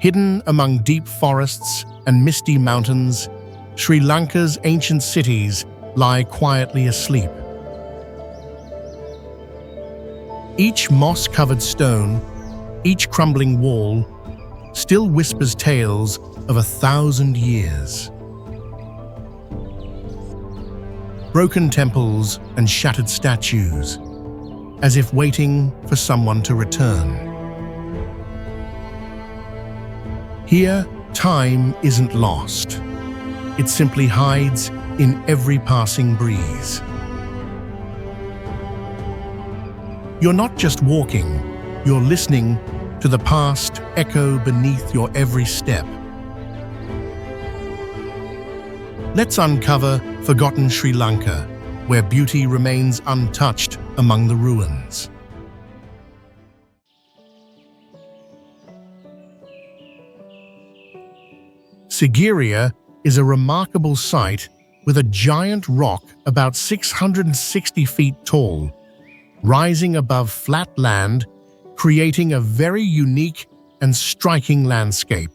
Hidden among deep forests and misty mountains, Sri Lanka's ancient cities lie quietly asleep. Each moss-covered stone, each crumbling wall, still whispers tales of 1,000 years. Broken temples and shattered statues, as if waiting for someone to return. Here, time isn't lost. It simply hides in every passing breeze. You're not just walking, you're listening to the past echo beneath your every step. Let's uncover forgotten Sri Lanka, where beauty remains untouched among the ruins. Sigiriya is a remarkable site with a giant rock about 660 feet tall, rising above flat land, creating a very unique and striking landscape.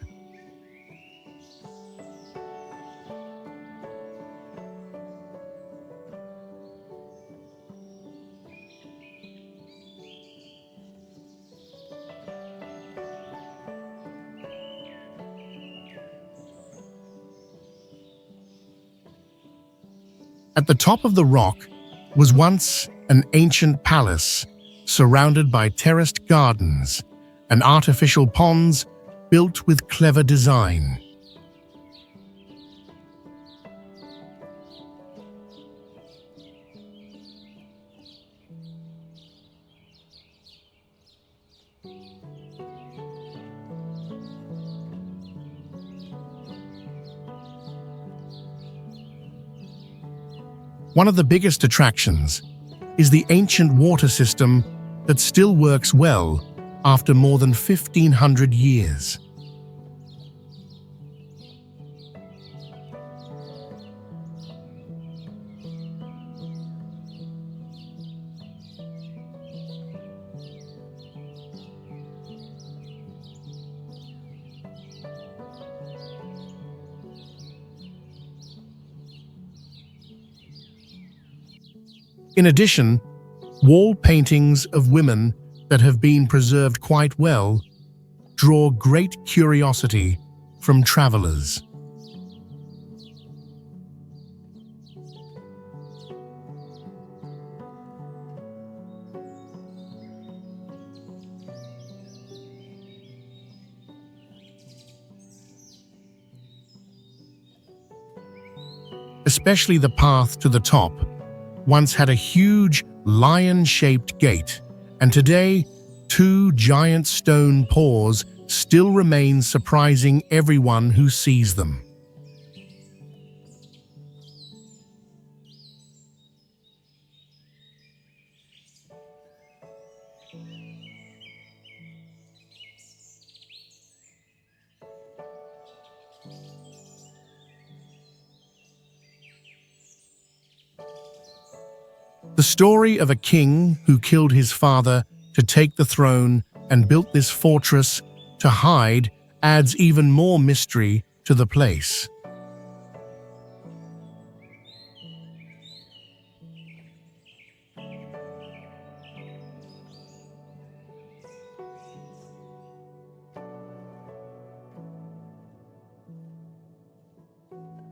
At the top of the rock was once an ancient palace surrounded by terraced gardens and artificial ponds built with clever design. One of the biggest attractions is the ancient water system that still works well after more than 1,500 years. In addition, wall paintings of women that have been preserved quite well draw great curiosity from travelers. Especially the path to the top once had a huge lion-shaped gate, and today 2 giant stone paws still remain surprising everyone who sees them. The story of a king who killed his father to take the throne and built this fortress to hide adds even more mystery to the place.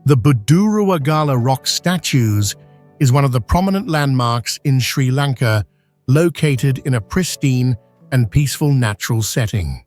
The Budurawagala rock statues is one of the prominent landmarks in Sri Lanka, located in a pristine and peaceful natural setting.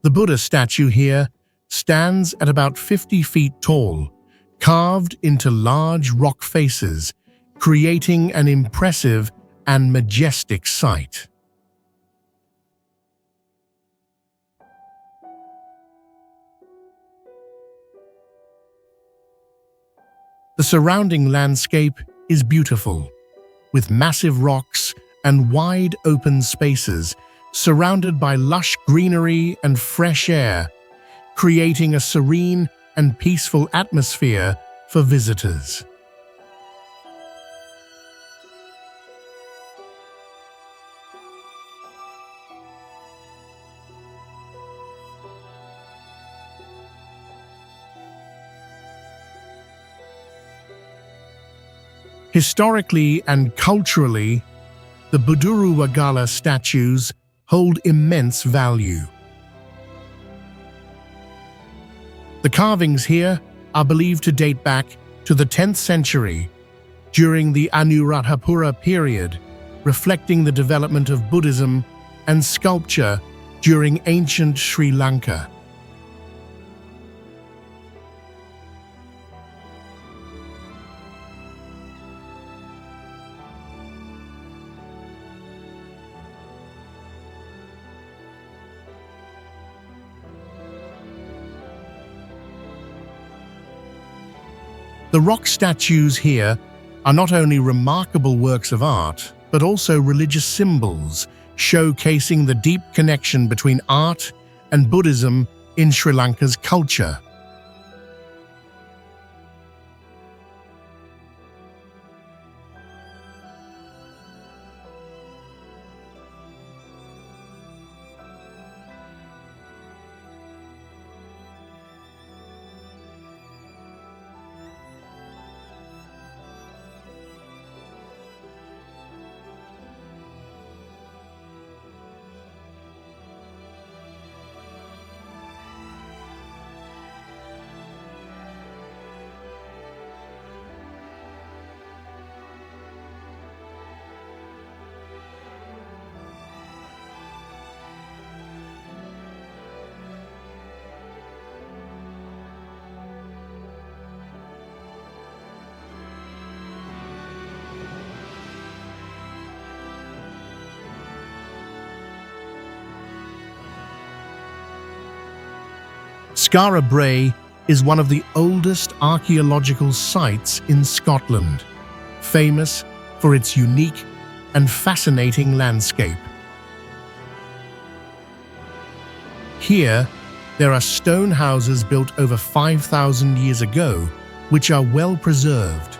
The Buddha statue here stands at about 50 feet tall, carved into large rock faces, creating an impressive and majestic sight. The surrounding landscape is beautiful, with massive rocks and wide open spaces surrounded by lush greenery and fresh air, creating a serene and peaceful atmosphere for visitors. Historically and culturally, the Buduru Wagala statues hold immense value. The carvings here are believed to date back to the 10th century during the Anuradhapura period, reflecting the development of Buddhism and sculpture during ancient Sri Lanka. The rock statues here are not only remarkable works of art, but also religious symbols, showcasing the deep connection between art and Buddhism in Sri Lanka's culture. Skara Brae is one of the oldest archaeological sites in Scotland, famous for its unique and fascinating landscape. Here, there are stone houses built over 5,000 years ago, which are well preserved.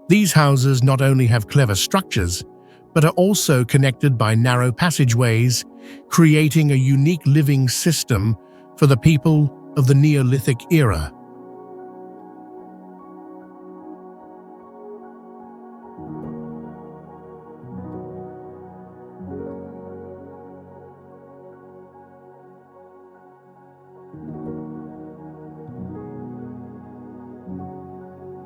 These houses not only have clever structures, but are also connected by narrow passageways, creating a unique living system for the people of the Neolithic era.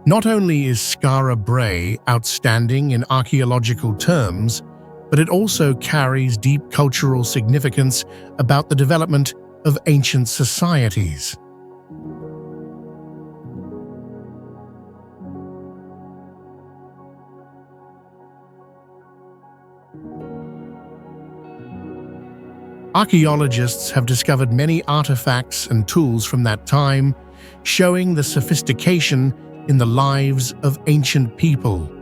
Not only is Skara Brae outstanding in archaeological terms, but it also carries deep cultural significance about the development of ancient societies. Archaeologists have discovered many artifacts and tools from that time, showing the sophistication in the lives of ancient people.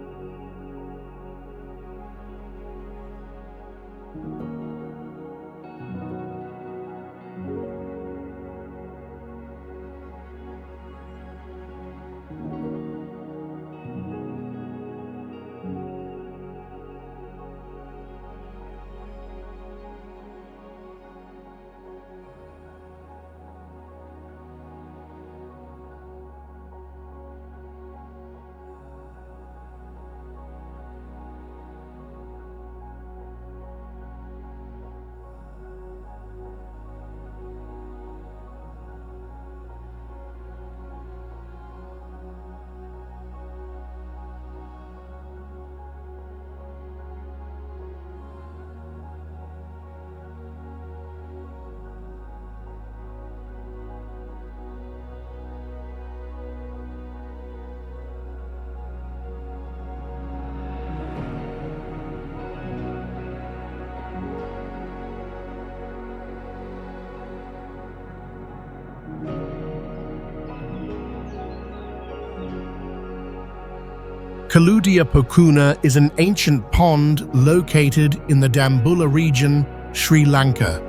Kaludia Pokuna is an ancient pond located in the Dambulla region, Sri Lanka.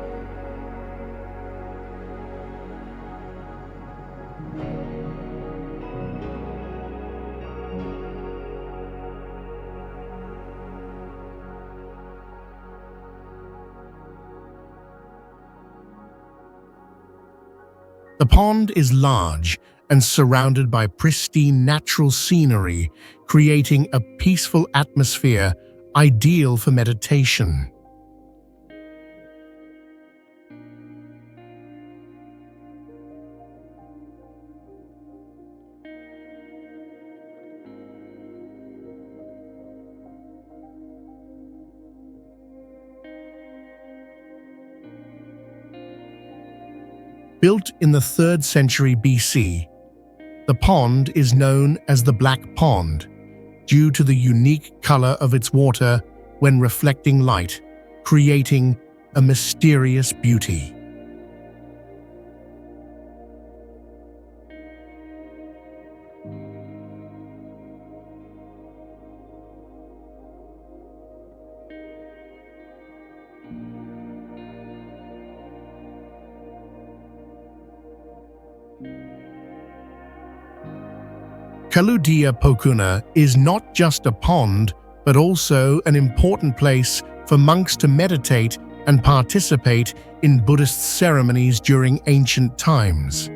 The pond is large and surrounded by pristine natural scenery, creating a peaceful atmosphere ideal for meditation. Built in the 3rd century BC, the pond is known as the Black Pond due to the unique color of its water when reflecting light, creating a mysterious beauty. Kaludia Pokuna is not just a pond, but also an important place for monks to meditate and participate in Buddhist ceremonies during ancient times.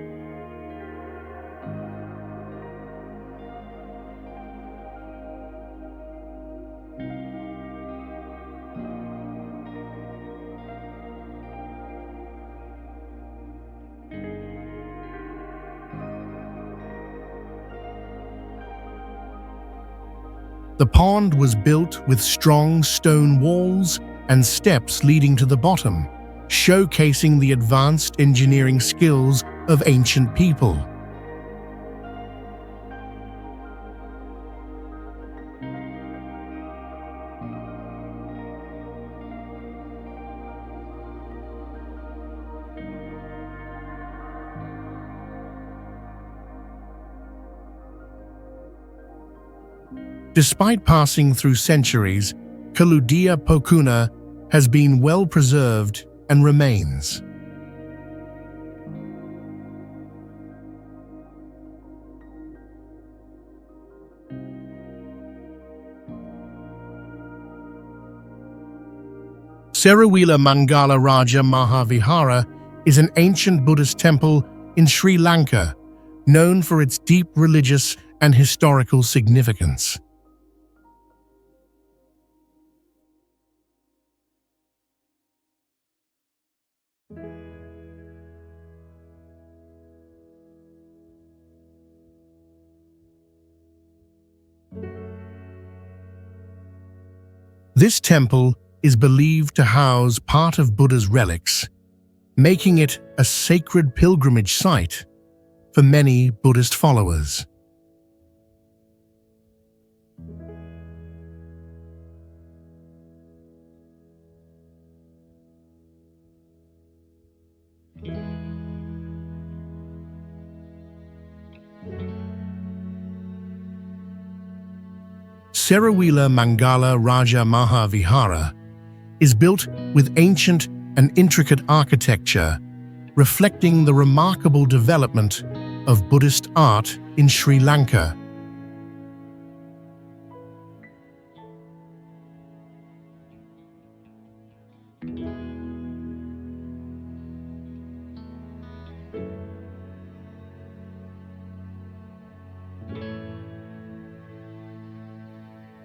The pond was built with strong stone walls and steps leading to the bottom, showcasing the advanced engineering skills of ancient people. Despite passing through centuries, Kaludia Pokuna has been well preserved and remains. Seruwila Mangala Raja Mahavihara is an ancient Buddhist temple in Sri Lanka, known for its deep religious and historical significance. This temple is believed to house part of Buddha's relics, making it a sacred pilgrimage site for many Buddhist followers. Seruwila Mangala Raja Mahavihara is built with ancient and intricate architecture, reflecting the remarkable development of Buddhist art in Sri Lanka.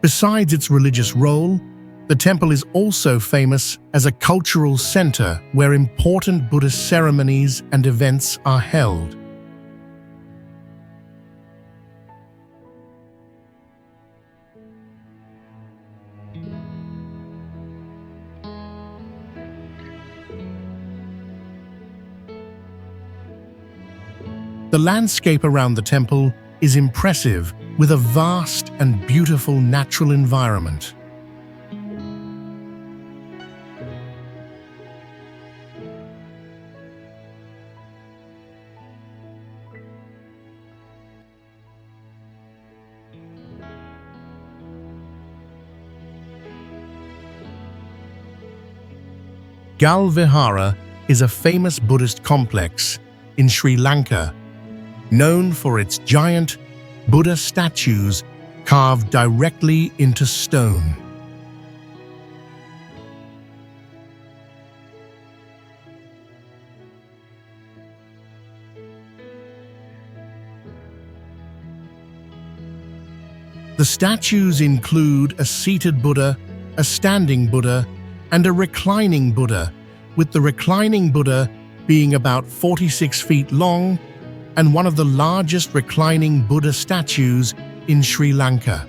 Besides its religious role, the temple is also famous as a cultural center where important Buddhist ceremonies and events are held. The landscape around the temple is impressive, with a vast and beautiful natural environment. Gal Vihara is a famous Buddhist complex in Sri Lanka, known for its giant Buddha statues carved directly into stone. The statues include a seated Buddha, a standing Buddha, and a reclining Buddha, with the reclining Buddha being about 46 feet long and one of the largest reclining Buddha statues in Sri Lanka.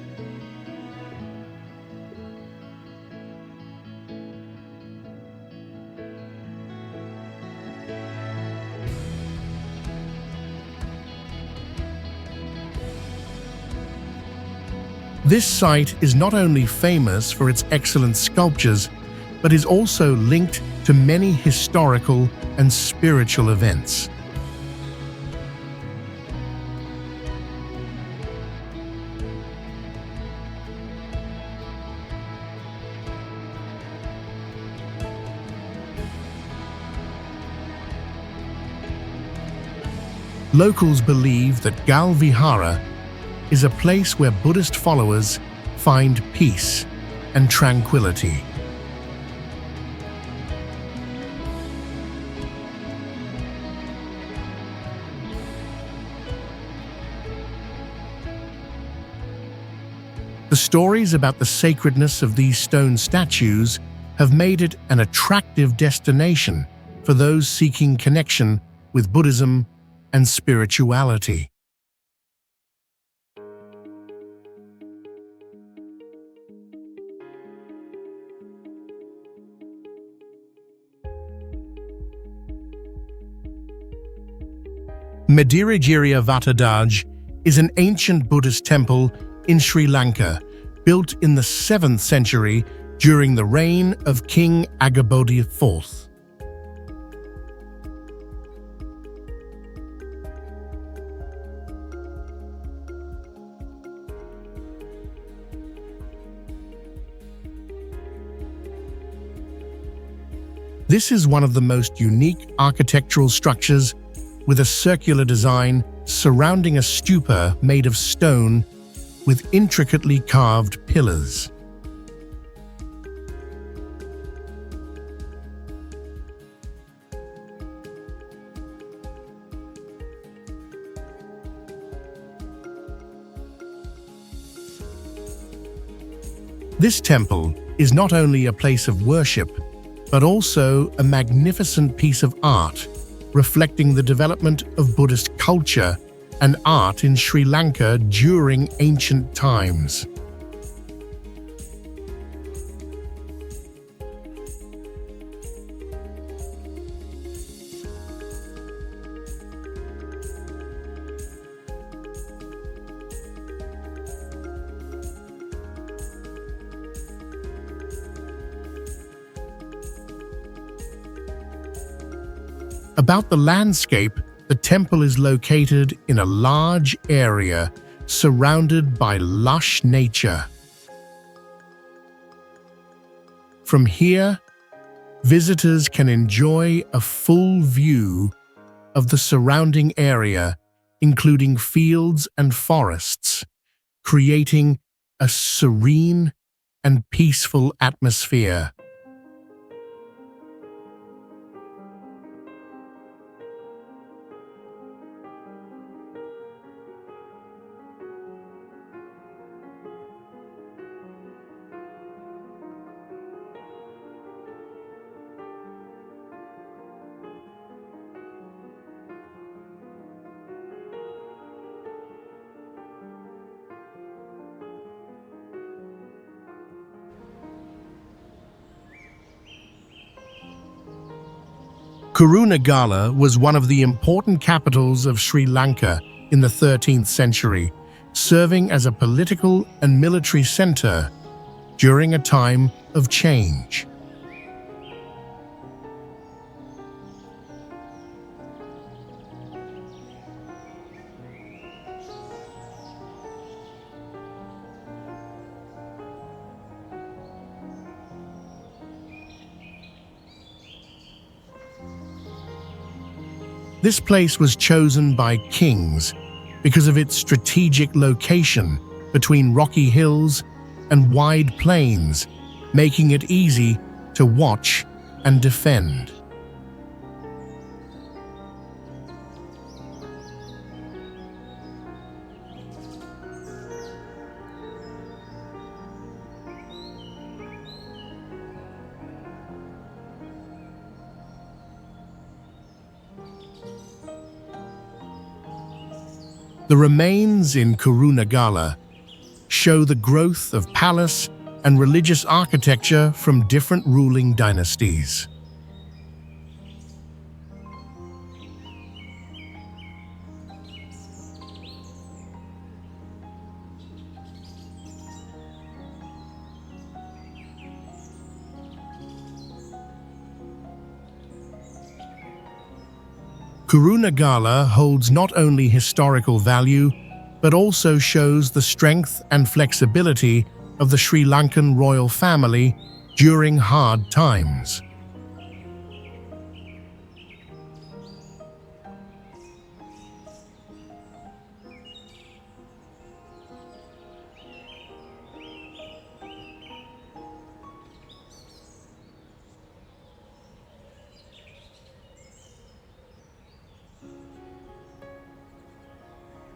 This site is not only famous for its excellent sculptures, but is also linked to many historical and spiritual events. Locals believe that Gal Vihara is a place where Buddhist followers find peace and tranquility. The stories about the sacredness of these stone statues have made it an attractive destination for those seeking connection with Buddhism and spirituality. Medirigiriya Vatadaj is an ancient Buddhist temple in Sri Lanka, built in the 7th century during the reign of King Agabodhi IV. This is one of the most unique architectural structures, with a circular design surrounding a stupa made of stone with intricately carved pillars. This temple is not only a place of worship, but also a magnificent piece of art reflecting the development of Buddhist culture and art in Sri Lanka during ancient times. About the landscape, the temple is located in a large area surrounded by lush nature. From here, visitors can enjoy a full view of the surrounding area, including fields and forests, creating a serene and peaceful atmosphere. Kurunegala was one of the important capitals of Sri Lanka in the 13th century, serving as a political and military center during a time of change. This place was chosen by kings because of its strategic location between rocky hills and wide plains, making it easy to watch and defend. The remains in Kurunegala show the growth of palace and religious architecture from different ruling dynasties. Kurunegala holds not only historical value, but also shows the strength and flexibility of the Sri Lankan royal family during hard times.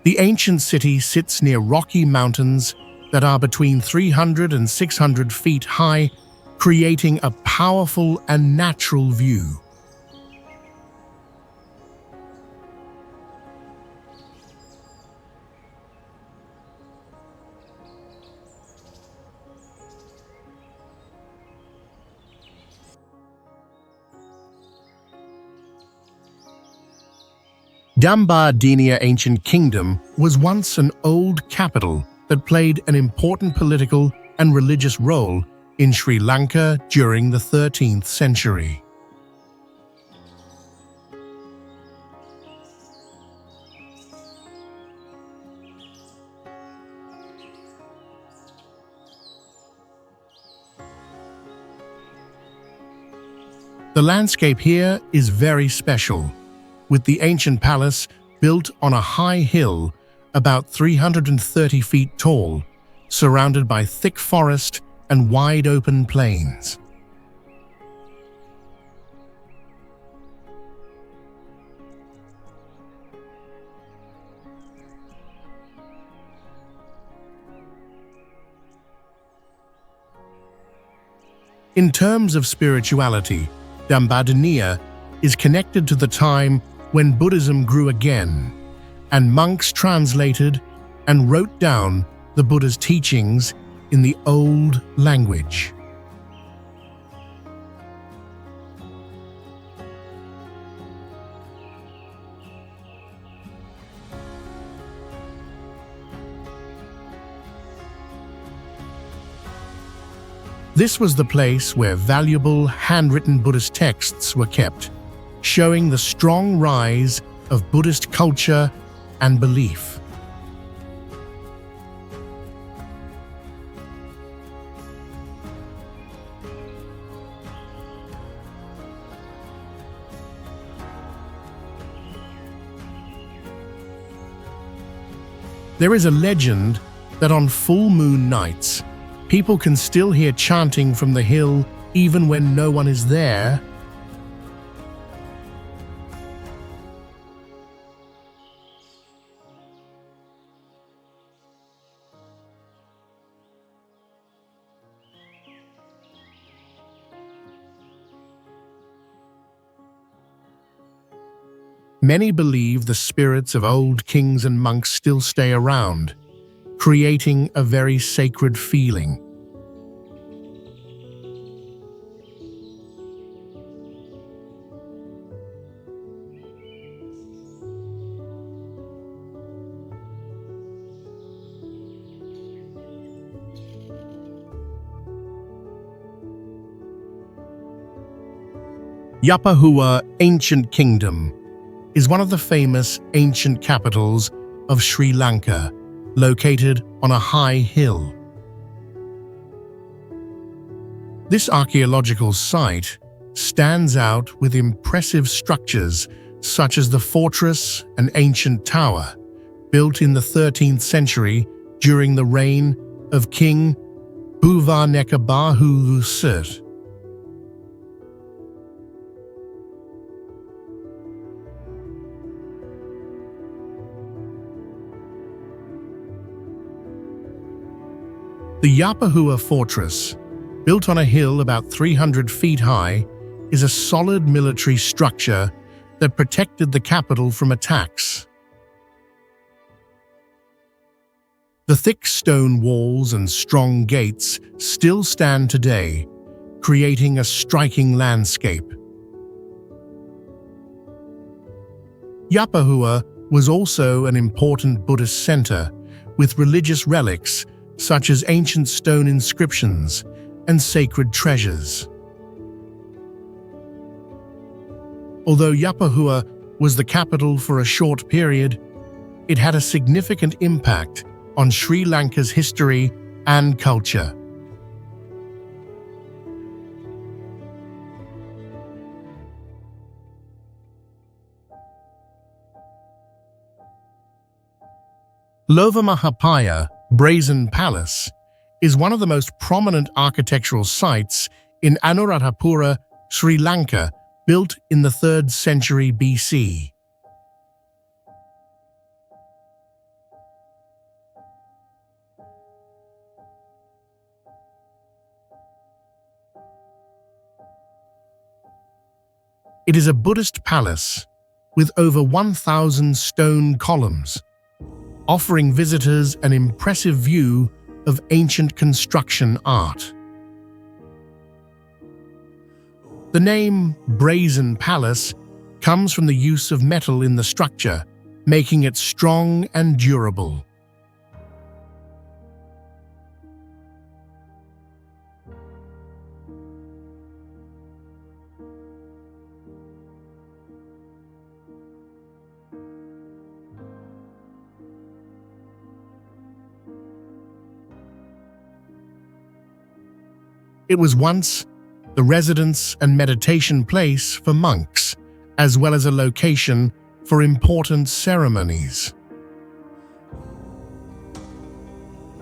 The ancient city sits near rocky mountains that are between 300 and 600 feet high, creating a powerful and natural view. Dambadeniya Ancient Kingdom was once an old capital that played an important political and religious role in Sri Lanka during the 13th century. The landscape here is very special, with the ancient palace built on a high hill about 330 feet tall, surrounded by thick forest and wide open plains. In terms of spirituality, Dambadeniya is connected to the time when Buddhism grew again, and monks translated and wrote down the Buddha's teachings in the old language. This was the place where valuable handwritten Buddhist texts were kept, showing the strong rise of Buddhist culture and belief. There is a legend that on full moon nights, people can still hear chanting from the hill even when no one is there. Many believe the spirits of old kings and monks still stay around, creating a very sacred feeling. Yapahua Ancient Kingdom is one of the famous ancient capitals of Sri Lanka, located on a high hill. This archaeological site stands out with impressive structures such as the fortress and ancient tower, built in the 13th century during the reign of King Bhuvanekabahu. The Yapahua Fortress, built on a hill about 300 feet high, is a solid military structure that protected the capital from attacks. The thick stone walls and strong gates still stand today, creating a striking landscape. Yapahua was also an important Buddhist center, with religious relics such as ancient stone inscriptions and sacred treasures. Although Yapahua was the capital for a short period, it had a significant impact on Sri Lanka's history and culture. Lovamahapaya Brazen Palace is one of the most prominent architectural sites in Anuradhapura, Sri Lanka, built in the 3rd century BC. It is a Buddhist palace with over 1,000 stone columns, offering visitors an impressive view of ancient construction art. The name Brazen Palace comes from the use of metal in the structure, making it strong and durable. It was once the residence and meditation place for monks, as well as a location for important ceremonies.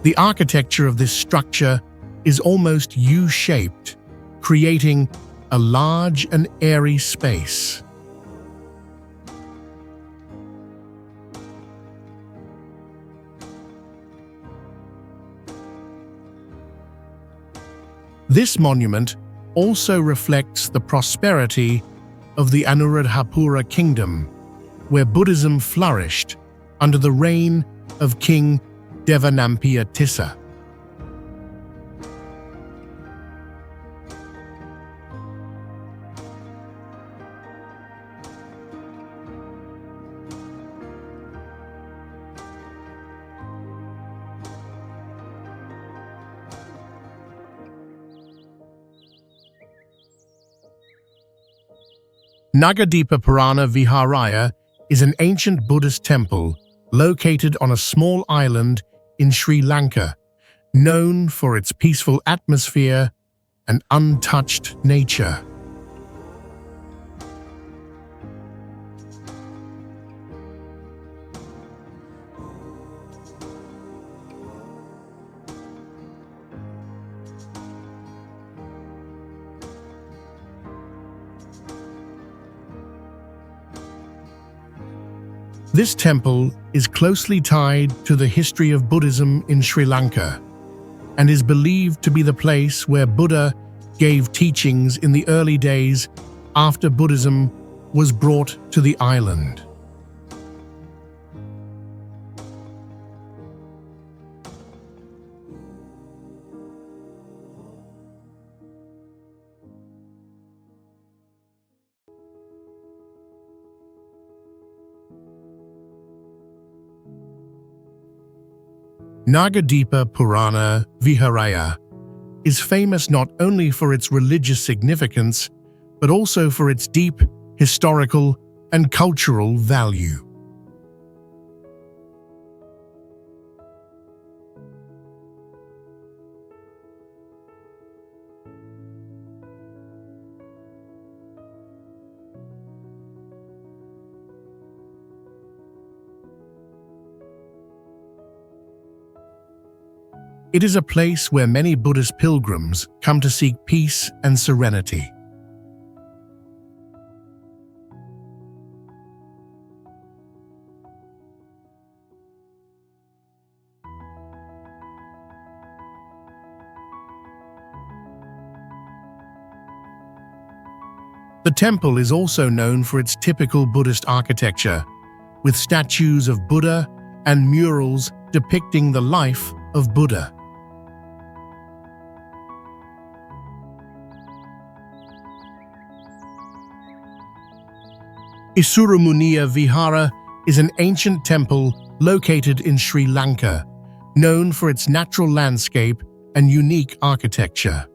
The architecture of this structure is almost U-shaped, creating a large and airy space. This monument also reflects the prosperity of the Anuradhapura kingdom, where Buddhism flourished under the reign of King Devanampiya Tissa. Nagadipa Purana Viharaya is an ancient Buddhist temple located on a small island in Sri Lanka, known for its peaceful atmosphere and untouched nature. This temple is closely tied to the history of Buddhism in Sri Lanka and is believed to be the place where Buddha gave teachings in the early days after Buddhism was brought to the island. Nagadipa Purana Viharaya is famous not only for its religious significance, but also for its deep historical and cultural value. It is a place where many Buddhist pilgrims come to seek peace and serenity. The temple is also known for its typical Buddhist architecture, with statues of Buddha and murals depicting the life of Buddha. Isurumuniya Vihara is an ancient temple located in Sri Lanka, known for its natural landscape and unique architecture.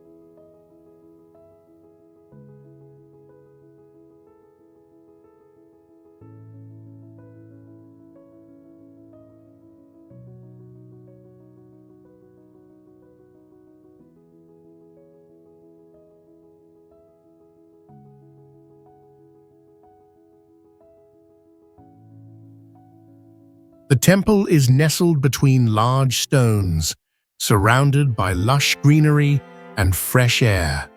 The temple is nestled between large stones, surrounded by lush greenery and fresh air.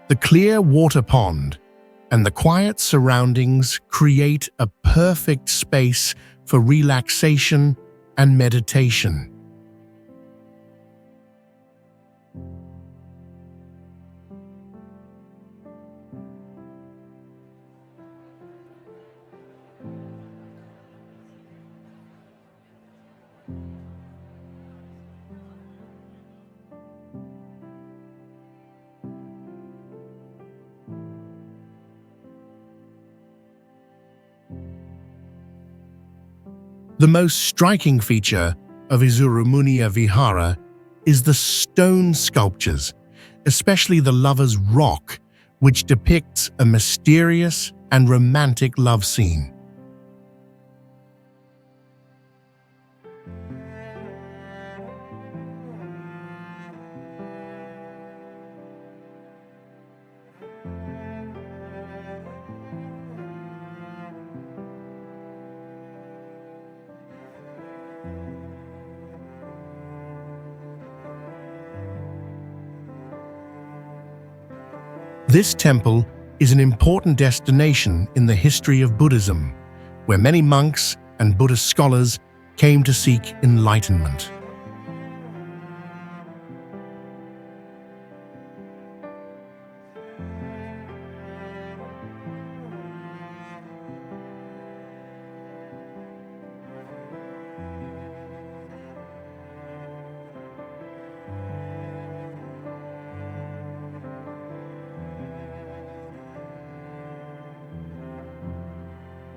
The clear water pond and the quiet surroundings create a perfect space for relaxation and meditation. The most striking feature of Isurumuniya Vihara is the stone sculptures, especially the Lover's Rock, which depicts a mysterious and romantic love scene. This temple is an important destination in the history of Buddhism, where many monks and Buddhist scholars came to seek enlightenment.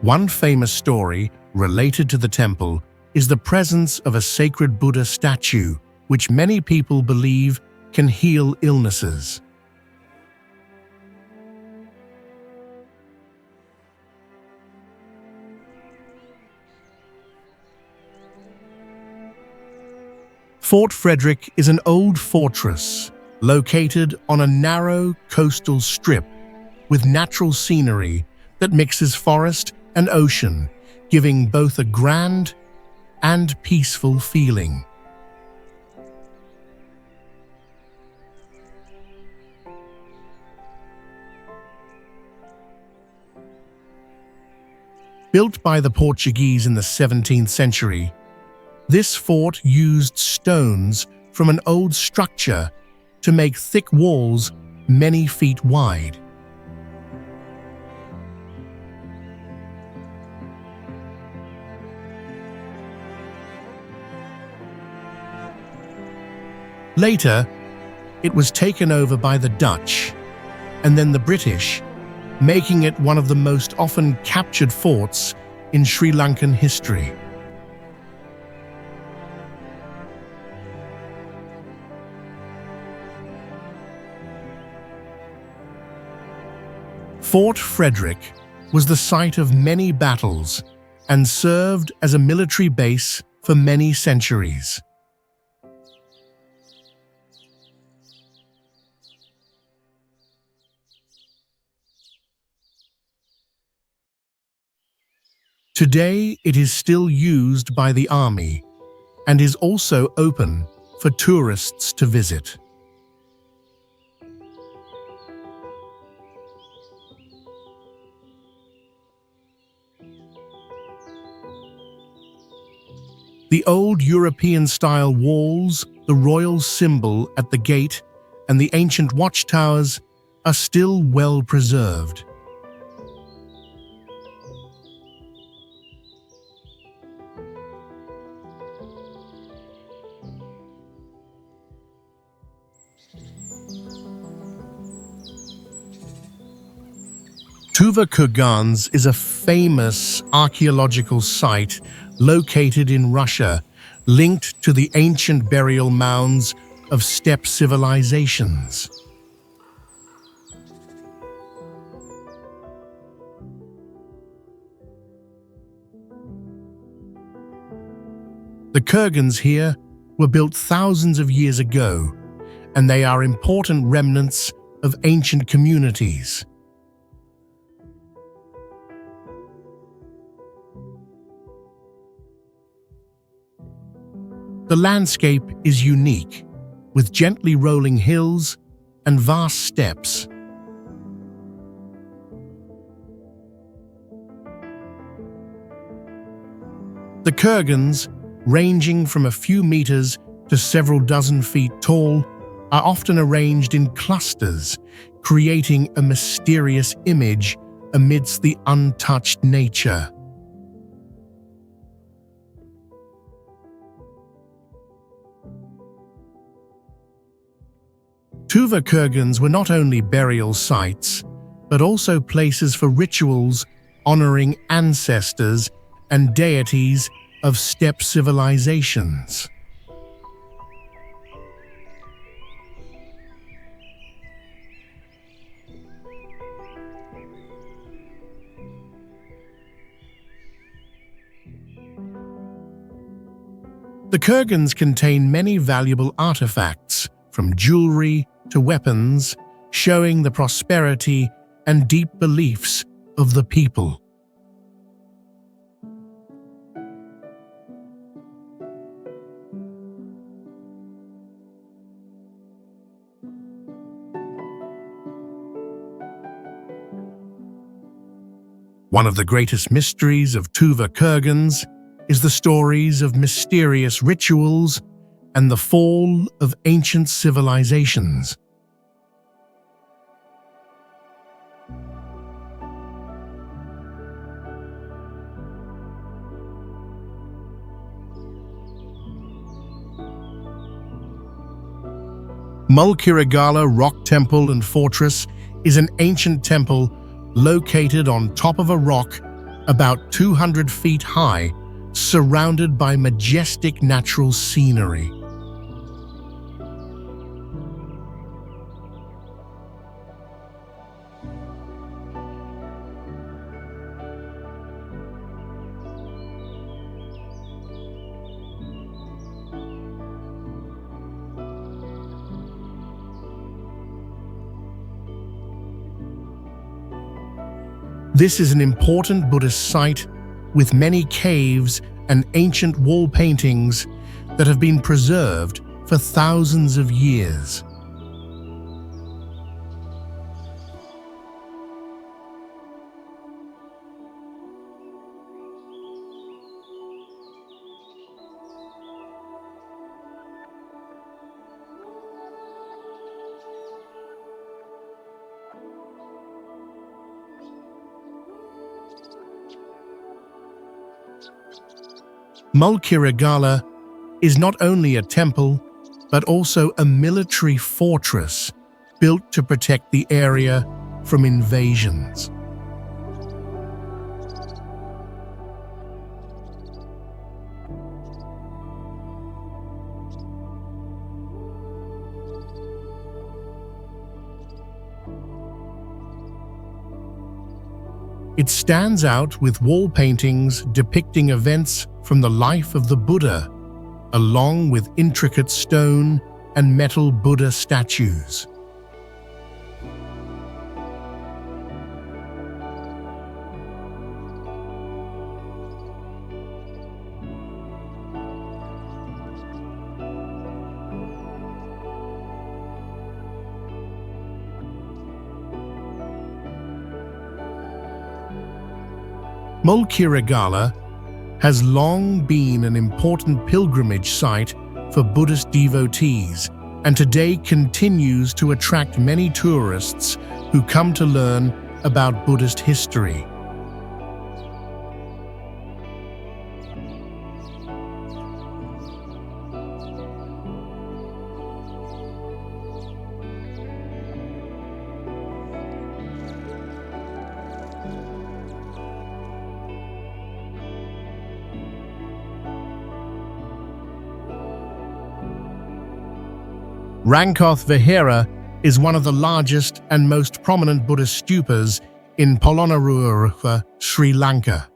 One famous story related to the temple is the presence of a sacred Buddha statue, which many people believe can heal illnesses. Fort Frederick is an old fortress located on a narrow coastal strip with natural scenery that mixes forest and ocean, giving both a grand and peaceful feeling. Built by the Portuguese in the 17th century, this fort used stones from an old structure to make thick walls many feet wide. Later, it was taken over by the Dutch and then the British, making it one of the most often captured forts in Sri Lankan history. Fort Frederick was the site of many battles and served as a military base for many centuries. Today, it is still used by the army and is also open for tourists to visit. The old European-style walls, the royal symbol at the gate, and the ancient watchtowers are still well preserved. Tuva Kurgans is a famous archaeological site located in Russia, linked to the ancient burial mounds of steppe civilizations. The kurgans here were built thousands of years ago, and they are important remnants of ancient communities. The landscape is unique, with gently rolling hills and vast steppes. The kurgans, ranging from a few meters to several dozen feet tall, are often arranged in clusters, creating a mysterious image amidst the untouched nature. Tuva kurgans were not only burial sites, but also places for rituals honoring ancestors and deities of steppe civilizations. The kurgans contain many valuable artifacts, from jewelry to weapons, showing the prosperity and deep beliefs of the people. One of the greatest mysteries of Tuva kurgans is the stories of mysterious rituals and the fall of ancient civilizations. Mulkirigala Rock Temple and Fortress is an ancient temple located on top of a rock about 200 feet high, surrounded by majestic natural scenery. This is an important Buddhist site with many caves and ancient wall paintings that have been preserved for thousands of years. Mulkirigala is not only a temple, but also a military fortress built to protect the area from invasions. It stands out with wall paintings depicting events from the life of the Buddha, along with intricate stone and metal Buddha statues. Mulkiragala has long been an important pilgrimage site for Buddhist devotees and today continues to attract many tourists who come to learn about Buddhist history. Rankoth Vihara is one of the largest and most prominent Buddhist stupas in Polonnaruwa, Sri Lanka.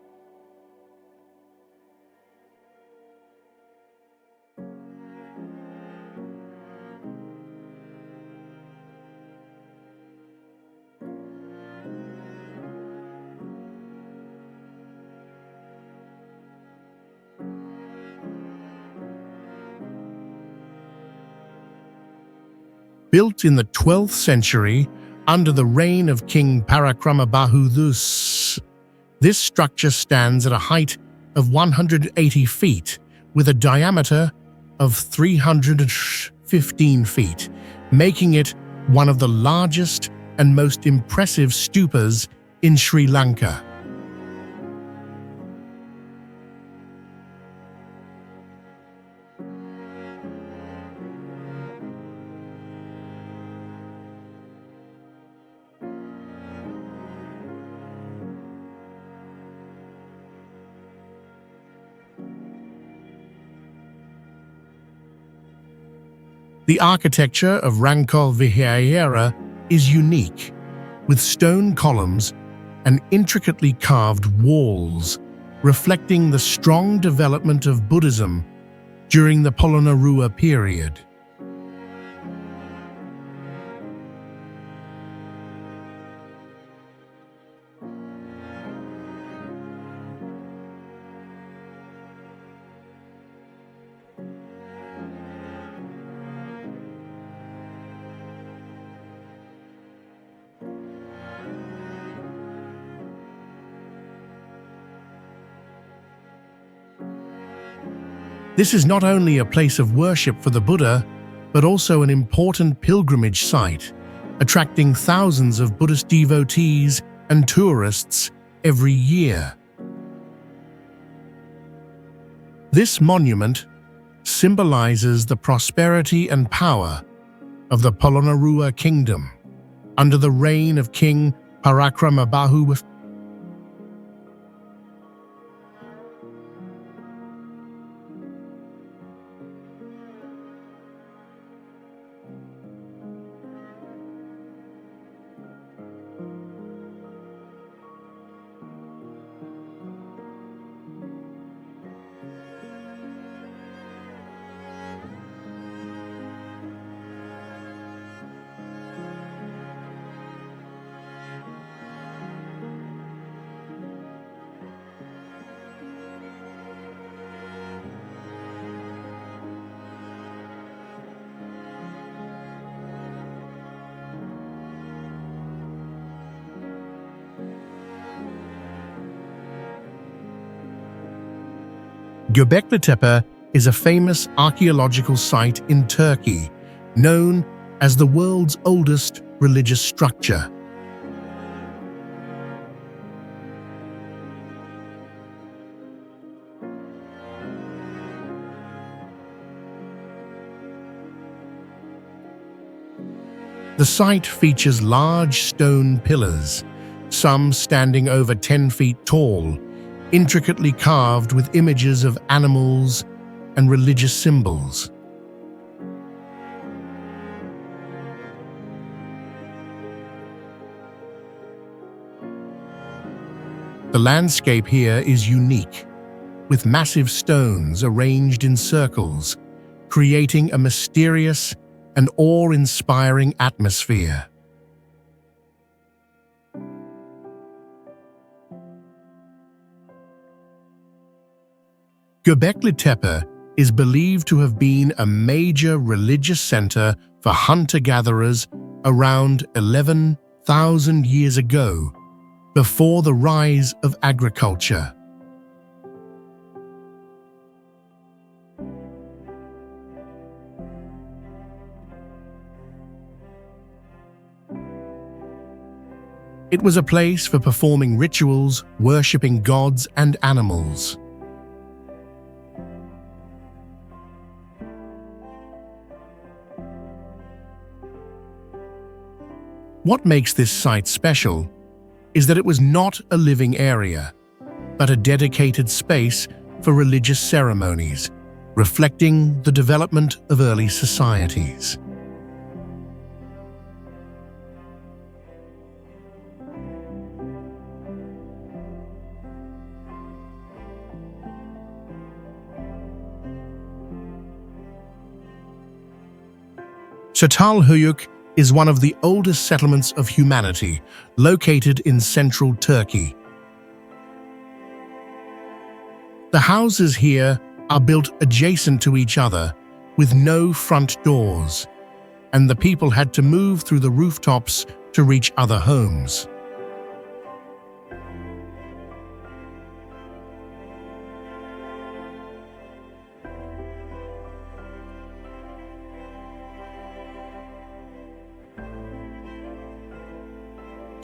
Built in the 12th century under the reign of King Parakramabahu, this structure stands at a height of 180 feet with a diameter of 315 feet, making it one of the largest and most impressive stupas in Sri Lanka. The architecture of Rankoth Vihara is unique, with stone columns and intricately carved walls, reflecting the strong development of Buddhism during the Polonnaruwa period. This is not only a place of worship for the Buddha, but also an important pilgrimage site, attracting thousands of Buddhist devotees and tourists every year. This monument symbolizes the prosperity and power of the Polonnaruwa kingdom under the reign of King Parakramabahu. Göbekli Tepe is a famous archaeological site in Turkey, known as the world's oldest religious structure. The site features large stone pillars, some standing over 10 feet tall, intricately carved with images of animals and religious symbols. The landscape here is unique, with massive stones arranged in circles, creating a mysterious and awe-inspiring atmosphere. Göbekli Tepe is believed to have been a major religious center for hunter-gatherers around 11,000 years ago, before the rise of agriculture. It was a place for performing rituals, worshipping gods and animals. What makes this site special is that it was not a living area, but a dedicated space for religious ceremonies, reflecting the development of early societies. Çatalhöyük is one of the oldest settlements of humanity, located in central Turkey. The houses here are built adjacent to each other, with no front doors, and the people had to move through the rooftops to reach other homes.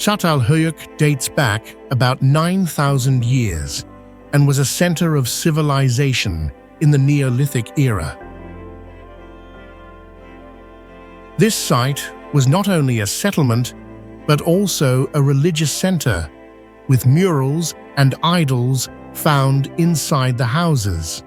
Çatalhöyük dates back about 9,000 years and was a center of civilization in the Neolithic era. This site was not only a settlement, but also a religious center, with murals and idols found inside the houses.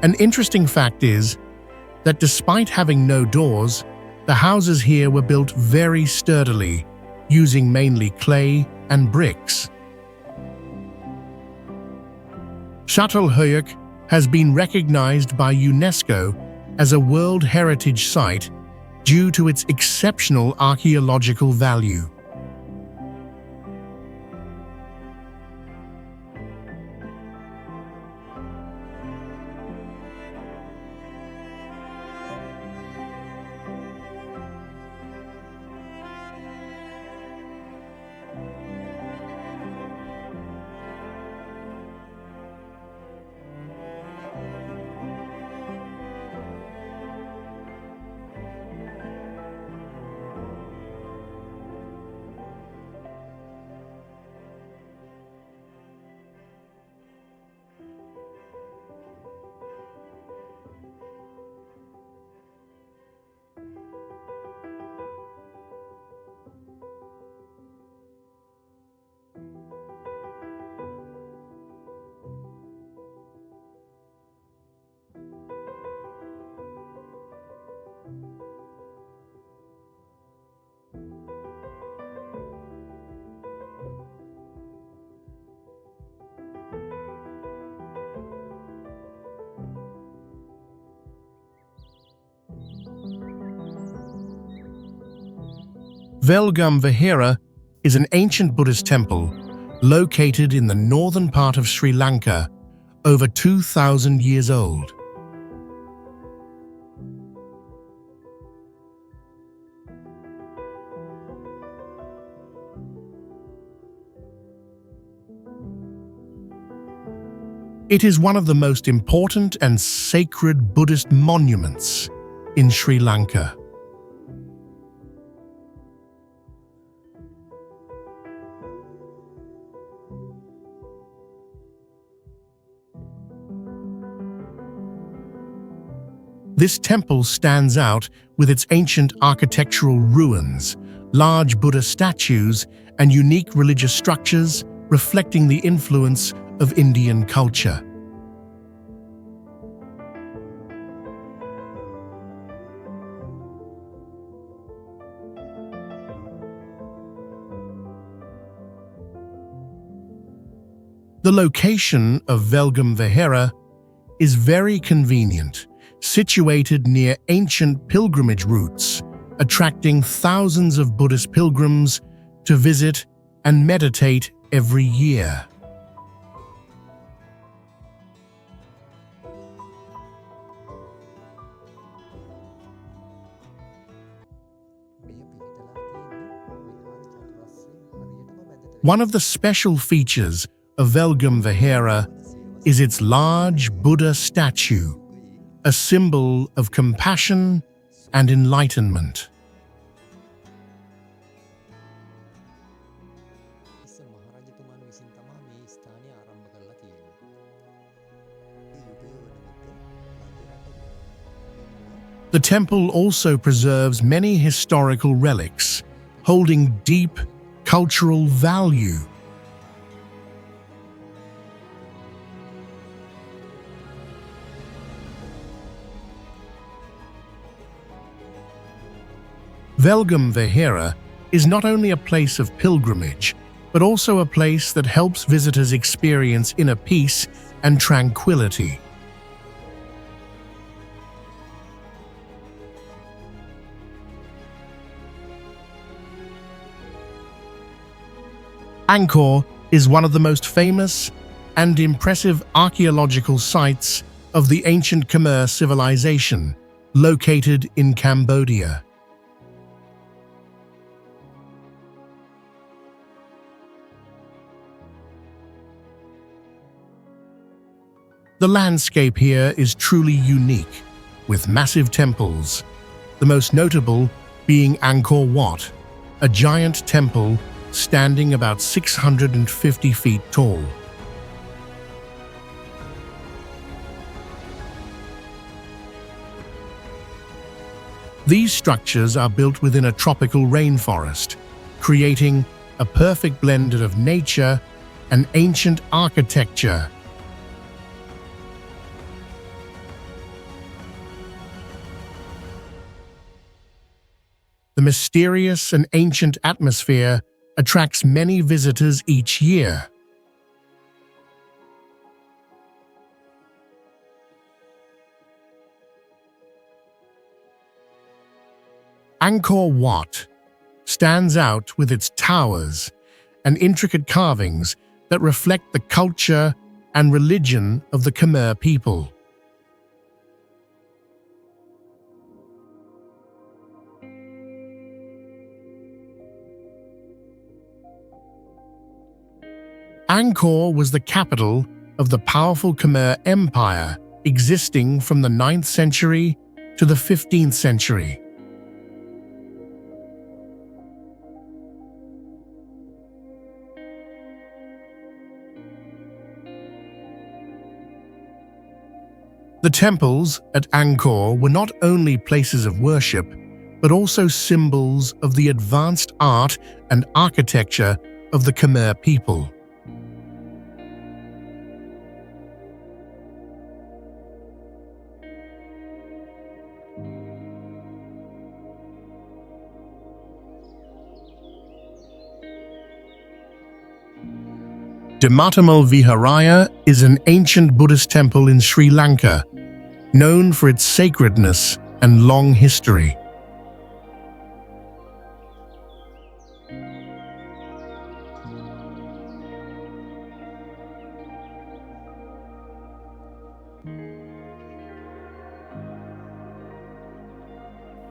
An interesting fact is that despite having no doors, the houses here were built very sturdily, using mainly clay and bricks. Çatalhöyük has been recognized by UNESCO as a World Heritage Site due to its exceptional archaeological value. Velgum Vihara is an ancient Buddhist temple located in the northern part of Sri Lanka, over 2,000 years old. It is one of the most important and sacred Buddhist monuments in Sri Lanka. This temple stands out with its ancient architectural ruins, large Buddha statues, and unique religious structures reflecting the influence of Indian culture. The location of Velgam Vihara is very convenient, situated near ancient pilgrimage routes, attracting thousands of Buddhist pilgrims to visit and meditate every year. One of the special features of Velgam Vihara is its large Buddha statue, a symbol of compassion and enlightenment. The temple also preserves many historical relics, holding deep cultural value. Velgam Vihara is not only a place of pilgrimage, but also a place that helps visitors experience inner peace and tranquility. Angkor is one of the most famous and impressive archaeological sites of the ancient Khmer civilization, located in Cambodia. The landscape here is truly unique, with massive temples, the most notable being Angkor Wat, a giant temple standing about 650 feet tall. These structures are built within a tropical rainforest, creating a perfect blend of nature and ancient architecture. The mysterious and ancient atmosphere attracts many visitors each year. Angkor Wat stands out with its towers and intricate carvings that reflect the culture and religion of the Khmer people. Angkor was the capital of the powerful Khmer Empire, existing from the 9th century to the 15th century. The temples at Angkor were not only places of worship, but also symbols of the advanced art and architecture of the Khmer people. Dimatamal Viharaya is an ancient Buddhist temple in Sri Lanka, known for its sacredness and long history.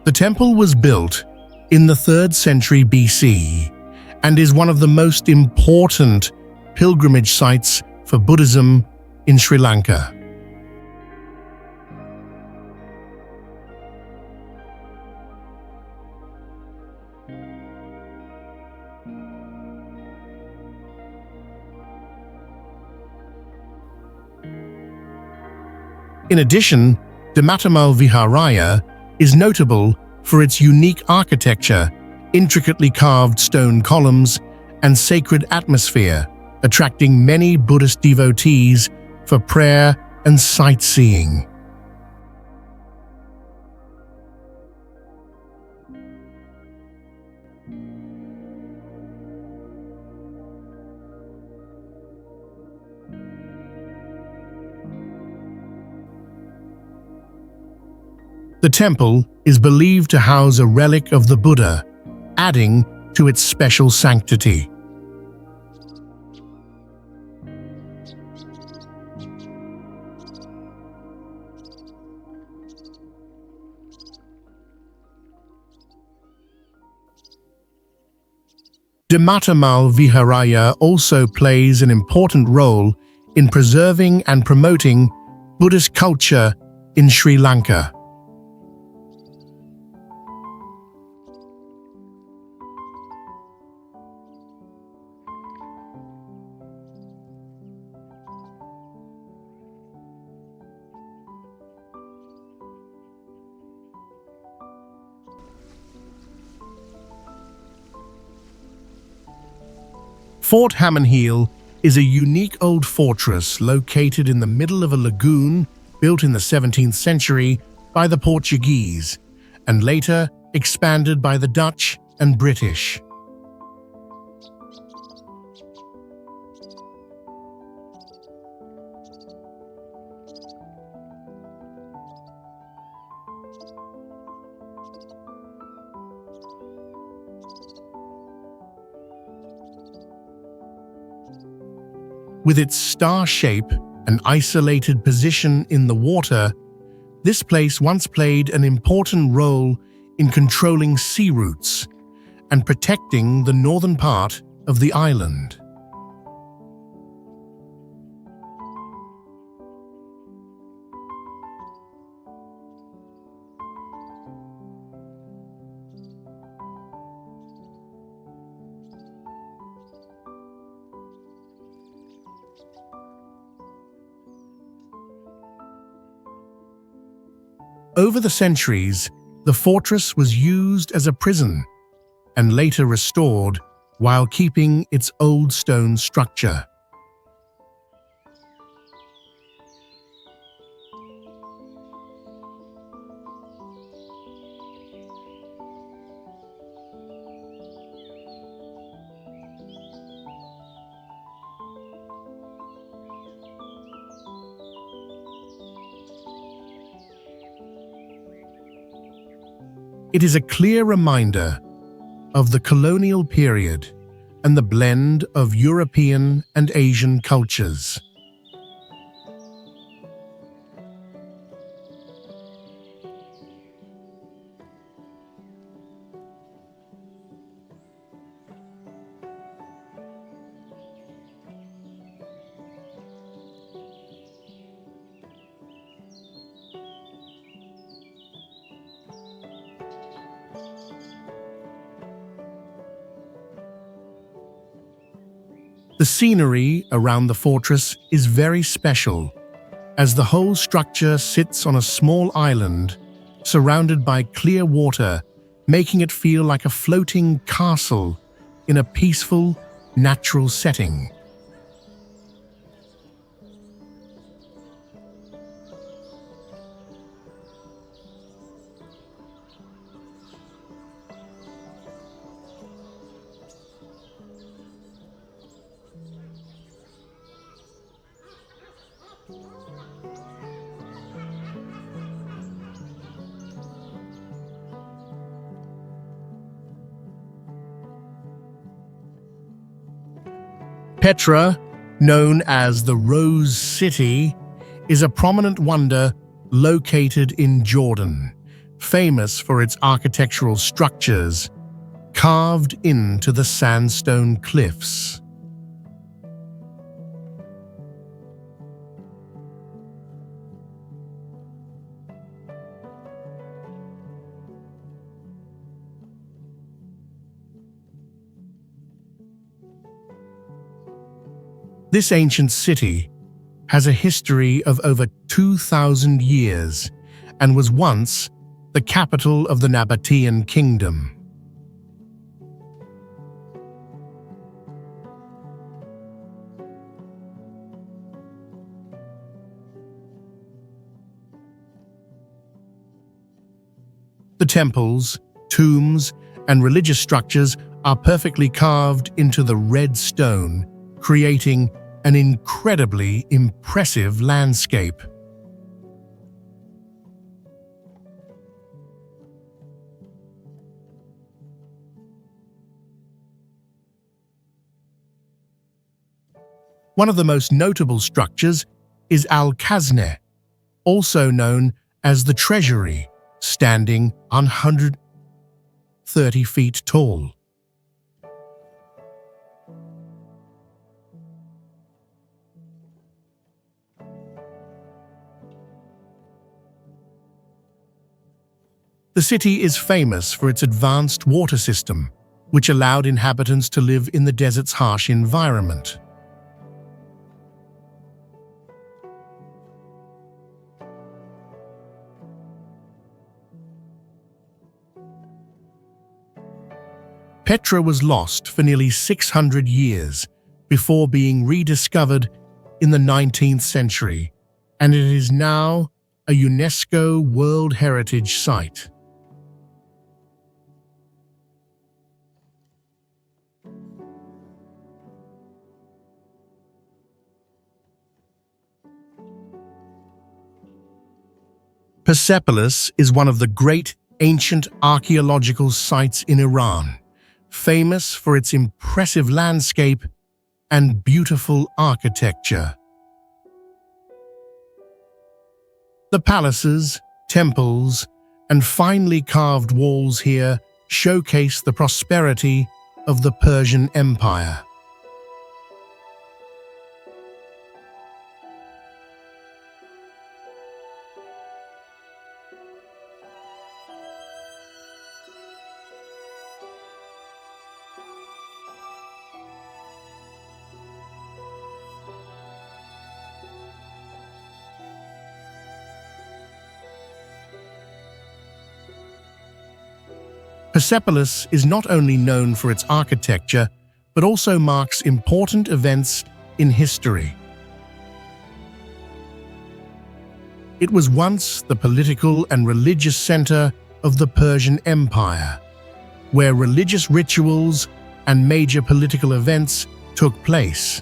The temple was built in the 3rd century BC and is one of the most important pilgrimage sites for Buddhism in Sri Lanka. In addition, Damatamal Viharaya is notable for its unique architecture, intricately carved stone columns, and sacred atmosphere, attracting many Buddhist devotees for prayer and sightseeing. The temple is believed to house a relic of the Buddha, adding to its special sanctity. Damatamal Viharaya also plays an important role in preserving and promoting Buddhist culture in Sri Lanka. Fort Hammonheal is a unique old fortress located in the middle of a lagoon built in the 17th century by the Portuguese and later expanded by the Dutch and British. With its star shape and isolated position in the water, this place once played an important role in controlling sea routes and protecting the northern part of the island. Over the centuries, the fortress was used as a prison and later restored while keeping its old stone structure. It is a clear reminder of the colonial period and the blend of European and Asian cultures. The scenery around the fortress is very special, as the whole structure sits on a small island surrounded by clear water, making it feel like a floating castle in a peaceful, natural setting. Petra, known as the Rose City, is a prominent wonder located in Jordan, famous for its architectural structures carved into the sandstone cliffs. This ancient city has a history of over 2,000 years and was once the capital of the Nabatean kingdom. The temples, tombs, and religious structures are perfectly carved into the red stone, creating an incredibly impressive landscape. One of the most notable structures is Al-Khazneh, also known as the Treasury, standing 130 feet tall. The city is famous for its advanced water system, which allowed inhabitants to live in the desert's harsh environment. Petra was lost for nearly 600 years before being rediscovered in the 19th century, and it is now a UNESCO World Heritage Site. Persepolis is one of the great ancient archaeological sites in Iran, famous for its impressive landscape and beautiful architecture. The palaces, temples, and finely carved walls here showcase the prosperity of the Persian Empire. Persepolis is not only known for its architecture, but also marks important events in history. It was once the political and religious center of the Persian Empire, where religious rituals and major political events took place.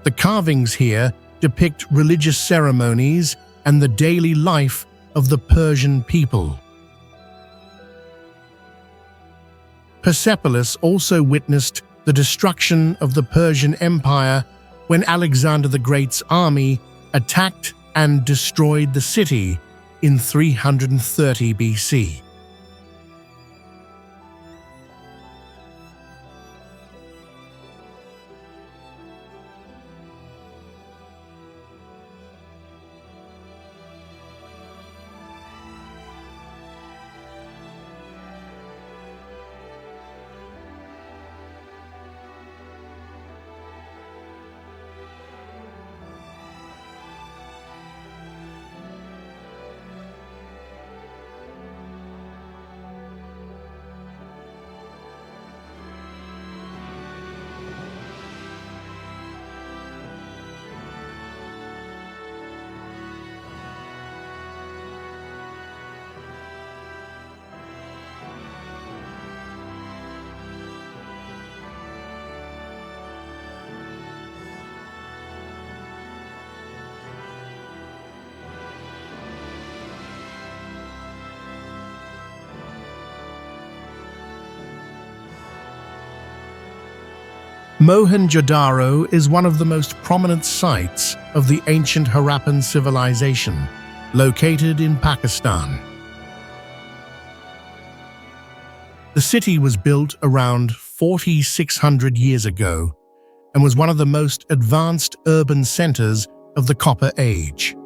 The carvings here depict religious ceremonies and the daily life of the Persian people. Persepolis also witnessed the destruction of the Persian Empire when Alexander the Great's army attacked and destroyed the city in 330 BC. Mohenjo-daro is one of the most prominent sites of the ancient Harappan civilization, located in Pakistan. The city was built around 4,600 years ago and was one of the most advanced urban centers of the Copper Age.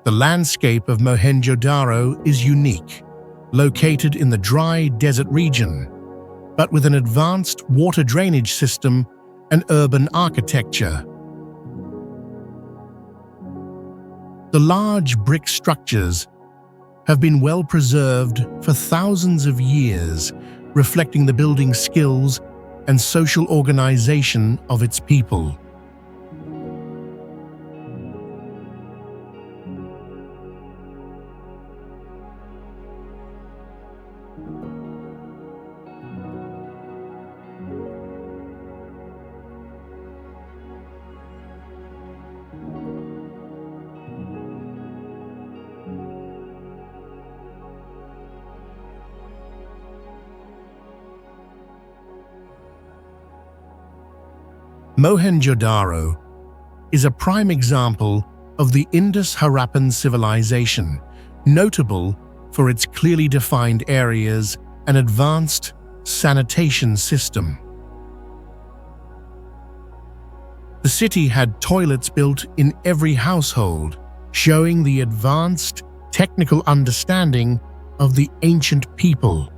The landscape of Mohenjo-daro is unique, located in the dry desert region, but with an advanced water drainage system and urban architecture. The large brick structures have been well preserved for thousands of years, reflecting the building skills and social organization of its people. Mohenjo-daro is a prime example of the Indus-Harappan civilization, notable for its clearly defined areas and advanced sanitation system. The city had toilets built in every household, showing the advanced technical understanding of the ancient people.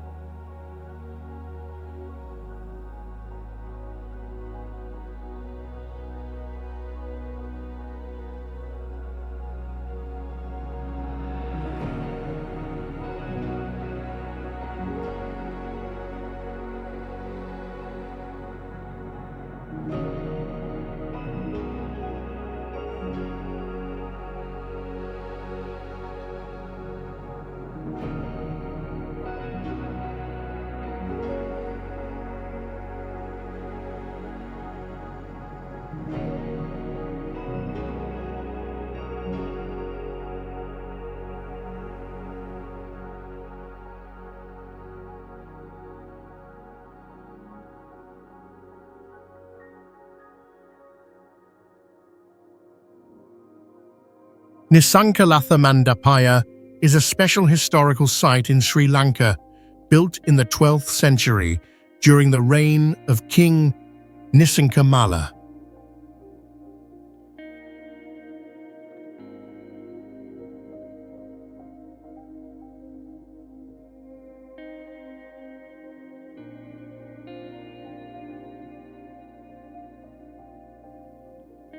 Nisankalatha Mandapaya is a special historical site in Sri Lanka, built in the 12th century during the reign of King Nisankamala.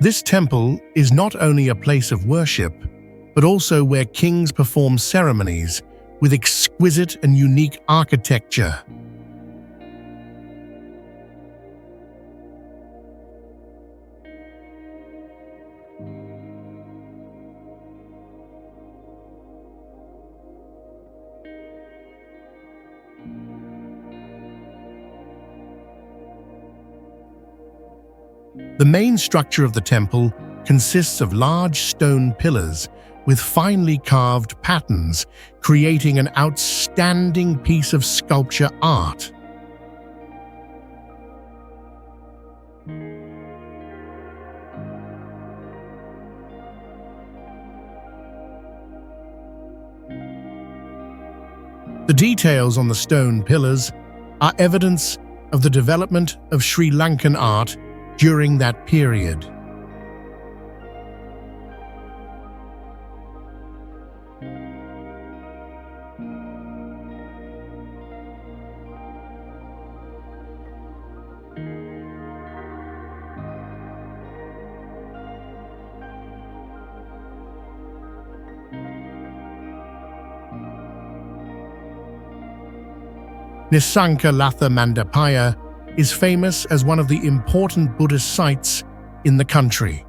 This temple is not only a place of worship, but also where kings perform ceremonies with exquisite and unique architecture. The main structure of the temple consists of large stone pillars with finely carved patterns, creating an outstanding piece of sculpture art. The details on the stone pillars are evidence of the development of Sri Lankan art during that period. Nisankalatha Mandapaya is famous as one of the important Buddhist sites in the country.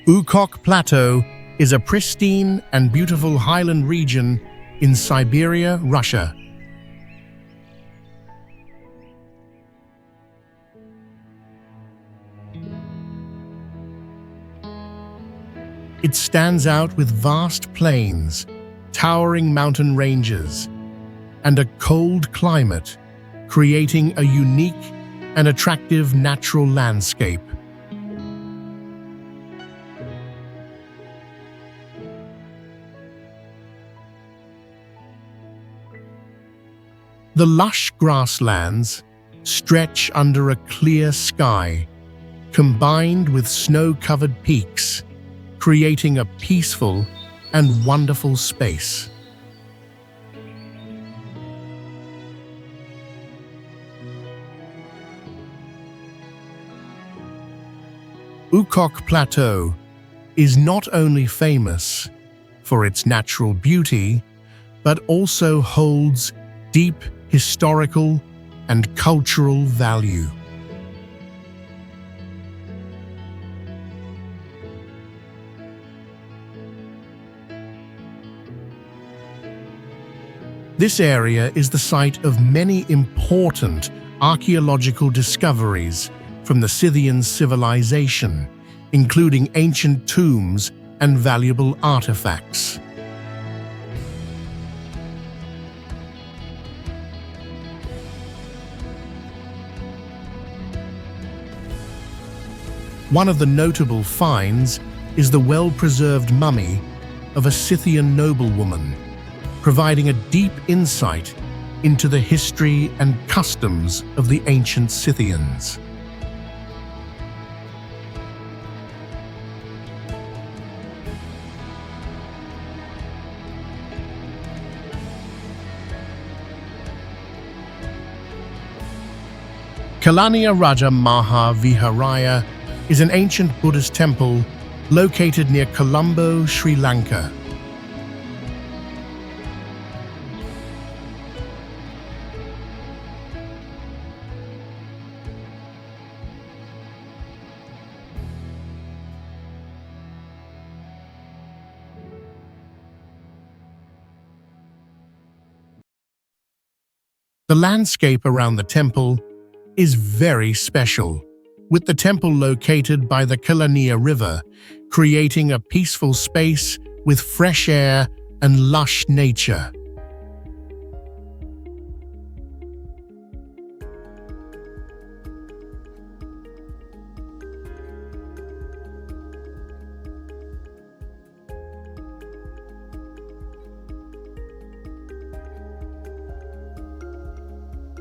Ukok Plateau is a pristine and beautiful highland region in Siberia, Russia. It stands out with vast plains, towering mountain ranges, and a cold climate, creating a unique and attractive natural landscape. The lush grasslands stretch under a clear sky, combined with snow-covered peaks, creating a peaceful and wonderful space. Ukok Plateau is not only famous for its natural beauty, but also holds deep historical and cultural value. This area is the site of many important archaeological discoveries from the Scythian civilization, including ancient tombs and valuable artifacts. One of the notable finds is the well-preserved mummy of a Scythian noblewoman, providing a deep insight into the history and customs of the ancient Scythians. Kalania Raja Maha Viharaya is an ancient Buddhist temple located near Colombo, Sri Lanka. The landscape around the temple is very special, with the temple located by the Kalania River, creating a peaceful space with fresh air and lush nature.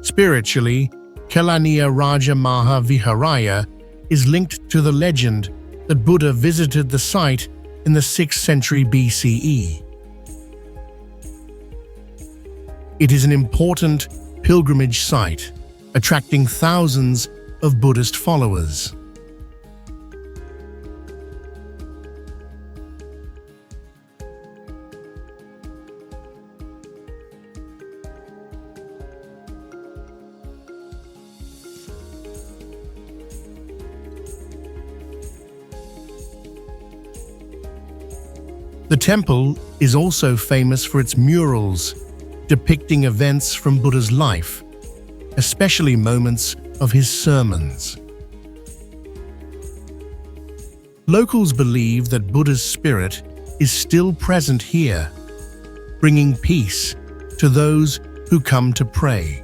Spiritually, Kalania Raja Maha Viharaya is linked to the legend that Buddha visited the site in the 6th century BCE. It is an important pilgrimage site, attracting thousands of Buddhist followers. The temple is also famous for its murals depicting events from Buddha's life, especially moments of his sermons. Locals believe that Buddha's spirit is still present here, bringing peace to those who come to pray.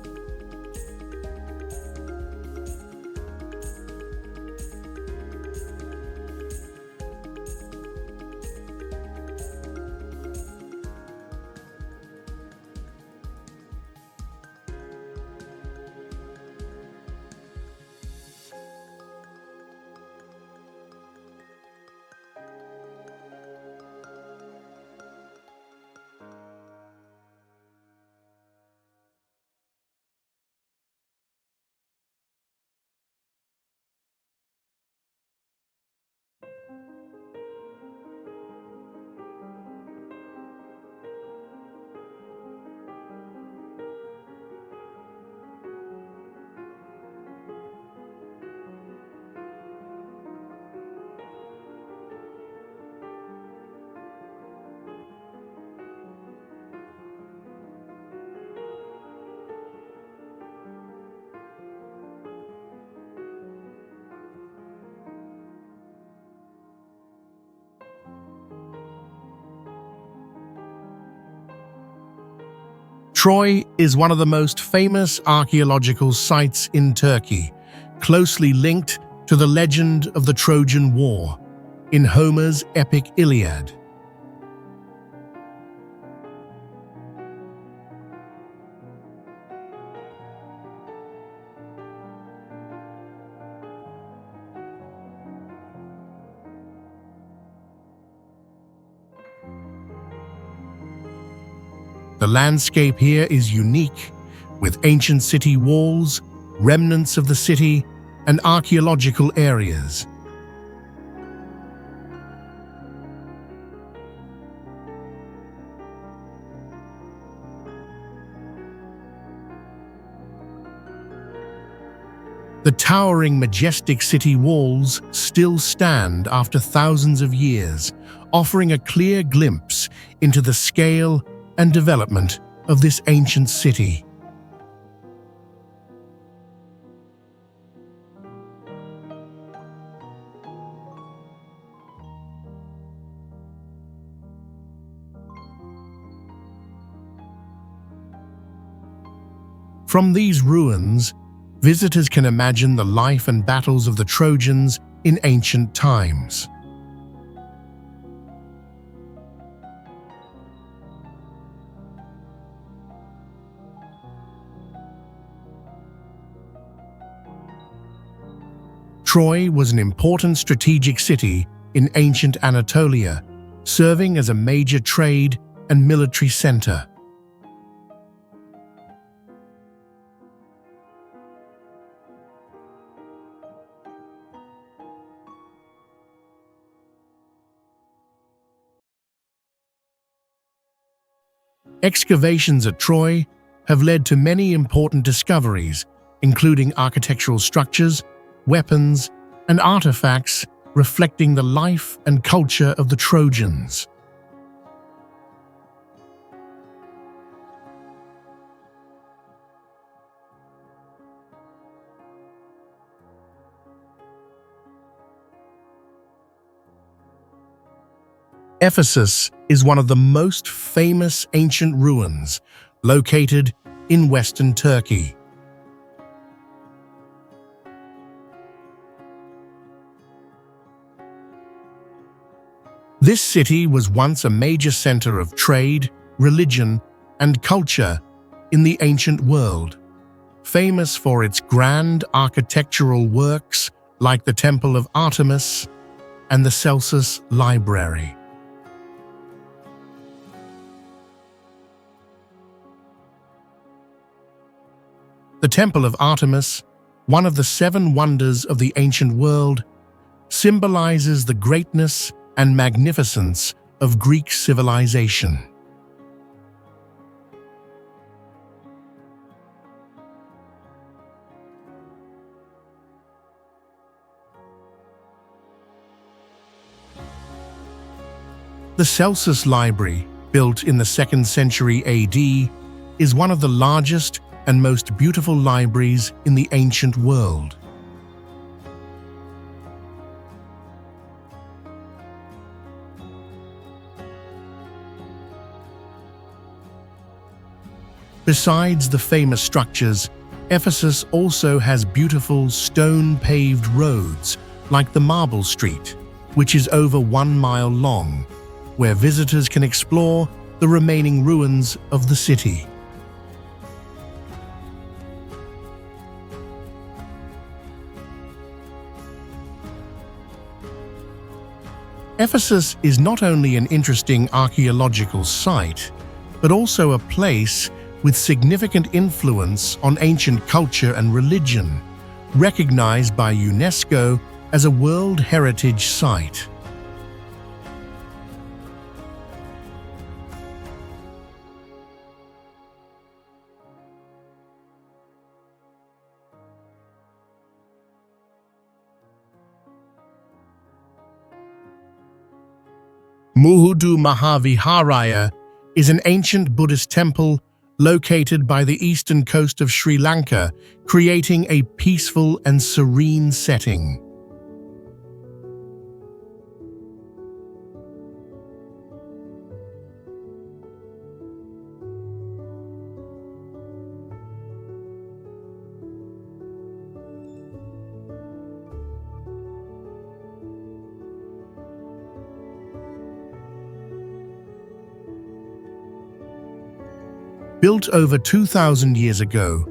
Troy is one of the most famous archaeological sites in Turkey, closely linked to the legend of the Trojan War in Homer's epic Iliad. The landscape here is unique, with ancient city walls, remnants of the city, and archaeological areas. The towering, majestic city walls still stand after thousands of years, offering a clear glimpse into the scale and development of this ancient city. From these ruins, visitors can imagine the life and battles of the Trojans in ancient times. Troy was an important strategic city in ancient Anatolia, serving as a major trade and military center. Excavations at Troy have led to many important discoveries, including architectural structures, weapons, and artifacts reflecting the life and culture of the Trojans. Ephesus is one of the most famous ancient ruins located in western Turkey. This city was once a major center of trade, religion, and culture in the ancient world, famous for its grand architectural works like the Temple of Artemis and the Celsus Library. The Temple of Artemis, one of the 7 wonders of the ancient world, symbolizes the greatness and magnificence of Greek civilization. The Celsus Library, built in the 2nd century AD, is one of the largest and most beautiful libraries in the ancient world. Besides the famous structures, Ephesus also has beautiful stone-paved roads like the Marble Street, which is over 1 mile long, where visitors can explore the remaining ruins of the city. Ephesus is not only an interesting archaeological site, but also a place with significant influence on ancient culture and religion, recognized by UNESCO as a World Heritage Site. Muhudu Mahaviharaya is an ancient Buddhist temple located by the eastern coast of Sri Lanka, creating a peaceful and serene setting. Built over 2,000 years ago,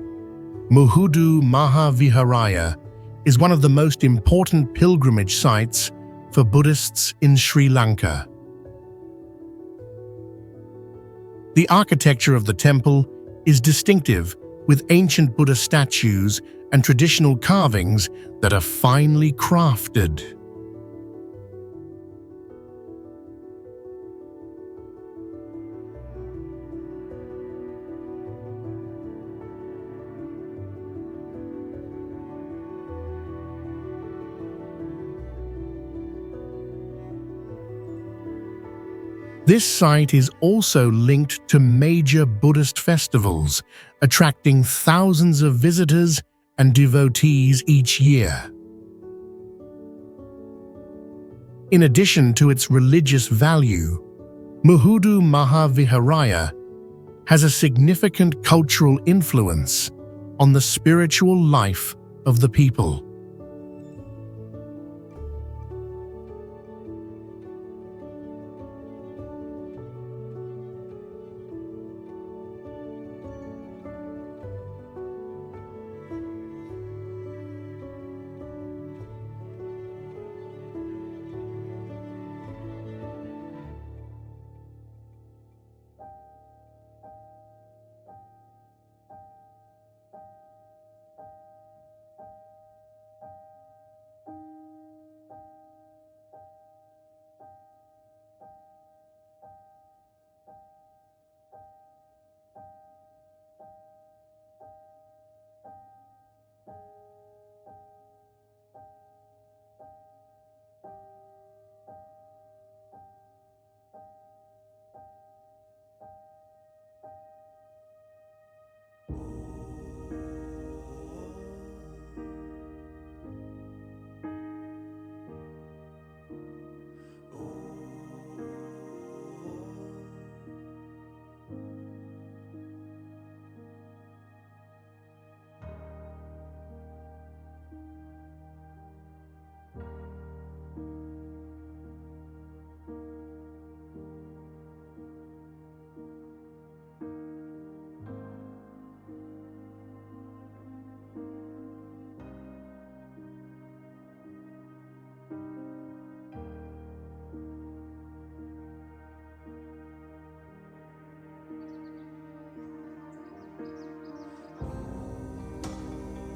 Muhudu Mahaviharaya is one of the most important pilgrimage sites for Buddhists in Sri Lanka. The architecture of the temple is distinctive, with ancient Buddha statues and traditional carvings that are finely crafted. This site is also linked to major Buddhist festivals, attracting thousands of visitors and devotees each year. In addition to its religious value, Muhudu Mahaviharaya has a significant cultural influence on the spiritual life of the people.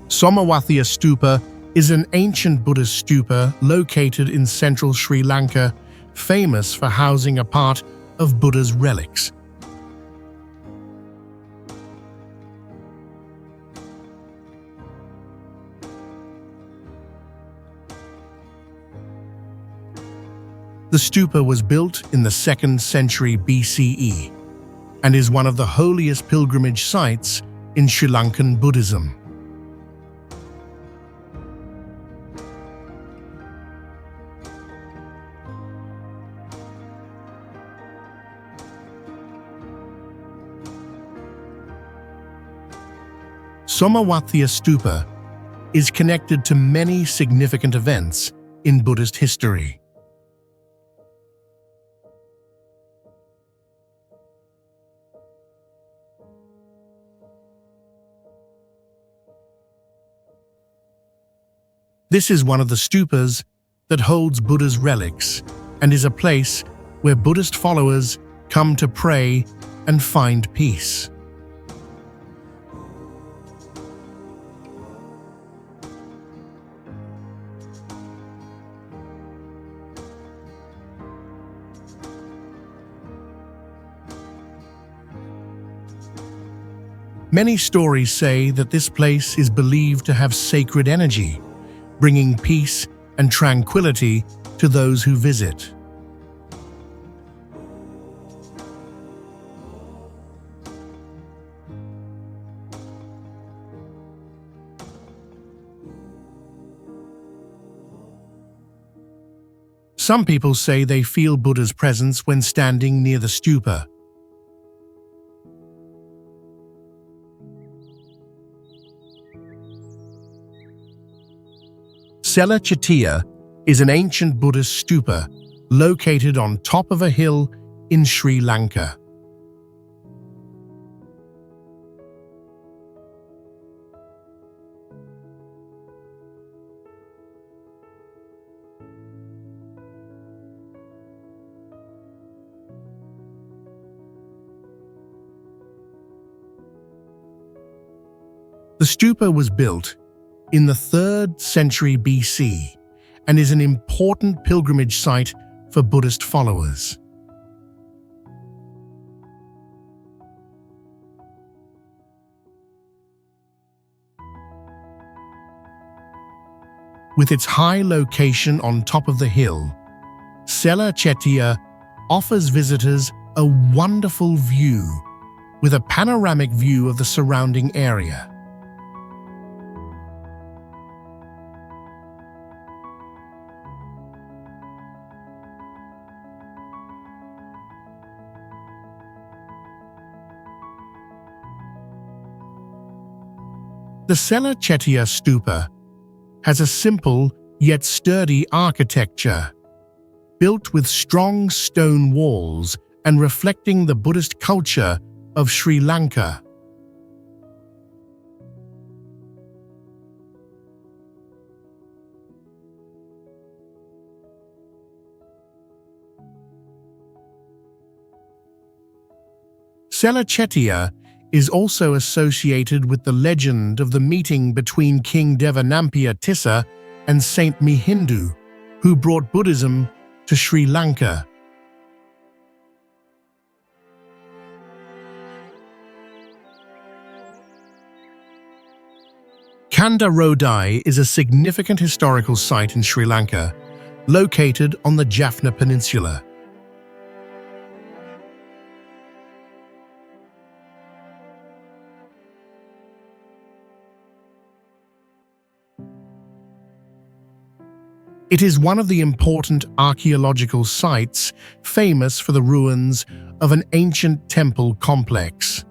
Somawathia Stupa is an ancient Buddhist stupa located in central Sri Lanka, famous for housing a part of Buddha's relics. The stupa was built in the 2nd century BCE and is one of the holiest pilgrimage sites in Sri Lankan Buddhism. Somawathiya Stupa is connected to many significant events in Buddhist history. This is one of the stupas that holds Buddha's relics and is a place where Buddhist followers come to pray and find peace. Many stories say that this place is believed to have sacred energy, bringing peace and tranquility to those who visit. Some people say they feel Buddha's presence when standing near the stupa. Sela Chetiya is an ancient Buddhist stupa located on top of a hill in Sri Lanka. The stupa was built in the 3rd century BC and is an important pilgrimage site for Buddhist followers. With its high location on top of the hill, Sela Chetiya offers visitors a wonderful view with a panoramic view of the surrounding area. The Sela Chetiya stupa has a simple yet sturdy architecture, built with strong stone walls and reflecting the Buddhist culture of Sri Lanka. Sela Chetiya is also associated with the legend of the meeting between King Devanampiya Tissa and Saint Mihindu, who brought Buddhism to Sri Lanka. Kandarodai is a significant historical site in Sri Lanka, located on the Jaffna Peninsula. It is one of the important archaeological sites famous for the ruins of an ancient temple complex.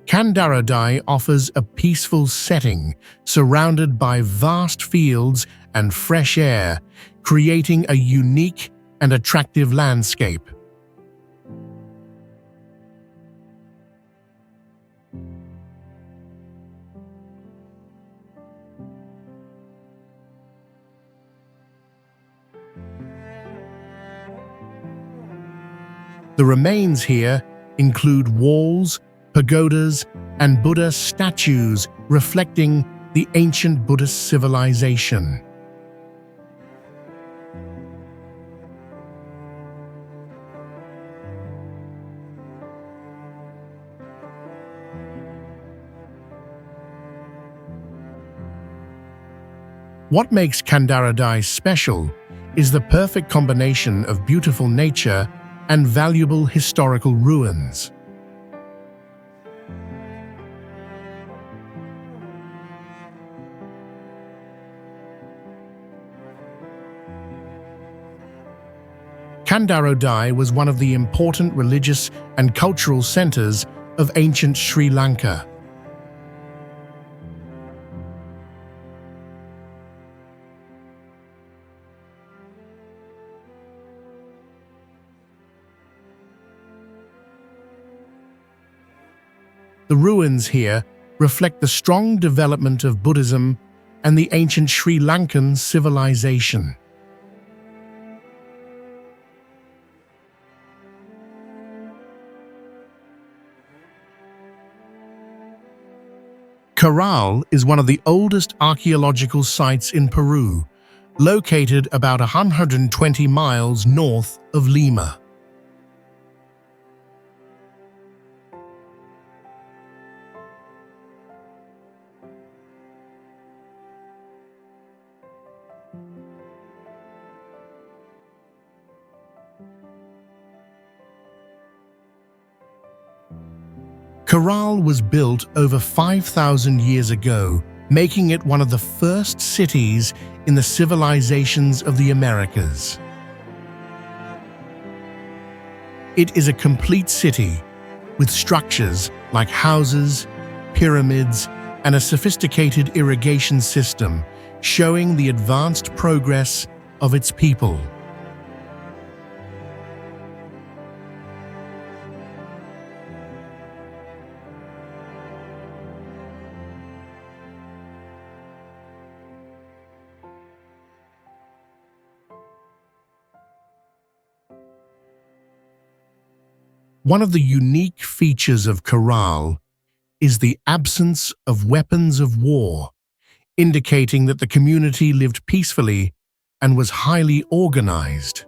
Kandarodai offers a peaceful setting surrounded by vast fields and fresh air, creating a unique and attractive landscape. The remains here include walls, pagodas, and Buddha statues reflecting the ancient Buddhist civilization. What makes Kandaradai special is the perfect combination of beautiful nature and valuable historical ruins. Kandarodai was one of the important religious and cultural centers of ancient Sri Lanka. The ruins here reflect the strong development of Buddhism and the ancient Sri Lankan civilization. Caral is one of the oldest archaeological sites in Peru, located about 120 miles north of Lima. Caral was built over 5,000 years ago, making it one of the first cities in the civilizations of the Americas. It is a complete city with structures like houses, pyramids, and a sophisticated irrigation system, showing the advanced progress of its people. One of the unique features of Caral is the absence of weapons of war, indicating that the community lived peacefully and was highly organized.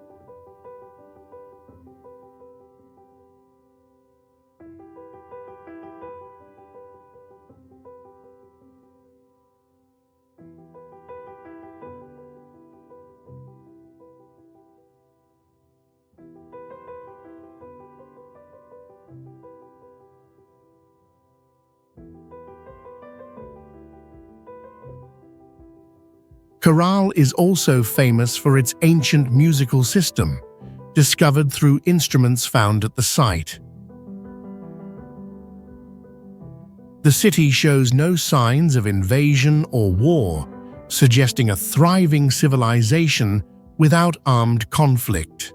Caral is also famous for its ancient musical system, discovered through instruments found at the site. The city shows no signs of invasion or war, suggesting a thriving civilization without armed conflict.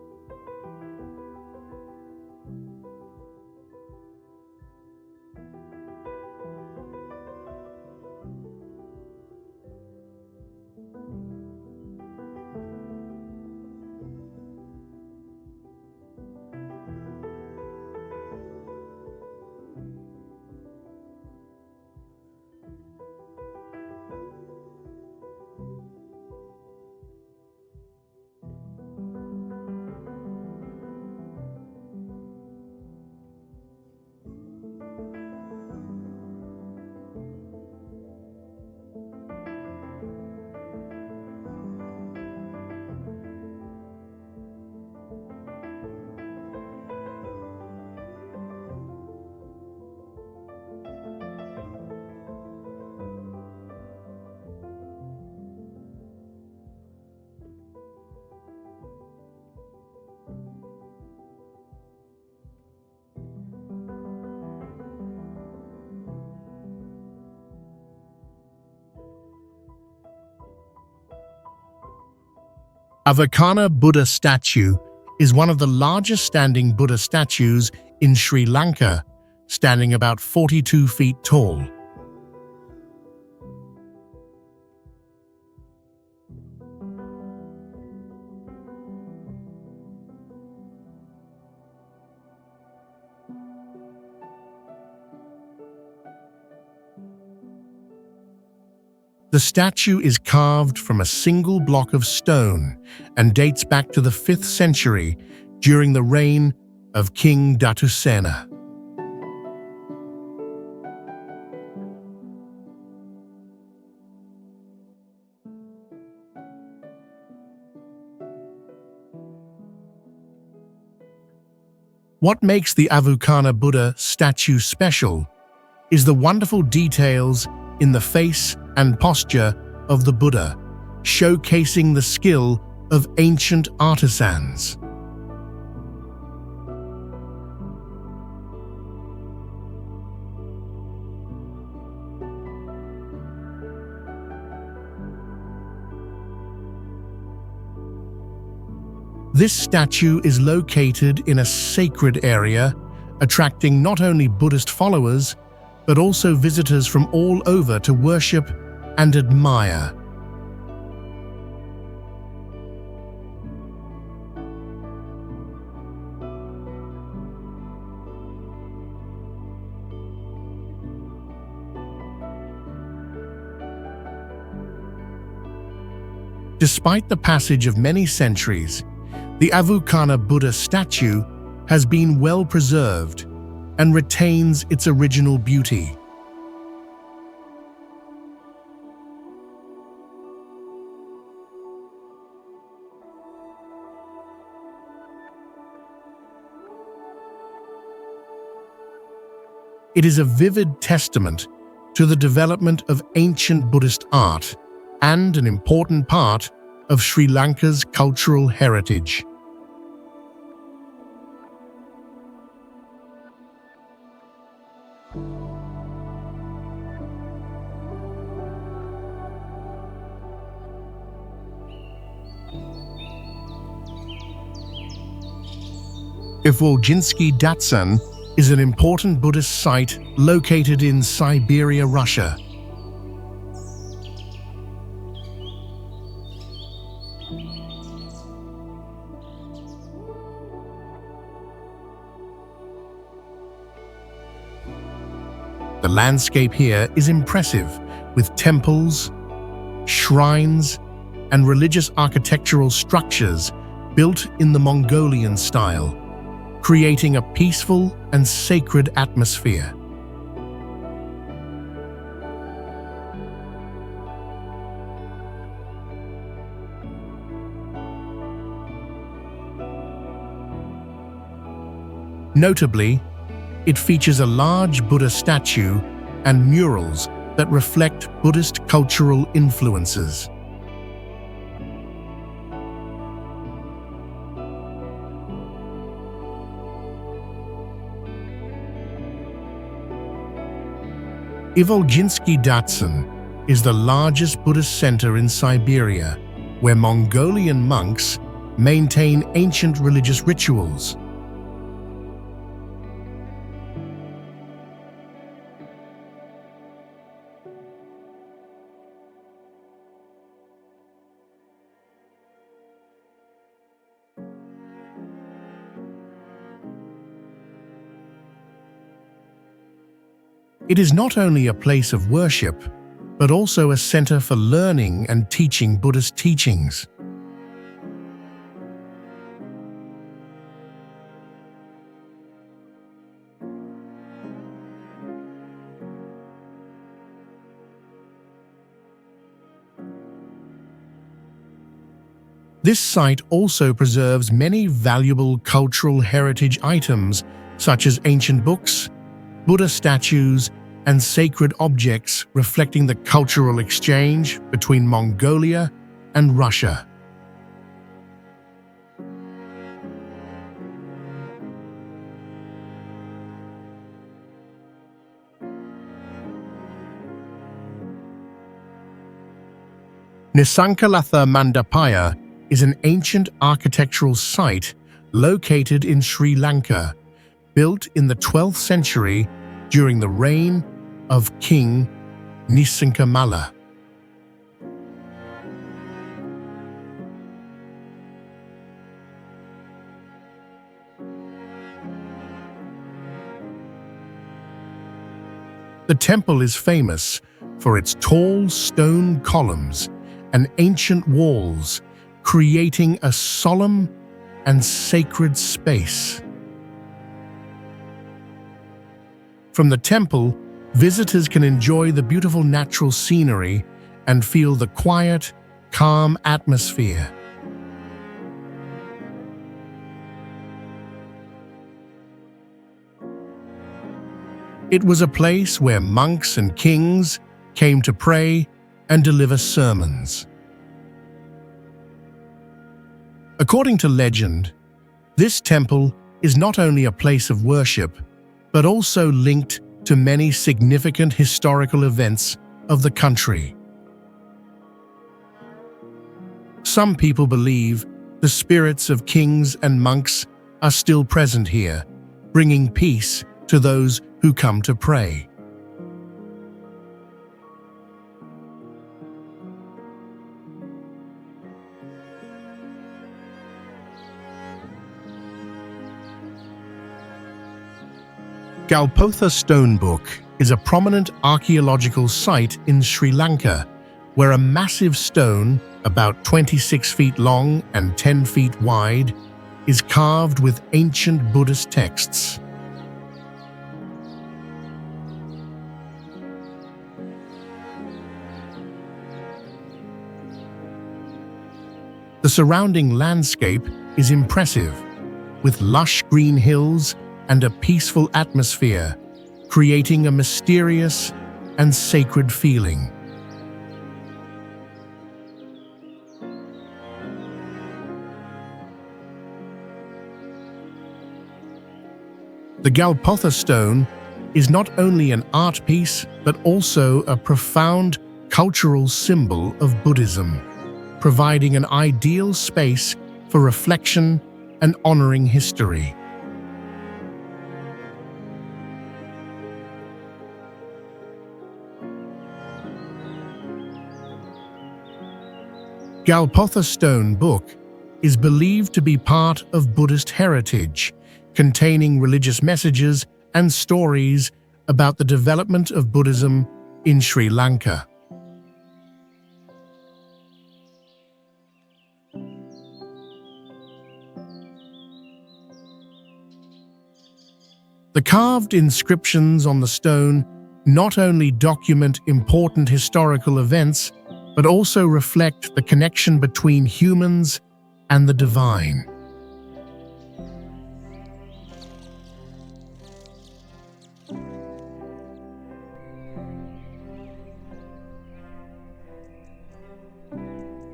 Avakana Buddha statue is one of the largest standing Buddha statues in Sri Lanka, standing about 42 feet tall. The statue is carved from a single block of stone and dates back to the 5th century during the reign of King Datusena. What makes the Avukana Buddha statue special is the wonderful details in the face and posture of the Buddha, showcasing the skill of ancient artisans. This statue is located in a sacred area, attracting not only Buddhist followers, but also visitors from all over to worship and admire. Despite the passage of many centuries, the Avukana Buddha statue has been well preserved and retains its original beauty. It is a vivid testament to the development of ancient Buddhist art and an important part of Sri Lanka's cultural heritage. Ivolginsky Datsan is an important Buddhist site located in Siberia, Russia. The landscape here is impressive, with temples, shrines, and religious architectural structures built in the Mongolian style, creating a peaceful and sacred atmosphere. Notably, it features a large Buddha statue and murals that reflect Buddhist cultural influences. Ivolginsky Datsan is the largest Buddhist center in Siberia, where Mongolian monks maintain ancient religious rituals. It is not only a place of worship, but also a center for learning and teaching Buddhist teachings. This site also preserves many valuable cultural heritage items such as ancient books, Buddha statues, and sacred objects reflecting the cultural exchange between Mongolia and Russia. Nisankalatha Mandapaya is an ancient architectural site located in Sri Lanka, built in the 12th century during the reign of King Nisankamala. The temple is famous for its tall stone columns and ancient walls, creating a solemn and sacred space. From the temple, visitors can enjoy the beautiful natural scenery and feel the quiet, calm atmosphere. It was a place where monks and kings came to pray and deliver sermons. According to legend, this temple is not only a place of worship, but also linked to many significant historical events of the country. Some people believe the spirits of kings and monks are still present here, bringing peace to those who come to pray. Galpotha Stone Book is a prominent archaeological site in Sri Lanka, where a massive stone, about 26 feet long and 10 feet wide, is carved with ancient Buddhist texts. The surrounding landscape is impressive, with lush green hills and a peaceful atmosphere, creating a mysterious and sacred feeling. The Galpotha stone is not only an art piece, but also a profound cultural symbol of Buddhism, providing an ideal space for reflection and honoring history. Galpotha Stone Book is believed to be part of Buddhist heritage, containing religious messages and stories about the development of Buddhism in Sri Lanka. The carved inscriptions on the stone not only document important historical events, but also reflect the connection between humans and the divine.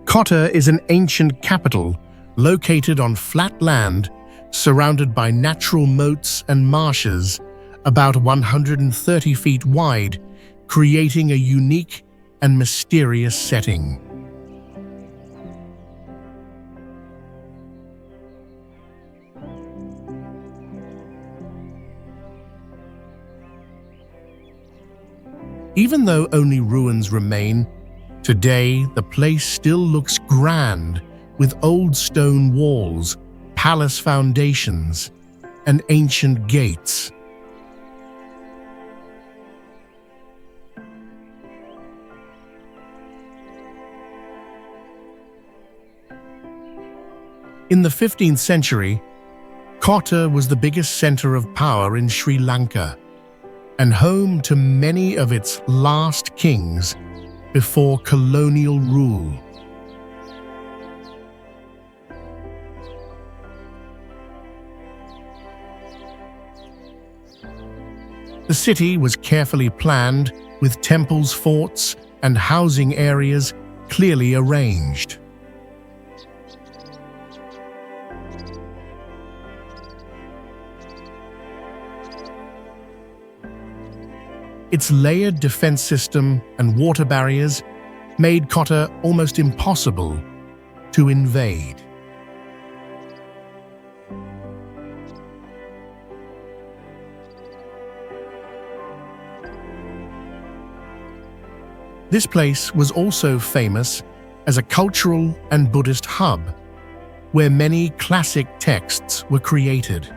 Kotta is an ancient capital located on flat land surrounded by natural moats and marshes about 130 feet wide, creating a unique and mysterious setting. Even though only ruins remain, today the place still looks grand with old stone walls, palace foundations, and ancient gates. In the 15th century, Kotta was the biggest center of power in Sri Lanka and home to many of its last kings before colonial rule. The city was carefully planned with temples, forts, and housing areas clearly arranged. Its layered defense system and water barriers made Kotta almost impossible to invade. This place was also famous as a cultural and Buddhist hub, where many classic texts were created.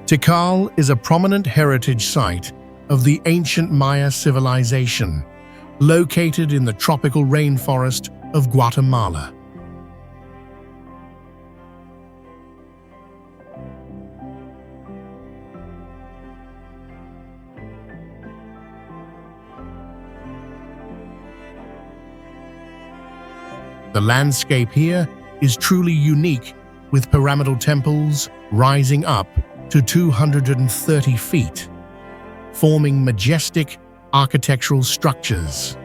Tikal is a prominent heritage site of the ancient Maya civilization, located in the tropical rainforest of Guatemala. The The landscape here is truly unique, with pyramidal temples rising up to 230 feet, forming majestic architectural structures.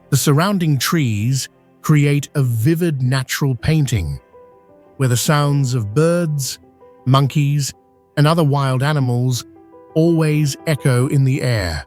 The surrounding trees create a vivid natural painting, where the sounds of birds, monkeys, and other wild animals always echo in the air.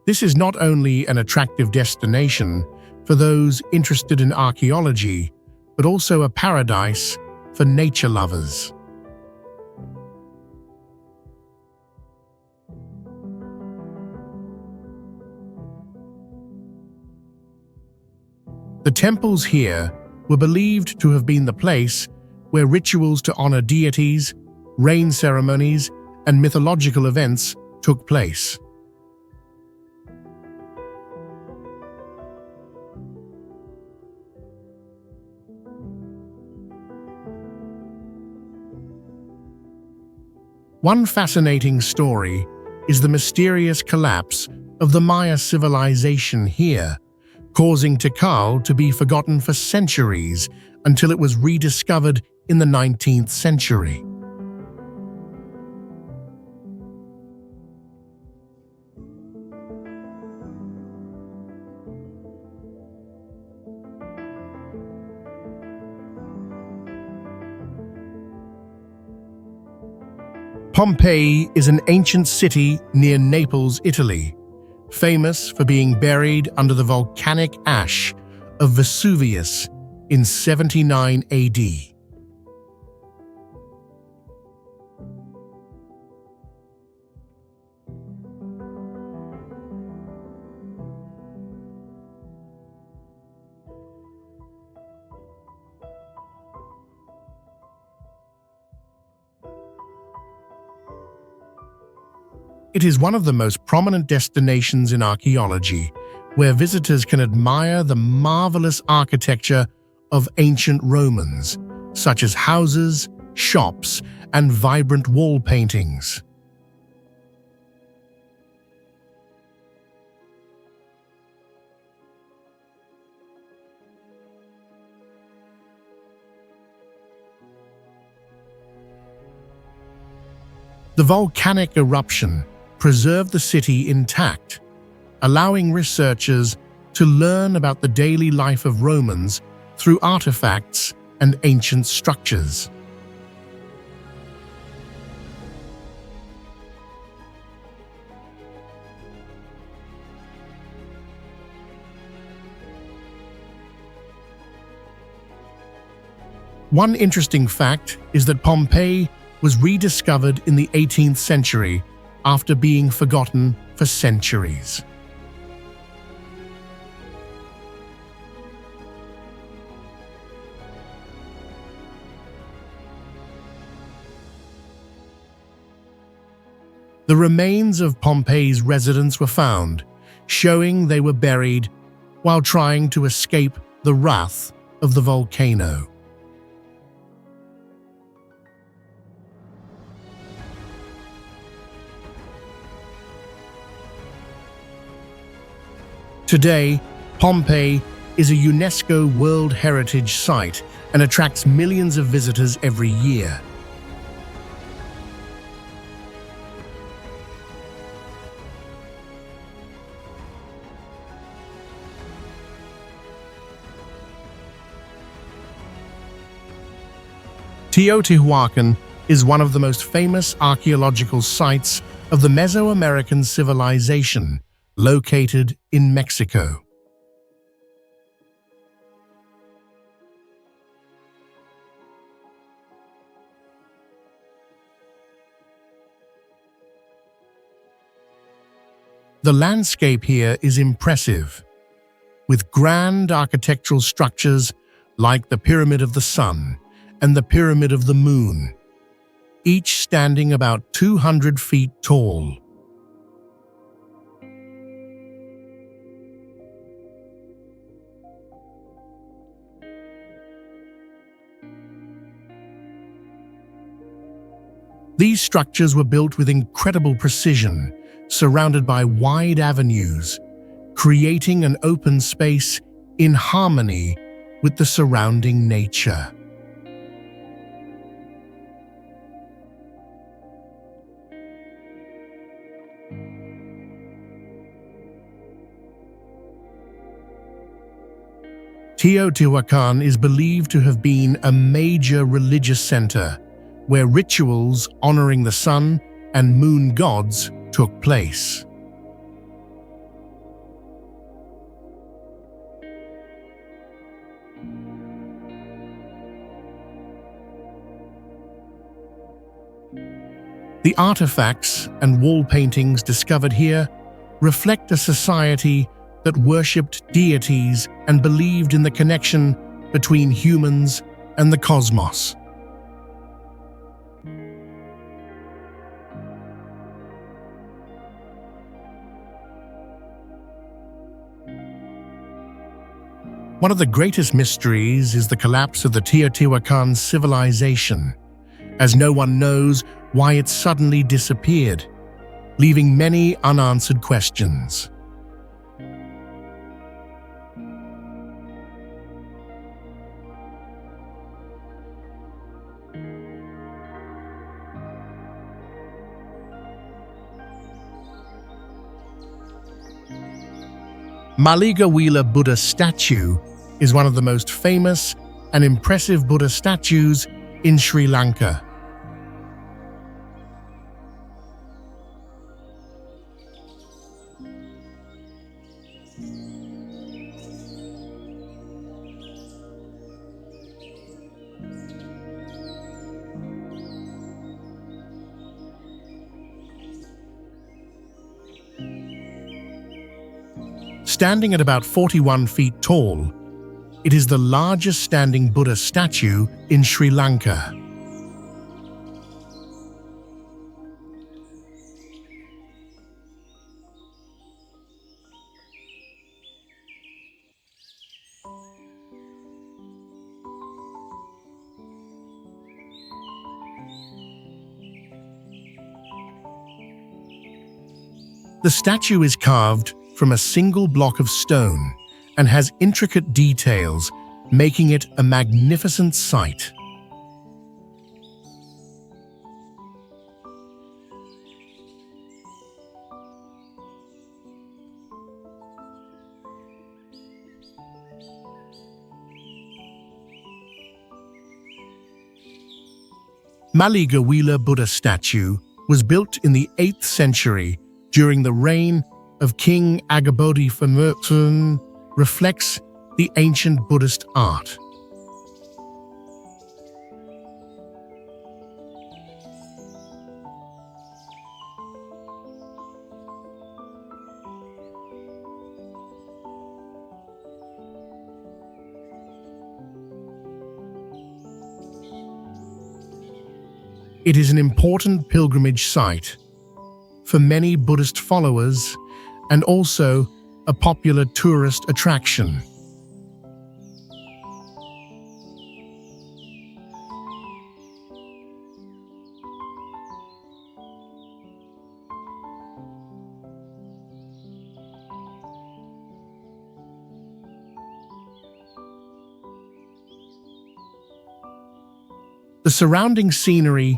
This is not only an attractive destination for those interested in archaeology, but also a paradise for nature lovers. The temples here were believed to have been the place where rituals to honor deities, rain ceremonies, and mythological events took place. One fascinating story is the mysterious collapse of the Maya civilization here, causing Tikal to be forgotten for centuries until it was rediscovered in the 19th century. Pompeii is an ancient city near Naples, Italy, famous for being buried under the volcanic ash of Vesuvius in 79 AD. It is one of the most prominent destinations in archaeology, where visitors can admire the marvelous architecture of ancient Romans, such as houses, shops, and vibrant wall paintings. The volcanic eruption preserved the city intact, allowing researchers to learn about the daily life of Romans through artifacts and ancient structures. One interesting fact is that Pompeii was rediscovered in the 18th century after being forgotten for centuries. The remains of Pompeii's residents were found, showing they were buried while trying to escape the wrath of the volcano. Today, Pompeii is a UNESCO World Heritage Site and attracts millions of visitors every year. Teotihuacan is one of the most famous archaeological sites of the Mesoamerican civilization, located in Mexico. The landscape here is impressive, with grand architectural structures like the Pyramid of the Sun and the Pyramid of the Moon, each standing about 200 feet tall. These structures were built with incredible precision, surrounded by wide avenues, creating an open space in harmony with the surrounding nature. Teotihuacan is believed to have been a major religious center where rituals honoring the sun and moon gods took place. The artifacts and wall paintings discovered here reflect a society that worshipped deities and believed in the connection between humans and the cosmos. One of the greatest mysteries is the collapse of the Teotihuacan civilization, as no one knows why it suddenly disappeared, leaving many unanswered questions. Maligawila Buddha statue is one of the most famous and impressive Buddha statues in Sri Lanka. Standing at about 41 feet tall, it is the largest standing Buddha statue in Sri Lanka. The statue is carved from a single block of stone and has intricate details, making it a magnificent sight. Maligawila Buddha statue was built in the 8th century during the reign of King Agabodi Famurtun, reflects the ancient Buddhist art. It is an important pilgrimage site for many Buddhist followers and also a popular tourist attraction. The surrounding scenery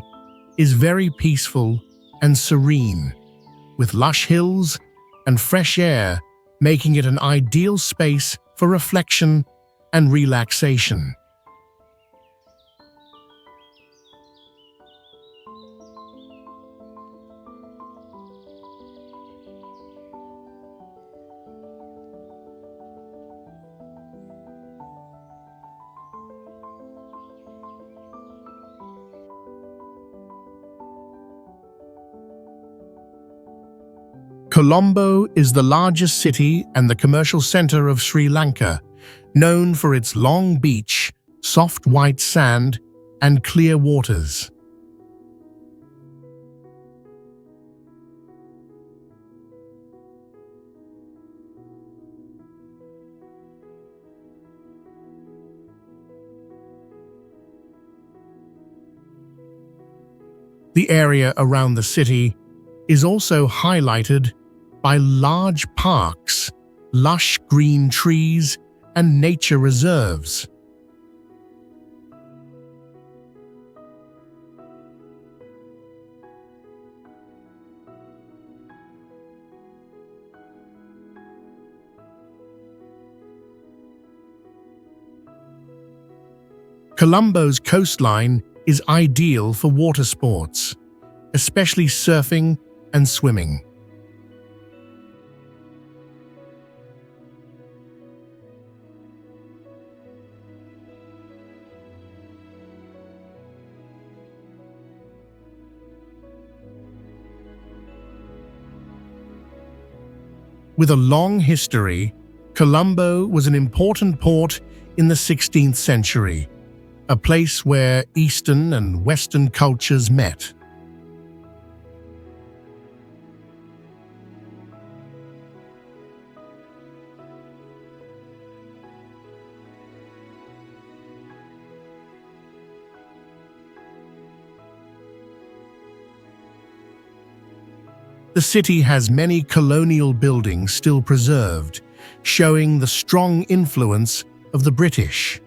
is very peaceful and serene, with lush hills and fresh air, making it an ideal space for reflection and relaxation. Colombo is the largest city and the commercial center of Sri Lanka, known for its long beach, soft white sand, and clear waters. The area around the city is also highlighted by large parks, lush green trees, and nature reserves. Colombo's coastline is ideal for water sports, especially surfing and swimming. With a long history, Colombo was an important port in the 16th century, a place where Eastern and Western cultures met. The city has many colonial buildings still preserved, showing the strong influence of the British.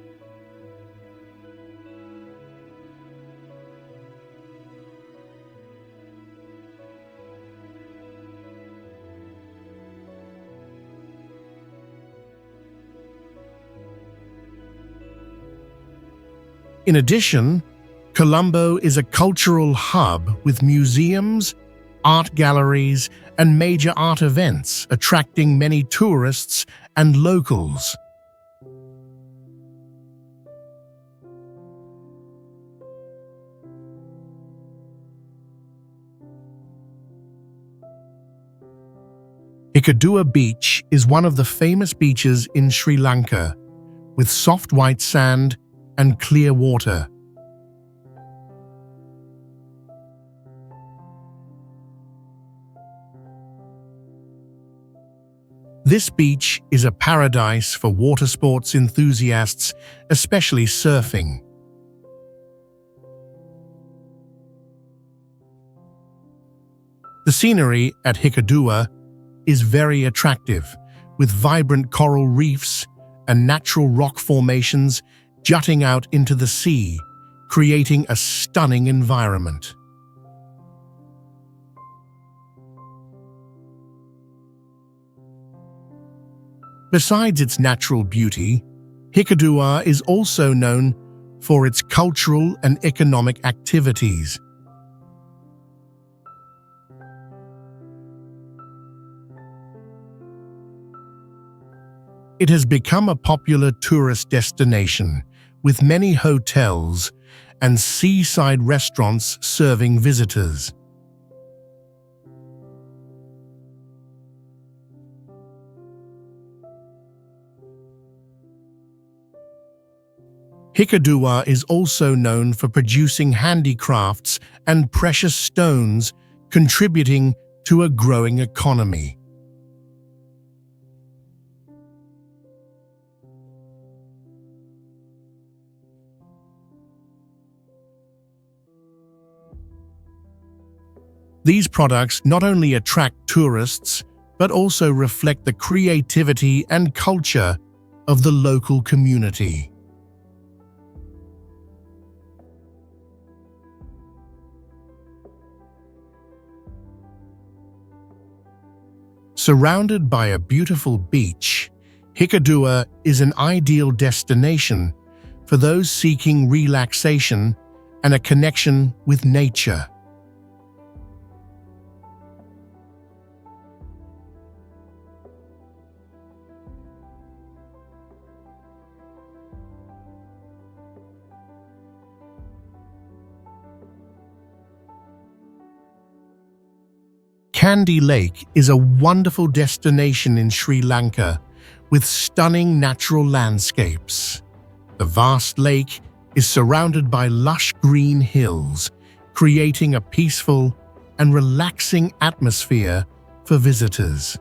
In addition, Colombo is a cultural hub with museums, art galleries, and major art events, attracting many tourists and locals. Hikkaduwa Beach is one of the famous beaches in Sri Lanka, with soft white sand and clear water. This beach is a paradise for water sports enthusiasts, especially surfing. The scenery at Hikkaduwa is very attractive, with vibrant coral reefs and natural rock formations jutting out into the sea, creating a stunning environment. Besides its natural beauty, Hikkaduwa is also known for its cultural and economic activities. It has become a popular tourist destination, with many hotels and seaside restaurants serving visitors. Hikkaduwa is also known for producing handicrafts and precious stones, contributing to a growing economy. These products not only attract tourists, but also reflect the creativity and culture of the local community. Surrounded by a beautiful beach, Hikkaduwa is an ideal destination for those seeking relaxation and a connection with nature. Kandy Lake is a wonderful destination in Sri Lanka with stunning natural landscapes. The vast lake is surrounded by lush green hills, creating a peaceful and relaxing atmosphere for visitors.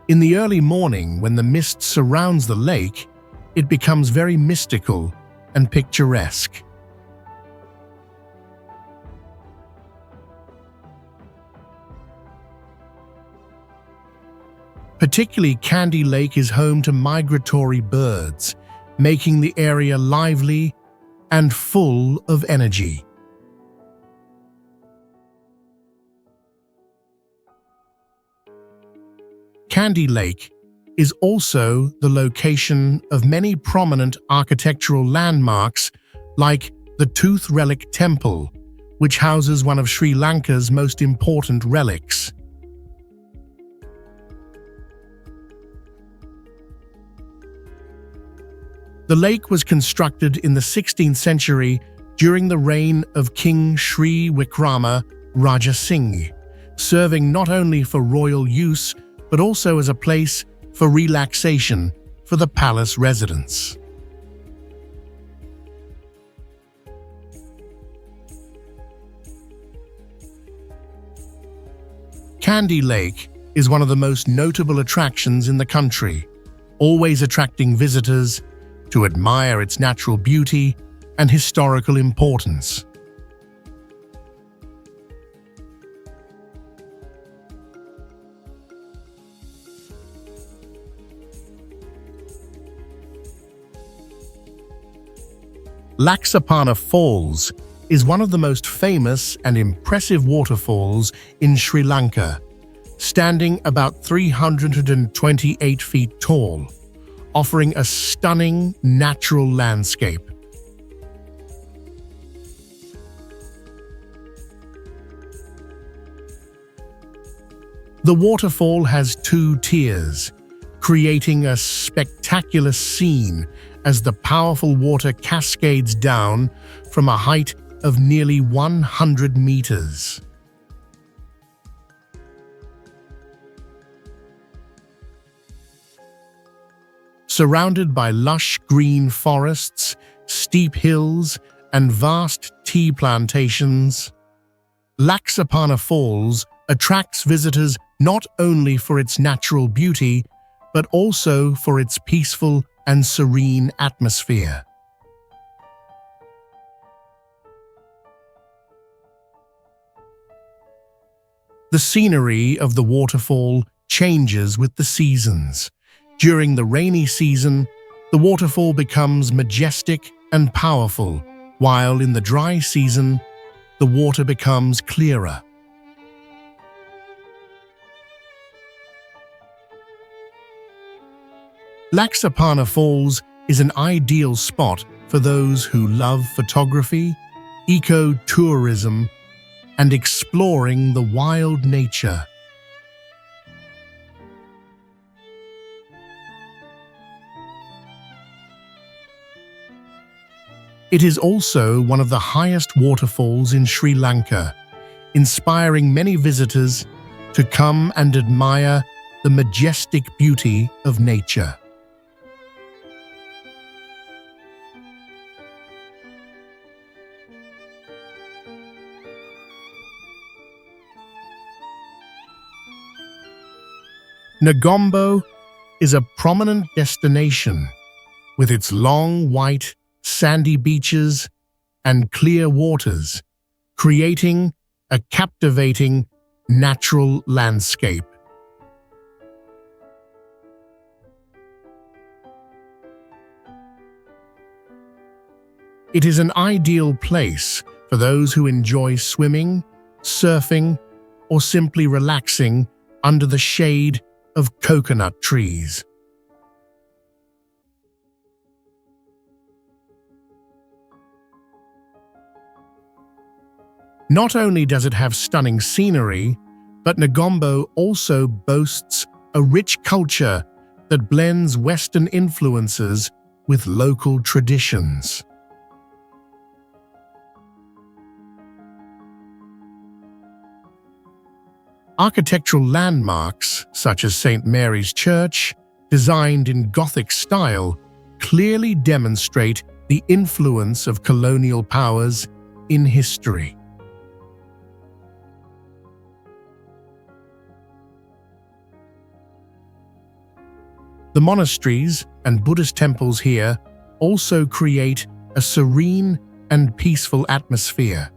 In the early morning, when the mist surrounds the lake, it becomes very mystical and picturesque. Particularly, Candy Lake is home to migratory birds, making the area lively and full of energy. Candy Lake is also the location of many prominent architectural landmarks like the Tooth Relic Temple, which houses one of Sri Lanka's most important relics. The lake was constructed in the 16th century during the reign of King Sri Vikrama Raja Singh, serving not only for royal use but also as a place for relaxation for the palace residents. Candy Lake is one of the most notable attractions in the country, always attracting visitors to admire its natural beauty and historical importance. Laksapana Falls is one of the most famous and impressive waterfalls in Sri Lanka, standing about 328 feet tall, offering a stunning natural landscape. The waterfall has two tiers, creating a spectacular scene as the powerful water cascades down from a height of nearly 100 meters. Surrounded by lush green forests, steep hills, and vast tea plantations, Laksapana Falls attracts visitors not only for its natural beauty, but also for its peaceful and serene atmosphere. The scenery of the waterfall changes with the seasons. During the rainy season, the waterfall becomes majestic and powerful, while in the dry season, the water becomes clearer. Laksapana Falls is an ideal spot for those who love photography, eco-tourism, and exploring the wild nature. It is also one of the highest waterfalls in Sri Lanka, inspiring many visitors to come and admire the majestic beauty of nature. Negombo is a prominent destination with its long, white, sandy beaches and clear waters, creating a captivating natural landscape. It is an ideal place for those who enjoy swimming, surfing, or simply relaxing under the shade of coconut trees. Not only does it have stunning scenery, but Negombo also boasts a rich culture that blends Western influences with local traditions. Architectural landmarks, such as St. Mary's Church, designed in Gothic style, clearly demonstrate the influence of colonial powers in history. The monasteries and Buddhist temples here also create a serene and peaceful atmosphere.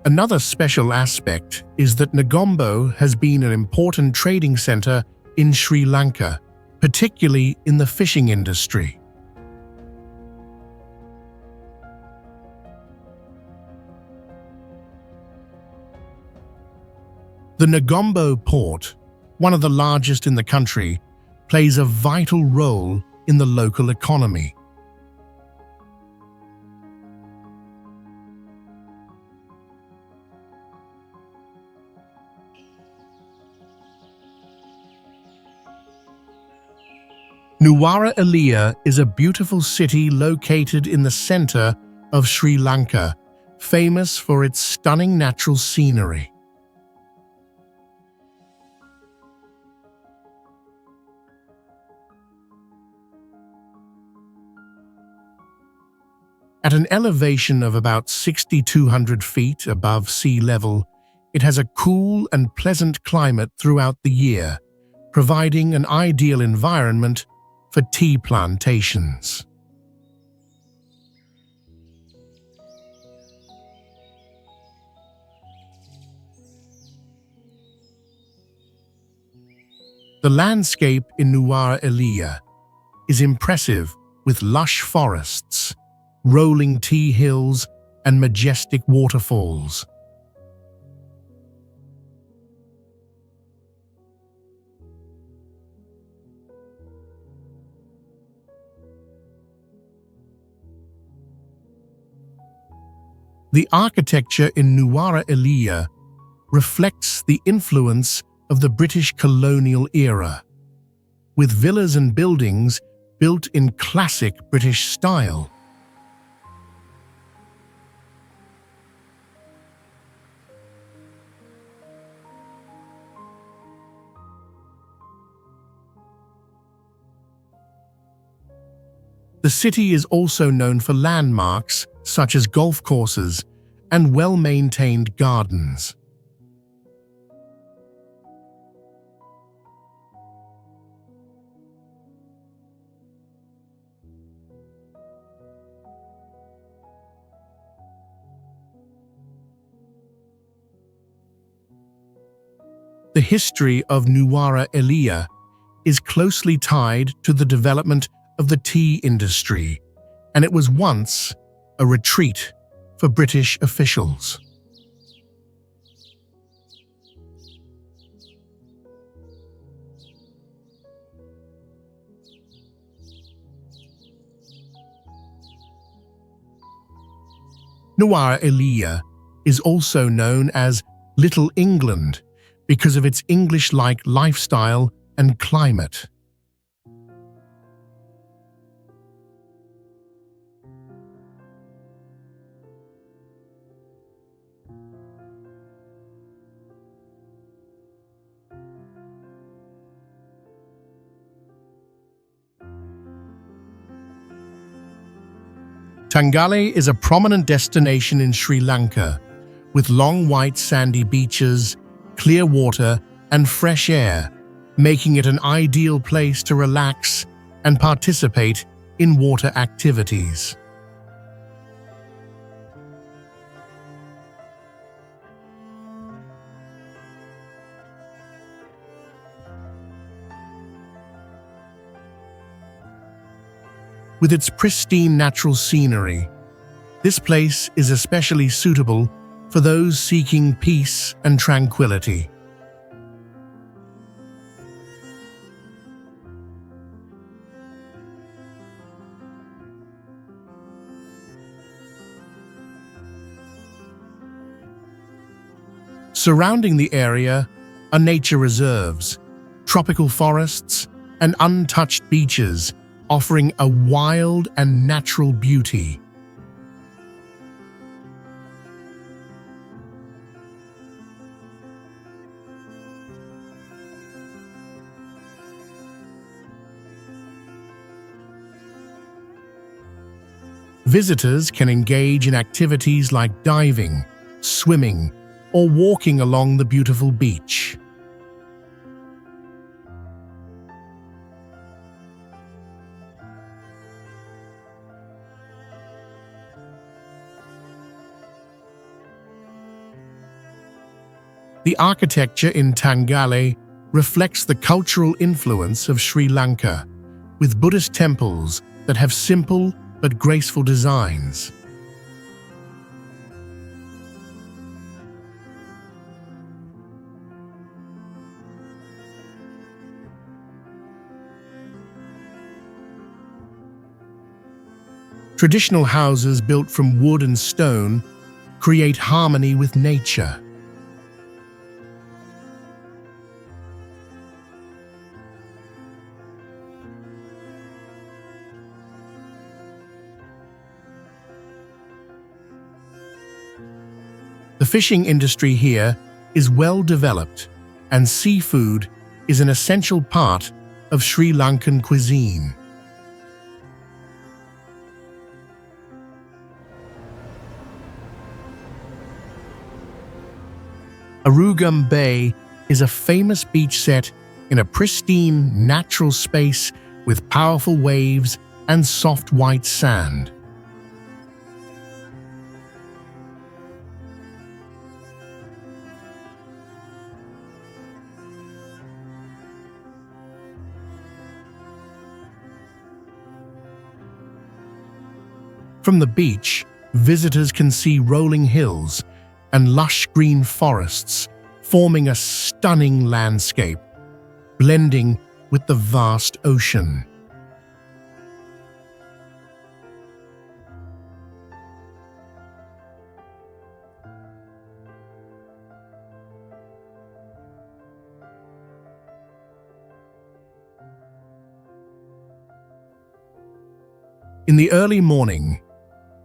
Another special aspect is that Negombo has been an important trading center in Sri Lanka, particularly in the fishing industry. The Negombo port, one of the largest in the country, plays a vital role in the local economy. Nuwara Eliya is a beautiful city located in the center of Sri Lanka, famous for its stunning natural scenery. At an elevation of about 6,200 feet above sea level, it has a cool and pleasant climate throughout the year, providing an ideal environment for tea plantations. The landscape in Nuwara Eliya is impressive with lush forests, rolling tea hills, and majestic waterfalls. The architecture in Nuwara Eliya reflects the influence of the British colonial era, with villas and buildings built in classic British style. The city is also known for landmarks such as golf courses and well-maintained gardens. The history of Nuwara Eliya is closely tied to the development of the tea industry, and it was once a retreat for British officials. Nuwara Eliya is also known as Little England because of its English-like lifestyle and climate. Tangale is a prominent destination in Sri Lanka, with long white sandy beaches, clear water, and fresh air, making it an ideal place to relax and participate in water activities. With its pristine natural scenery, this place is especially suitable for those seeking peace and tranquility. Surrounding the area are nature reserves, tropical forests, and untouched beaches, offering a wild and natural beauty. Visitors can engage in activities like diving, swimming, or walking along the beautiful beach. The architecture in Tangale reflects the cultural influence of Sri Lanka, with Buddhist temples that have simple but graceful designs. Traditional houses built from wood and stone create harmony with nature. The fishing industry here is well developed, and seafood is an essential part of Sri Lankan cuisine. Arugam Bay is a famous beach set in a pristine, natural space with powerful waves and soft white sand. From the beach, visitors can see rolling hills and lush green forests, forming a stunning landscape, blending with the vast ocean. In the early morning,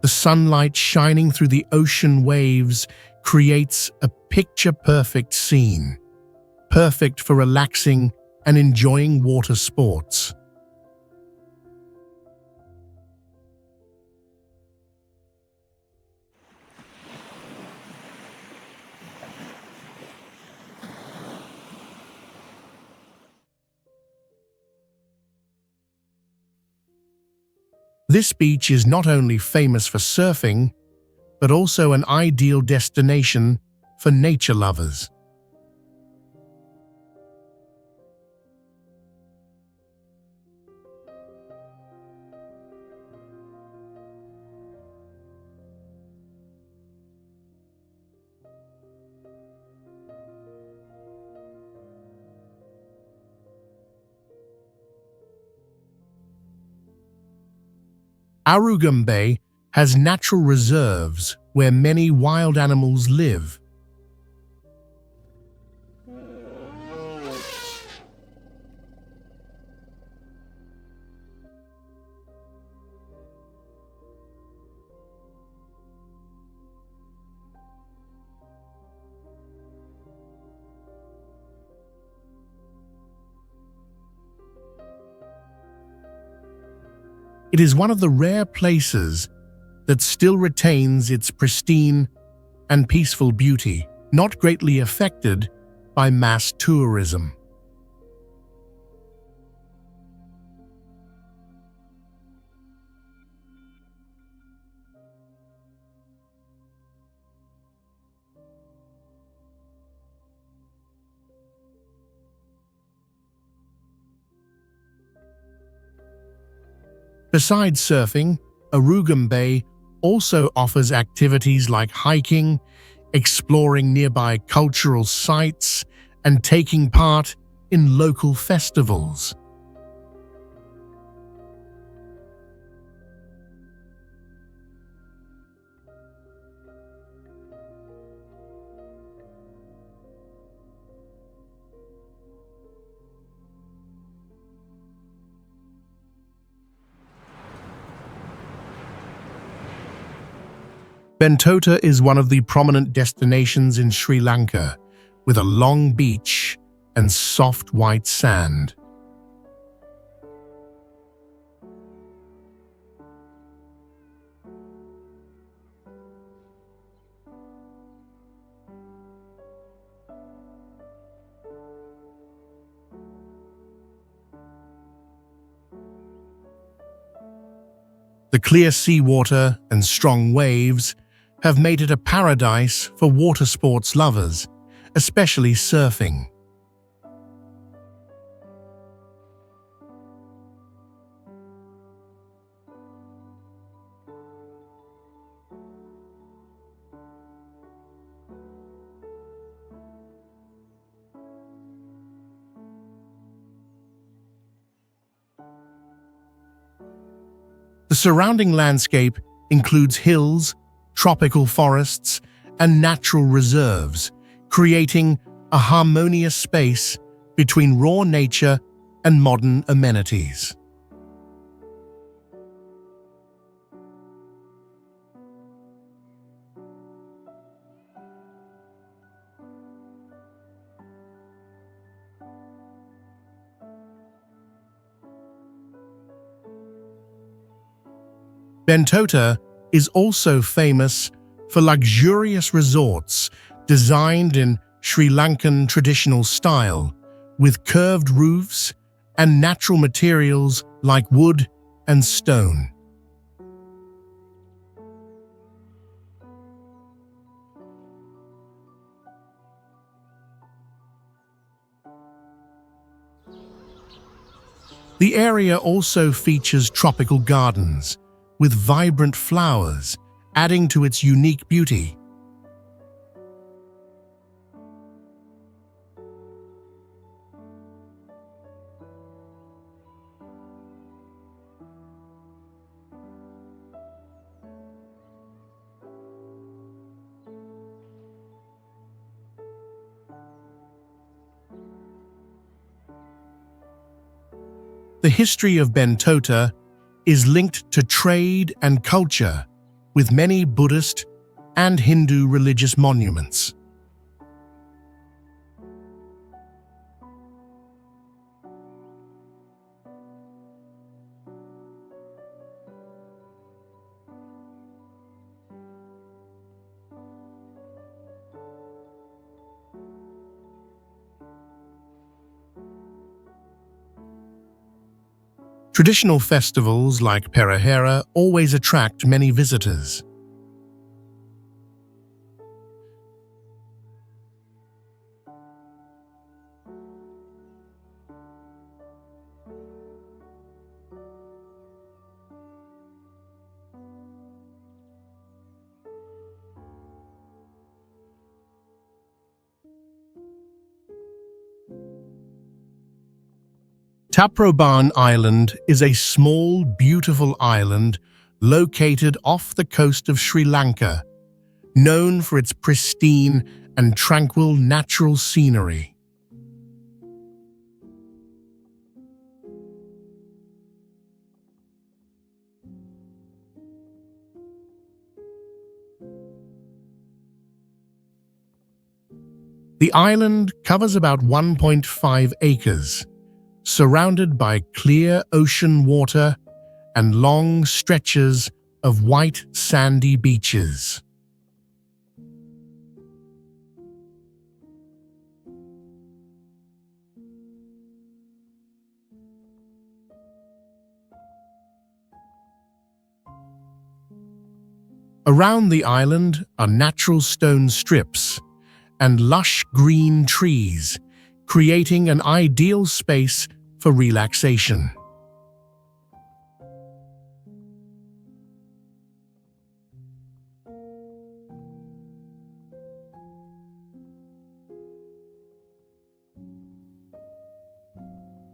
the sunlight shining through the ocean waves creates a picture-perfect scene, perfect for relaxing and enjoying water sports. This beach is not only famous for surfing, but also an ideal destination for nature lovers. Arugam Bay has natural reserves where many wild animals live. It is one of the rare places that still retains its pristine and peaceful beauty, not greatly affected by mass tourism. Besides surfing, Arugam Bay also offers activities like hiking, exploring nearby cultural sites, and taking part in local festivals. Bentota is one of the prominent destinations in Sri Lanka, with a long beach and soft white sand. The clear seawater and strong waves have made it a paradise for water sports lovers, especially surfing. The surrounding landscape includes hills, tropical forests, and natural reserves, creating a harmonious space between raw nature and modern amenities. Bentota is also famous for luxurious resorts designed in Sri Lankan traditional style, with curved roofs and natural materials like wood and stone. The area also features tropical gardens with vibrant flowers, adding to its unique beauty. The history of Bentota is linked to trade and culture, with many Buddhist and Hindu religious monuments. Traditional festivals like Perahera always attract many visitors. Taprobana Island is a small, beautiful island located off the coast of Sri Lanka, known for its pristine and tranquil natural scenery. The island covers about 1.5 acres, surrounded by clear ocean water and long stretches of white sandy beaches. Around the island are natural stone strips and lush green trees, creating an ideal space for relaxation.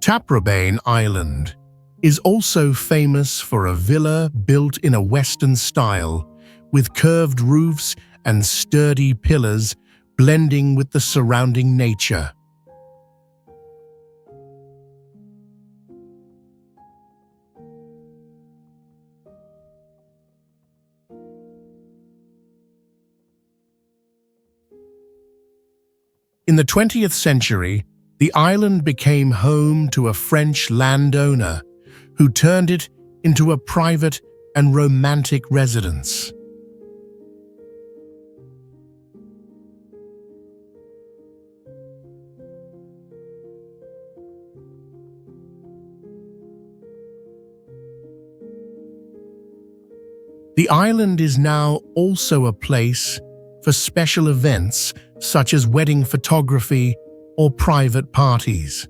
Taprobana Island is also famous for a villa built in a Western style, with curved roofs and sturdy pillars blending with the surrounding nature. In the 20th century, the island became home to a French landowner who turned it into a private and romantic residence. The island is now also a place for special events such as wedding photography or private parties.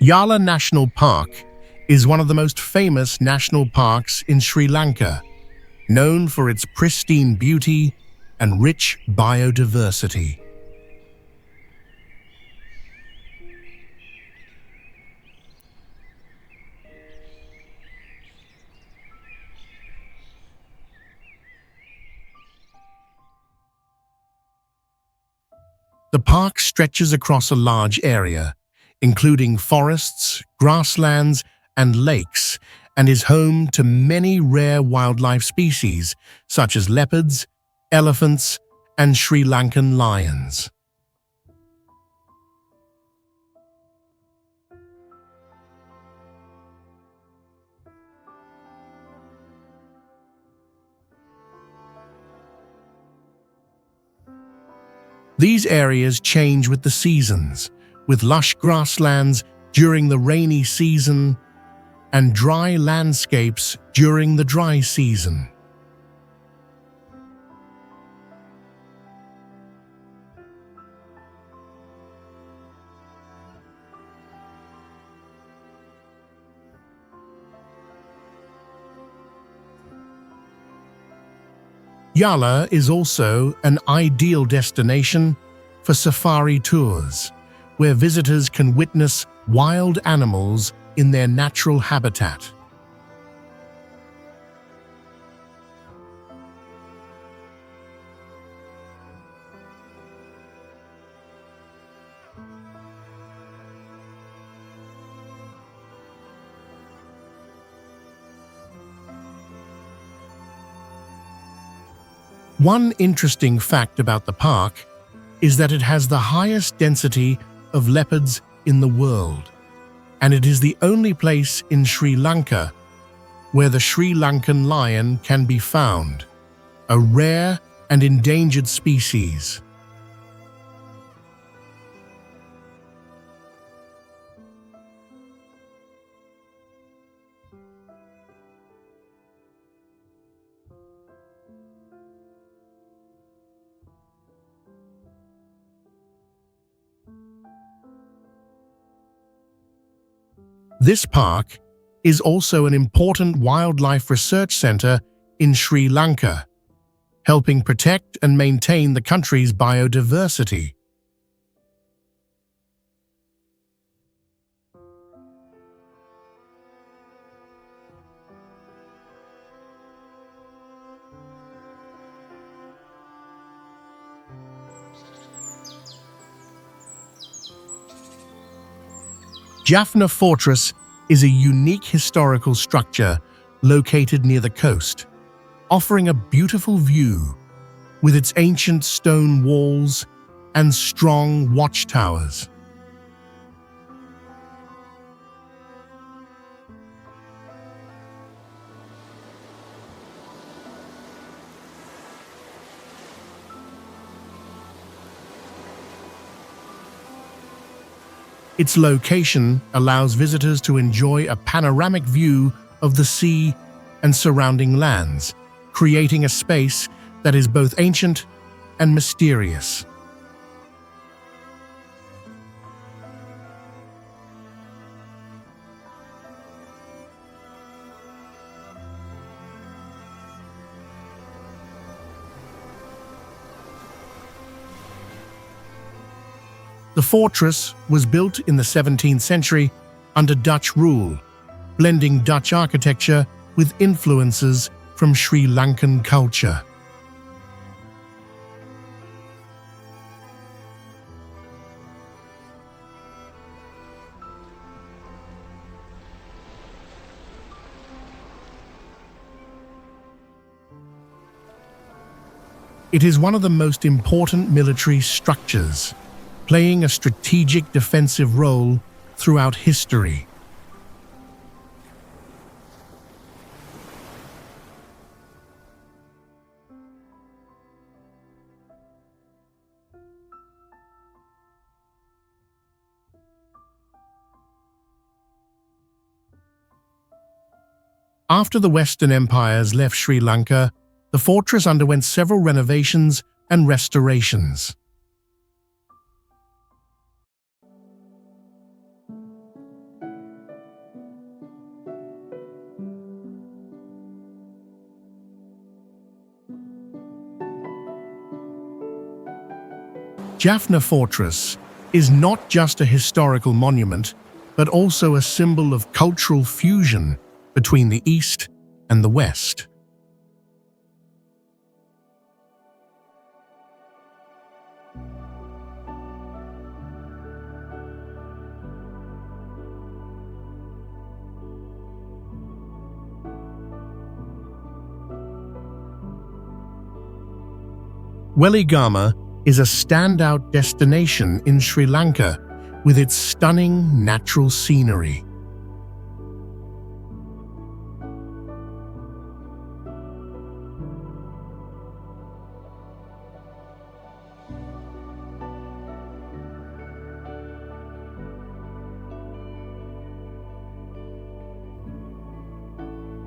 Yala National Park is one of the most famous national parks in Sri Lanka, known for its pristine beauty and rich biodiversity. The park stretches across a large area, including forests, grasslands, and lakes, and is home to many rare wildlife species such as leopards, elephants, and Sri Lankan lions. These areas change with the seasons, with lush grasslands during the rainy season and dry landscapes during the dry season. Yala is also an ideal destination for safari tours, where visitors can witness wild animals in their natural habitat. One interesting fact about the park is that it has the highest density of leopards in the world, and it is the only place in Sri Lanka where the Sri Lankan lion can be found, a rare and endangered species. This park is also an important wildlife research center in Sri Lanka, helping protect and maintain the country's biodiversity. Jaffna Fortress is a unique historical structure located near the coast, offering a beautiful view with its ancient stone walls and strong watchtowers. Its location allows visitors to enjoy a panoramic view of the sea and surrounding lands, creating a space that is both ancient and mysterious. The fortress was built in the 17th century under Dutch rule, blending Dutch architecture with influences from Sri Lankan culture. It is one of the most important military structures, playing a strategic defensive role throughout history. After the Western empires left Sri Lanka, the fortress underwent several renovations and restorations. Jaffna Fortress is not just a historical monument, but also a symbol of cultural fusion between the East and the West. Weligama is a standout destination in Sri Lanka with its stunning natural scenery.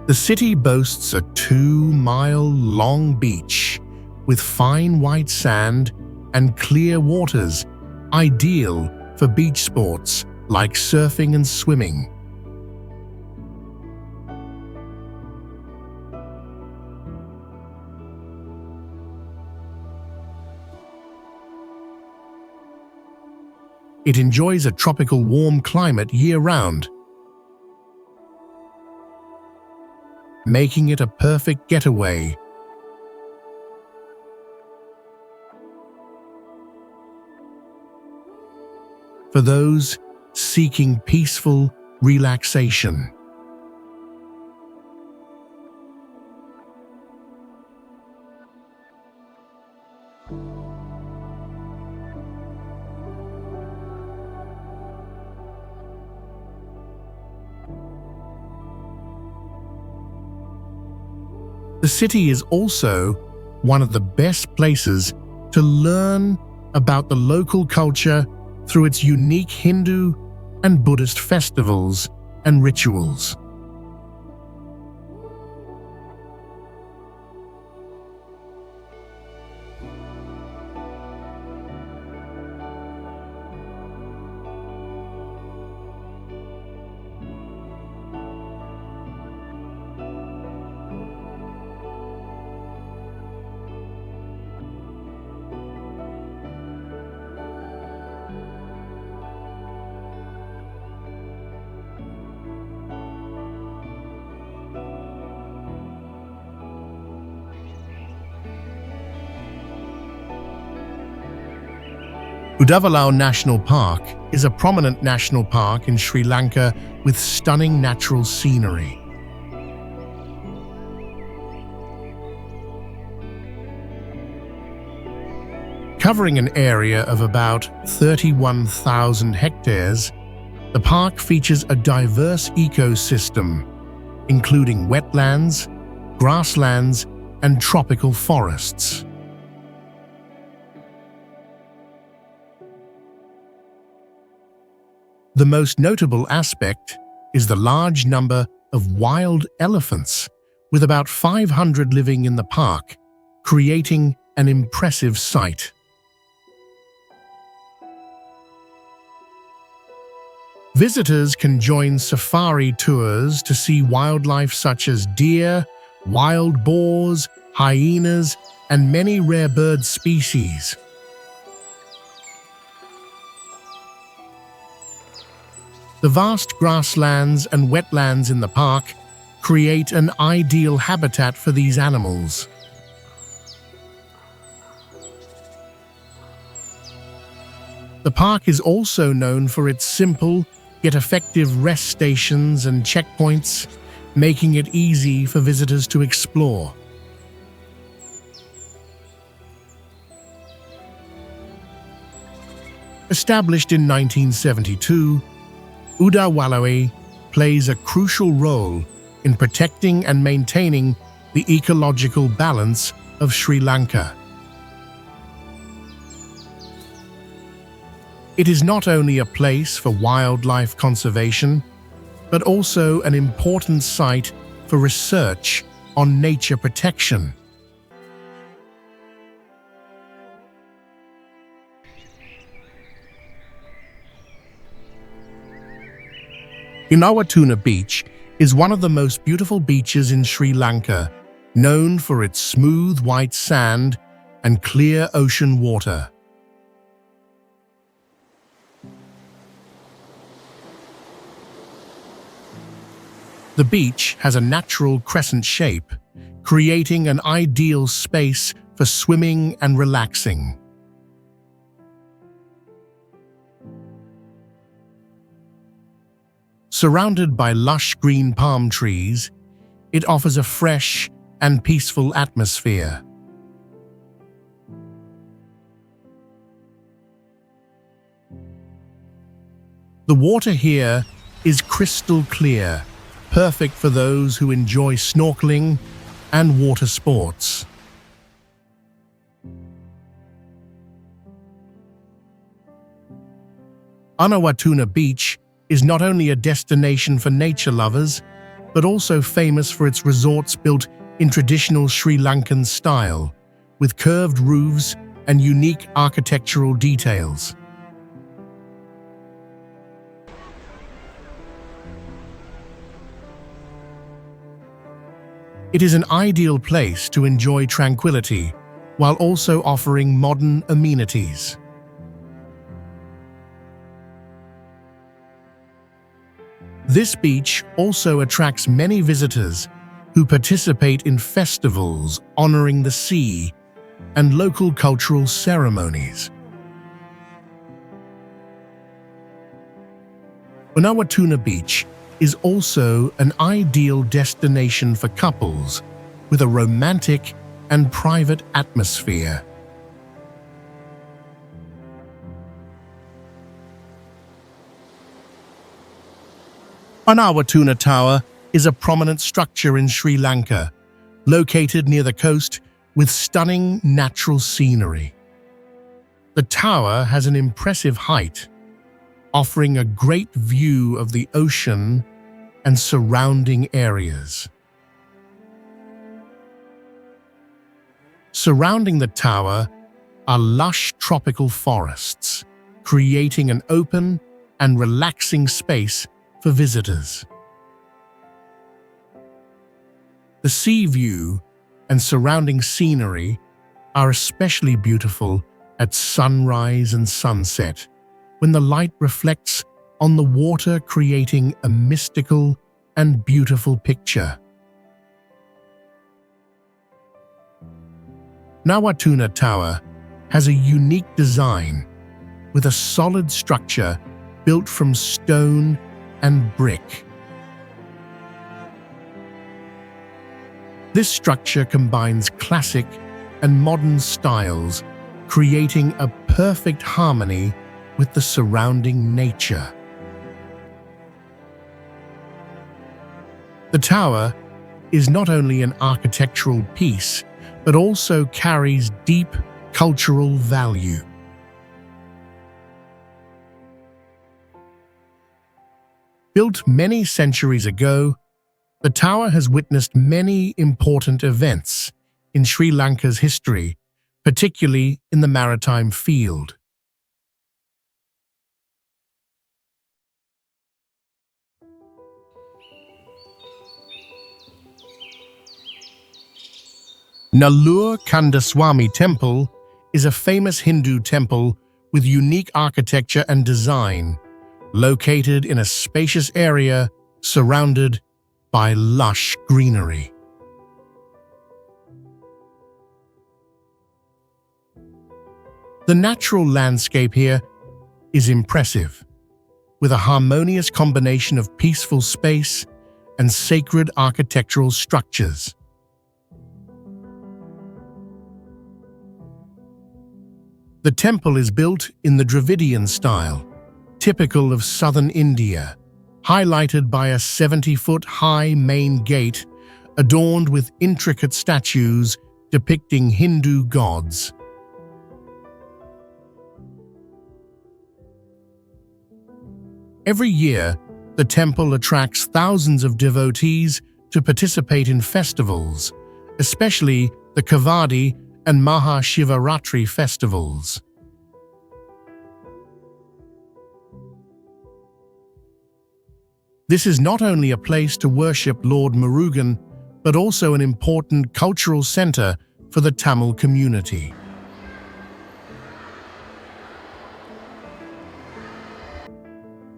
The city boasts a 2-mile-long beach with fine white sand and clear waters, ideal for beach sports like surfing and swimming. It enjoys a tropical warm climate year-round, making it a perfect getaway. For those seeking peaceful relaxation. The city is also one of the best places to learn about the local culture through its unique Hindu and Buddhist festivals and rituals. Udavalau National Park is a prominent national park in Sri Lanka with stunning natural scenery. Covering an area of about 31,000 hectares, the park features a diverse ecosystem, including wetlands, grasslands, and tropical forests. The most notable aspect is the large number of wild elephants, with about 500 living in the park, creating an impressive sight. Visitors can join safari tours to see wildlife such as deer, wild boars, hyenas, and many rare bird species. The vast grasslands and wetlands in the park create an ideal habitat for these animals. The park is also known for its simple yet effective rest stations and checkpoints, making it easy for visitors to explore. Established in 1972, Udawalawe plays a crucial role in protecting and maintaining the ecological balance of Sri Lanka. It is not only a place for wildlife conservation, but also an important site for research on nature protection. Unawatuna Beach is one of the most beautiful beaches in Sri Lanka, known for its smooth white sand and clear ocean water. The beach has a natural crescent shape, creating an ideal space for swimming and relaxing. Surrounded by lush green palm trees, it offers a fresh and peaceful atmosphere. The water here is crystal clear, perfect for those who enjoy snorkeling and water sports. Unawatuna Beach is not only a destination for nature lovers, but also famous for its resorts built in traditional Sri Lankan style, with curved roofs and unique architectural details. It is an ideal place to enjoy tranquility while also offering modern amenities. This beach also attracts many visitors who participate in festivals honoring the sea and local cultural ceremonies. Unawatuna Beach is also an ideal destination for couples with a romantic and private atmosphere. Unawatuna Tower is a prominent structure in Sri Lanka, located near the coast with stunning natural scenery. The tower has an impressive height, offering a great view of the ocean and surrounding areas. Surrounding the tower are lush tropical forests, creating an open and relaxing space for visitors. The sea view and surrounding scenery are especially beautiful at sunrise and sunset, when the light reflects on the water, creating a mystical and beautiful picture. Unawatuna Tower has a unique design with a solid structure built from stone and brick. This structure combines classic and modern styles, creating a perfect harmony with the surrounding nature. The tower is not only an architectural piece, but also carries deep cultural value. Built many centuries ago, the tower has witnessed many important events in Sri Lanka's history, particularly in the maritime field. Nellore Kandaswamy Temple is a famous Hindu temple with unique architecture and design, located in a spacious area surrounded by lush greenery. The natural landscape here is impressive, with a harmonious combination of peaceful space and sacred architectural structures. The temple is built in the Dravidian style, typical of southern India, highlighted by a 70-foot-high main gate adorned with intricate statues depicting Hindu gods. Every year, the temple attracts thousands of devotees to participate in festivals, especially the Kavadi and Mahashivaratri festivals. This is not only a place to worship Lord Murugan, but also an important cultural center for the Tamil community.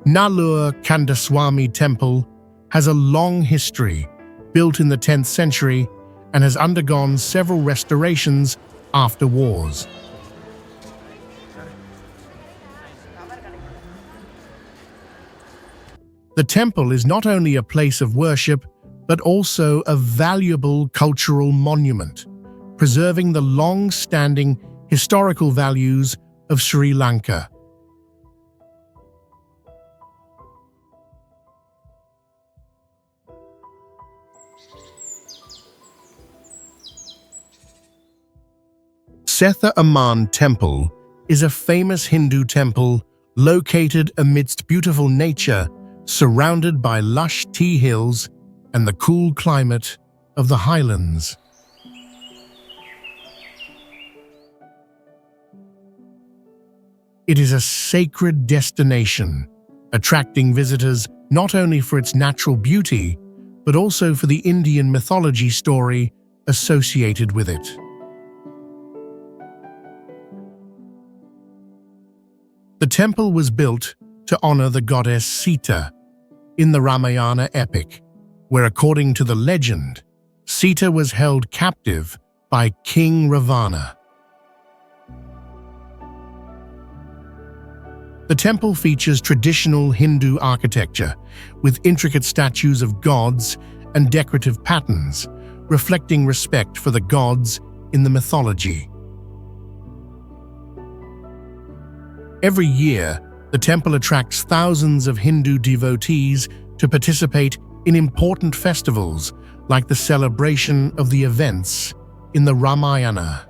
Nallur Kandaswamy Temple has a long history, built in the 10th century, and has undergone several restorations after wars. The temple is not only a place of worship, but also a valuable cultural monument, preserving the long-standing historical values of Sri Lanka. Setha Aman Temple is a famous Hindu temple located amidst beautiful nature, surrounded by lush tea hills and the cool climate of the highlands. It is a sacred destination, attracting visitors not only for its natural beauty, but also for the Indian mythology story associated with it. The temple was built to honor the goddess Sita in the Ramayana epic, where, according to the legend, Sita was held captive by King Ravana. The temple features traditional Hindu architecture, with intricate statues of gods and decorative patterns, reflecting respect for the gods in the mythology. Every year, the temple attracts thousands of Hindu devotees to participate in important festivals like the celebration of the events in the Ramayana.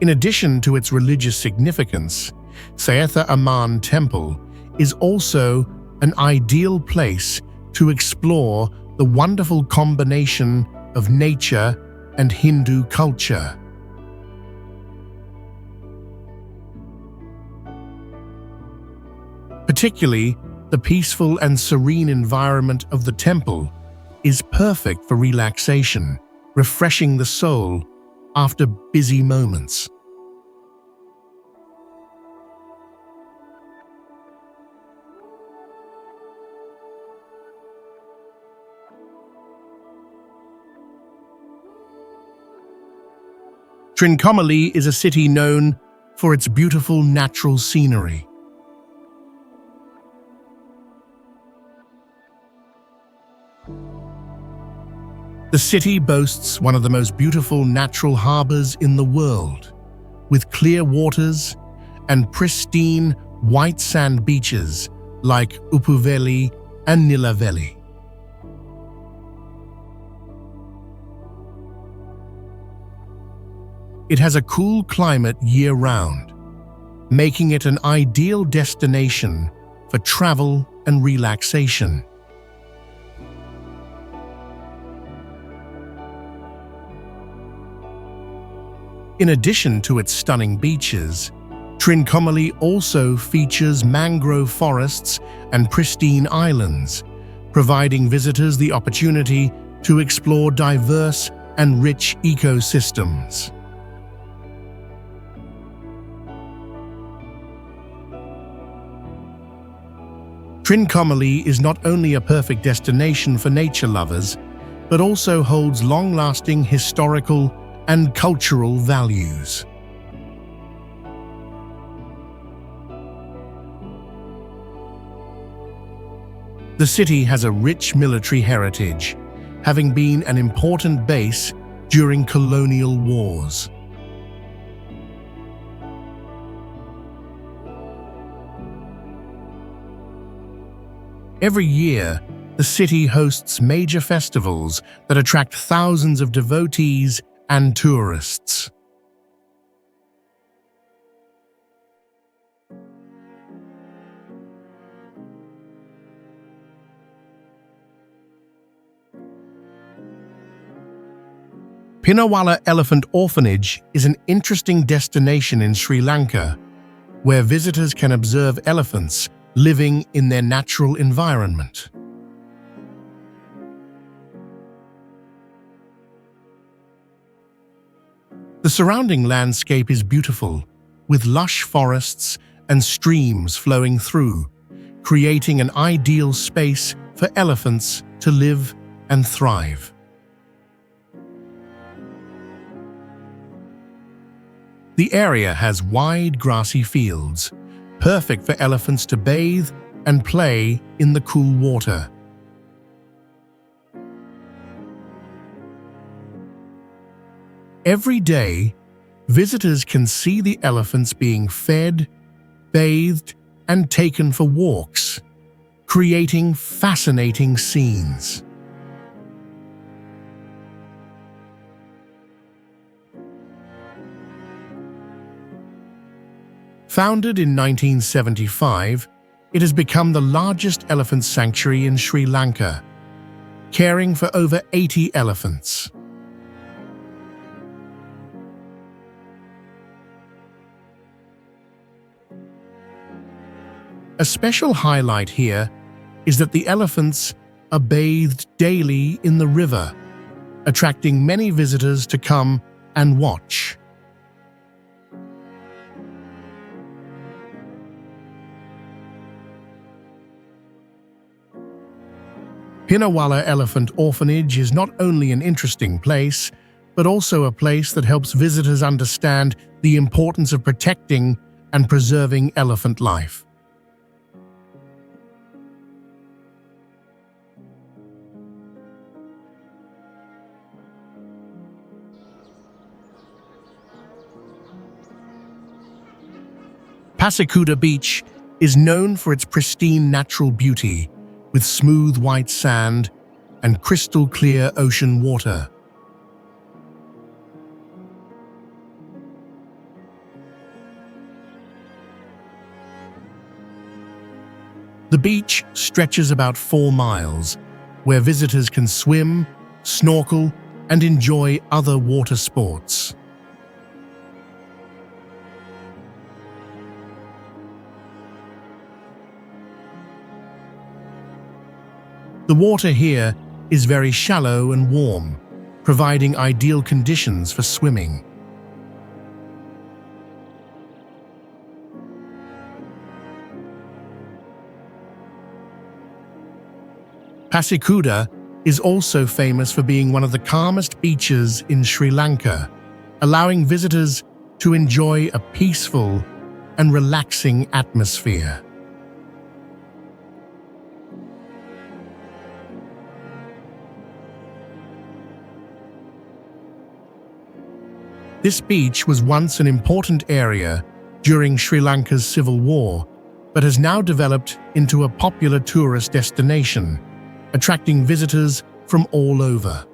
In addition to its religious significance, Setha Aman Temple is also an ideal place to explore the wonderful combination of nature and Hindu culture. Particularly, the peaceful and serene environment of the temple is perfect for relaxation, refreshing the soul after busy moments. Trincomalee is a city known for its beautiful natural scenery. The city boasts one of the most beautiful natural harbors in the world, with clear waters and pristine white sand beaches like Uppuveli and Nilaveli. It has a cool climate year-round, making it an ideal destination for travel and relaxation. In addition to its stunning beaches, Trincomalee also features mangrove forests and pristine islands, providing visitors the opportunity to explore diverse and rich ecosystems. Trincomalee is not only a perfect destination for nature lovers, but also holds long-lasting historical and cultural values. The city has a rich military heritage, having been an important base during colonial wars. Every year, the city hosts major festivals that attract thousands of devotees and tourists. Pinnawala Elephant Orphanage is an interesting destination in Sri Lanka, where visitors can observe elephants living in their natural environment. The surrounding landscape is beautiful, with lush forests and streams flowing through, creating an ideal space for elephants to live and thrive. The area has wide grassy fields, perfect for elephants to bathe and play in the cool water. Every day, visitors can see the elephants being fed, bathed, and taken for walks, creating fascinating scenes. Founded in 1975, it has become the largest elephant sanctuary in Sri Lanka, caring for over 80 elephants. A special highlight here is that the elephants are bathed daily in the river, attracting many visitors to come and watch. Pinnawala Elephant Orphanage is not only an interesting place, but also a place that helps visitors understand the importance of protecting and preserving elephant life. Pasikuda Beach is known for its pristine natural beauty, with smooth white sand and crystal clear ocean water. The beach stretches about 4 miles, where visitors can swim, snorkel, and enjoy other water sports. The water here is very shallow and warm, providing ideal conditions for swimming. Pasikuda is also famous for being one of the calmest beaches in Sri Lanka, allowing visitors to enjoy a peaceful and relaxing atmosphere. This beach was once an important area during Sri Lanka's civil war, but has now developed into a popular tourist destination, attracting visitors from all over.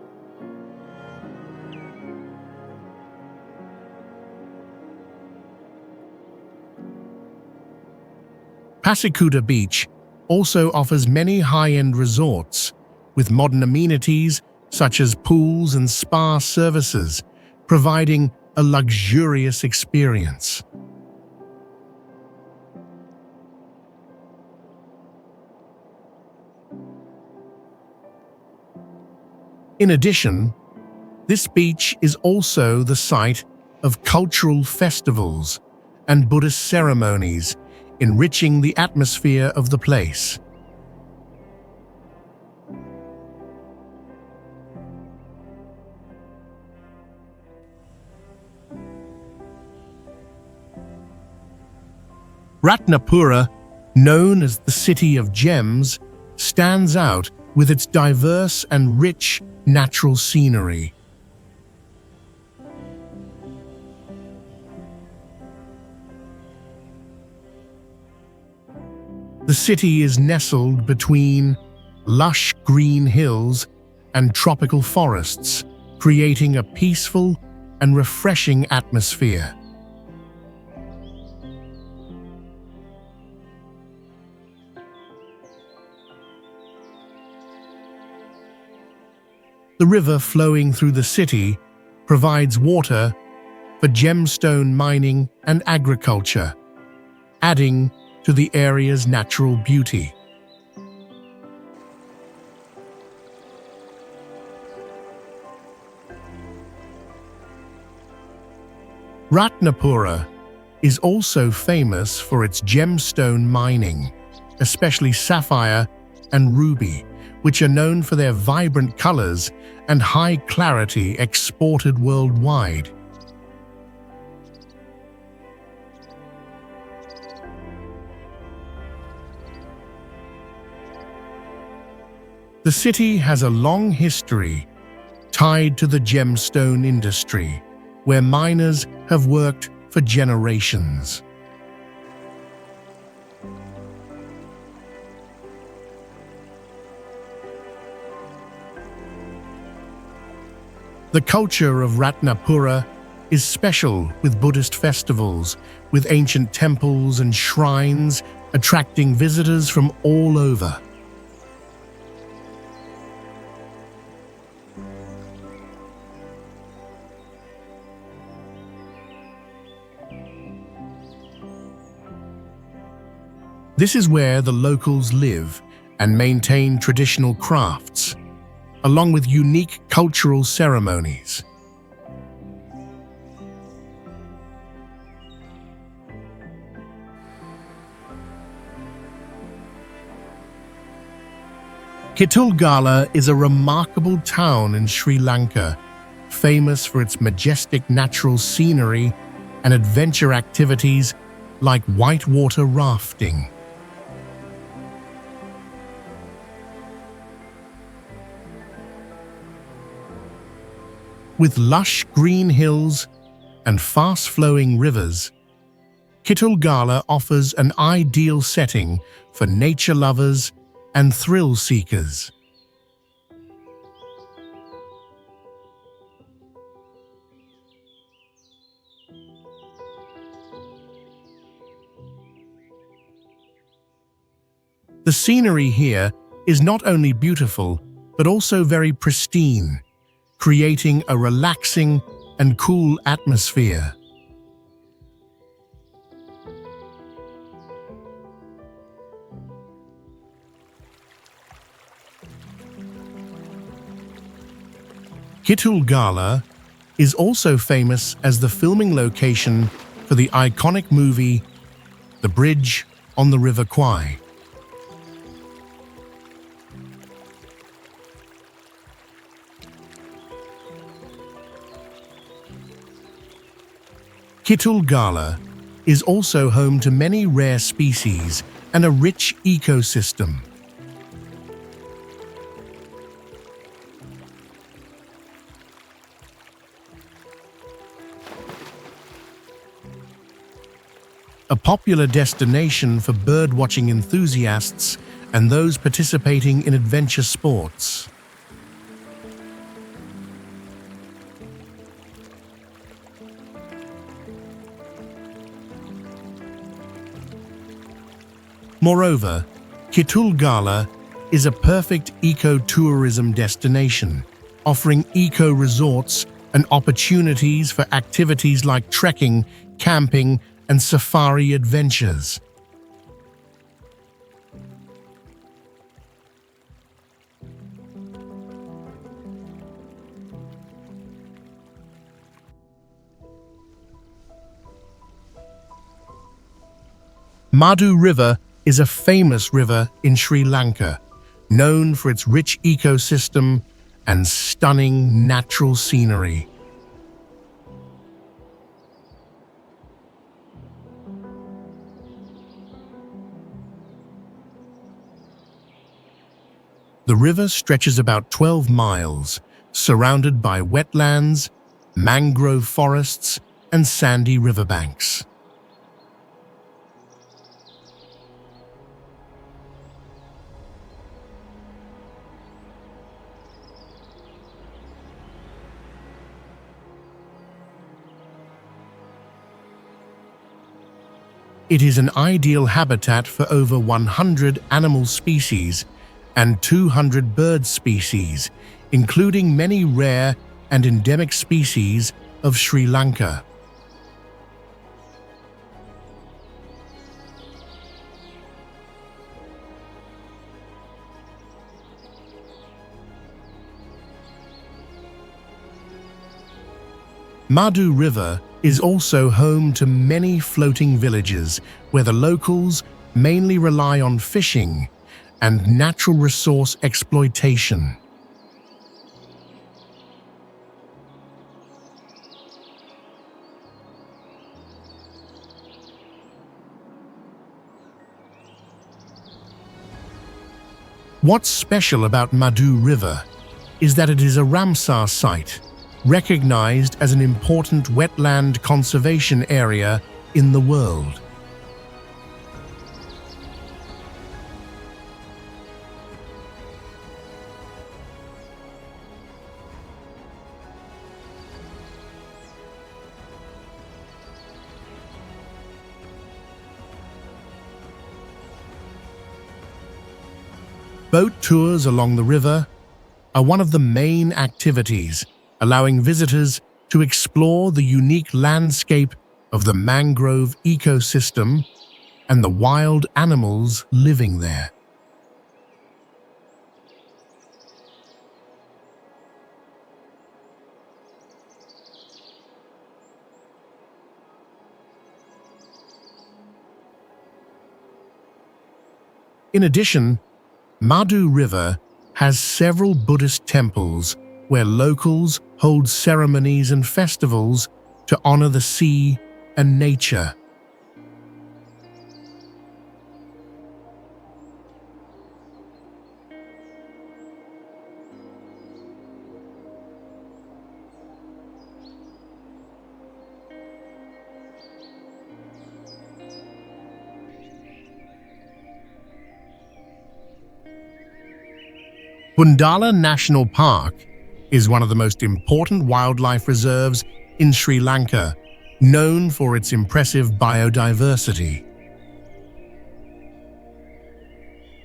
Pasikuda Beach also offers many high-end resorts with modern amenities such as pools and spa services, providing a luxurious experience. In addition, this beach is also the site of cultural festivals and Buddhist ceremonies, enriching the atmosphere of the place. Ratnapura, known as the City of Gems, stands out with its diverse and rich natural scenery. The city is nestled between lush green hills and tropical forests, creating a peaceful and refreshing atmosphere. The river flowing through the city provides water for gemstone mining and agriculture, adding to the area's natural beauty. Ratnapura is also famous for its gemstone mining, especially sapphire and ruby, which are known for their vibrant colors and high clarity exported worldwide. The city has a long history tied to the gemstone industry, where miners have worked for generations. The culture of Ratnapura is special, with Buddhist festivals, with ancient temples and shrines attracting visitors from all over. This is where the locals live and maintain traditional crafts, along with unique cultural ceremonies. Kitulgala is a remarkable town in Sri Lanka, famous for its majestic natural scenery and adventure activities like whitewater rafting. With lush green hills and fast-flowing rivers, Kitulgala offers an ideal setting for nature lovers and thrill seekers. The scenery here is not only beautiful, but also very pristine, creating a relaxing and cool atmosphere. Kitulgala is also famous as the filming location for the iconic movie The Bridge on the River Kwai. Kitulgala is also home to many rare species and a rich ecosystem. A popular destination for birdwatching enthusiasts and those participating in adventure sports. Moreover, Kitulgala is a perfect eco-tourism destination, offering eco-resorts and opportunities for activities like trekking, camping, and safari adventures. Madhu River is a famous river in Sri Lanka, known for its rich ecosystem and stunning natural scenery. The river stretches about 12 miles, surrounded by wetlands, mangrove forests, and sandy riverbanks. It is an ideal habitat for over 100 animal species and 200 bird species, including many rare and endemic species of Sri Lanka. Madhu River is also home to many floating villages where the locals mainly rely on fishing and natural resource exploitation. What's special about Madhu River is that it is a Ramsar site, recognized as an important wetland conservation area in the world. Boat tours along the river are one of the main activities, allowing visitors to explore the unique landscape of the mangrove ecosystem and the wild animals living there. In addition, Madhu River has several Buddhist temples where locals hold ceremonies and festivals to honor the sea and nature. Bundala National Park is one of the most important wildlife reserves in Sri Lanka, known for its impressive biodiversity.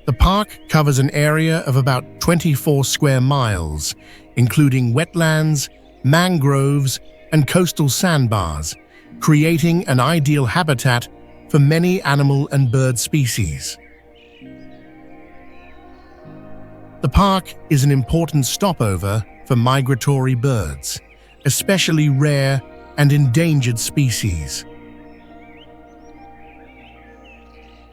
The park covers an area of about 24 square miles, including wetlands, mangroves, and coastal sandbars, creating an ideal habitat for many animal and bird species. The park is an important stopover for migratory birds, especially rare and endangered species.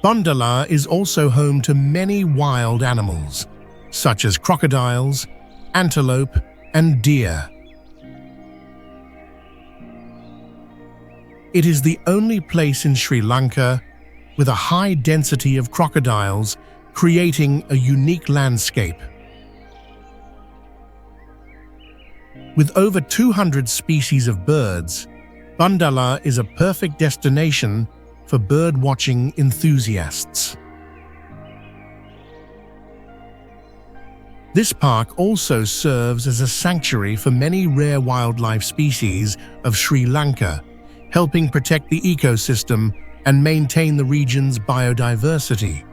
Bundala is also home to many wild animals, such as crocodiles, antelope, and deer. It is the only place in Sri Lanka with a high density of crocodiles, creating a unique landscape. With over 200 species of birds, Bundala is a perfect destination for bird-watching enthusiasts. This park also serves as a sanctuary for many rare wildlife species of Sri Lanka, helping protect the ecosystem and maintain the region's biodiversity.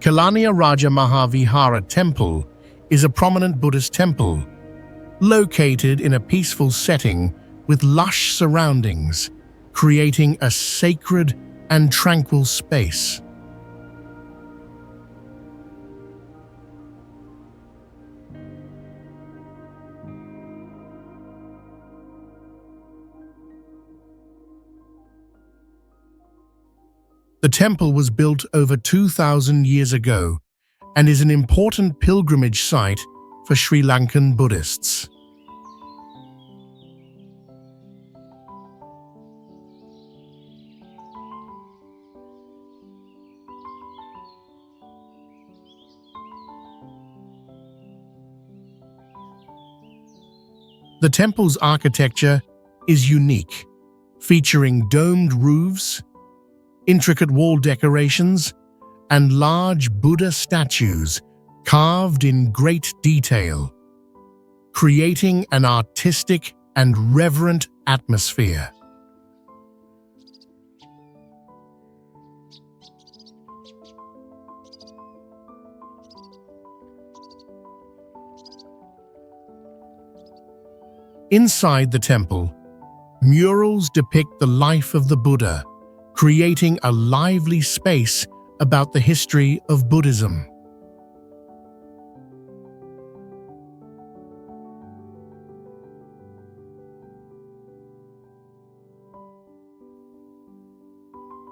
Kalania Raja Mahavihara Temple is a prominent Buddhist temple, located in a peaceful setting with lush surroundings, creating a sacred and tranquil space. The temple was built over 2,000 years ago and is an important pilgrimage site for Sri Lankan Buddhists. The temple's architecture is unique, featuring domed roofs, intricate wall decorations, and large Buddha statues carved in great detail, creating an artistic and reverent atmosphere. Inside the temple, murals depict the life of the Buddha, creating a lively space about the history of Buddhism.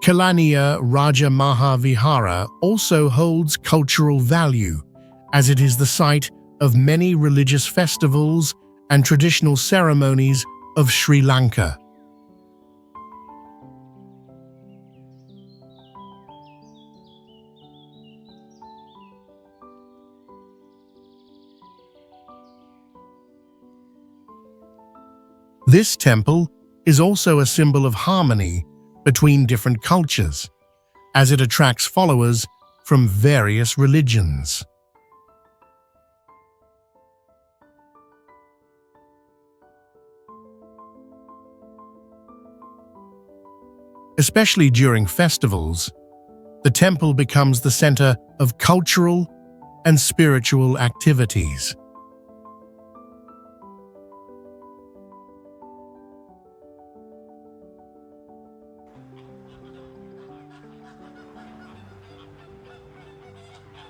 Kelaniya Raja Mahavihara also holds cultural value, as it is the site of many religious festivals and traditional ceremonies of Sri Lanka. This temple is also a symbol of harmony between different cultures, as it attracts followers from various religions. Especially during festivals, the temple becomes the center of cultural and spiritual activities.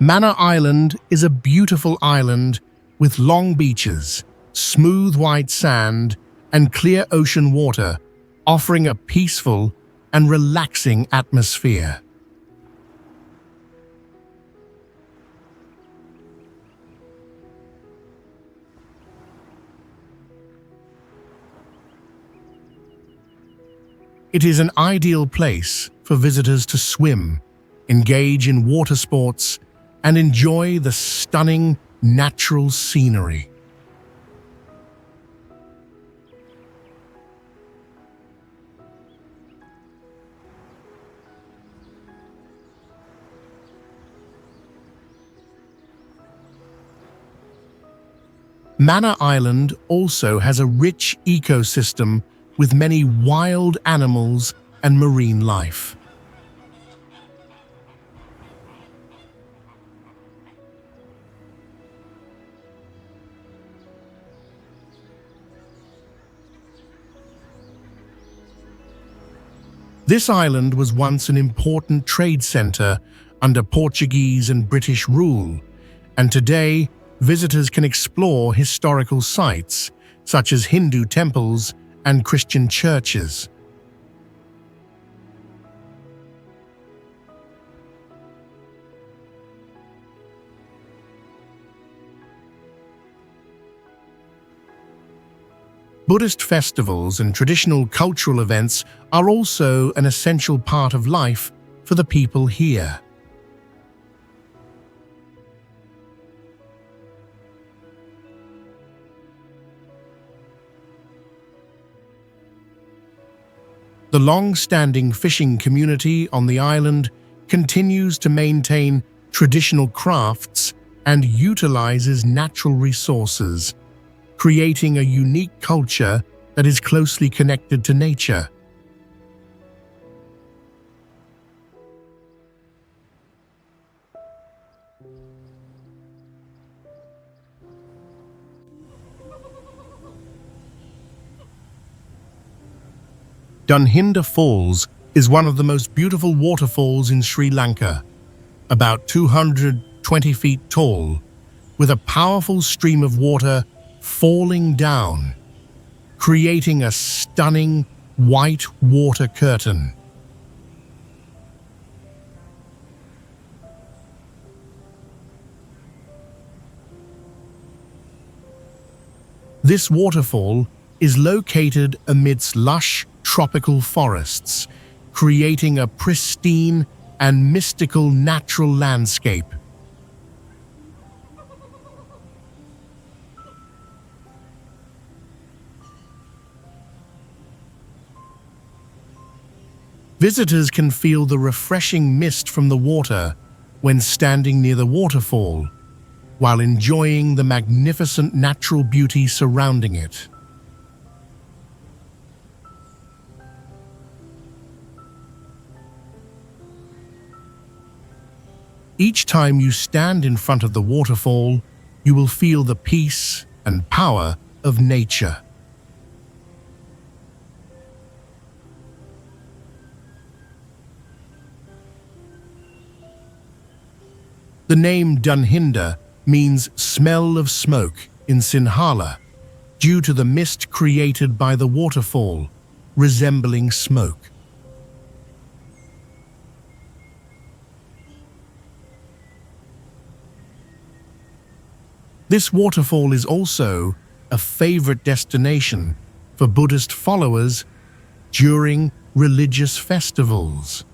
Manor Island is a beautiful island with long beaches, smooth white sand, and clear ocean water, offering a peaceful and relaxing atmosphere. It is an ideal place for visitors to swim, engage in water sports, and enjoy the stunning natural scenery. Manor Island also has a rich ecosystem with many wild animals and marine life. This island was once an important trade center under Portuguese and British rule, and today visitors can explore historical sites such as Hindu temples and Christian churches. Buddhist festivals and traditional cultural events are also an essential part of life for the people here. The long-standing fishing community on the island continues to maintain traditional crafts and utilizes natural resources, creating a unique culture that is closely connected to nature. Dunhinda Falls is one of the most beautiful waterfalls in Sri Lanka, about 220 feet tall, with a powerful stream of water falling down, creating a stunning white water curtain. This waterfall is located amidst lush tropical forests, creating a pristine and mystical natural landscape. Visitors can feel the refreshing mist from the water when standing near the waterfall, while enjoying the magnificent natural beauty surrounding it. Each time you stand in front of the waterfall, you will feel the peace and power of nature. The name Dunhinda means smell of smoke in Sinhala, due to the mist created by the waterfall, resembling smoke. This waterfall is also a favorite destination for Buddhist followers during religious festivals,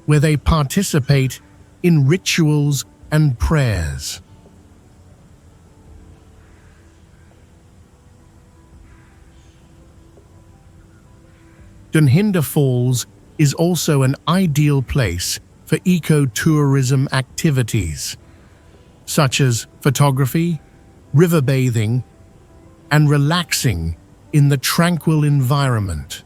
where they participate in rituals and prayers. Dunhinda Falls is also an ideal place for eco-tourism activities, such as photography, river bathing, and relaxing in the tranquil environment.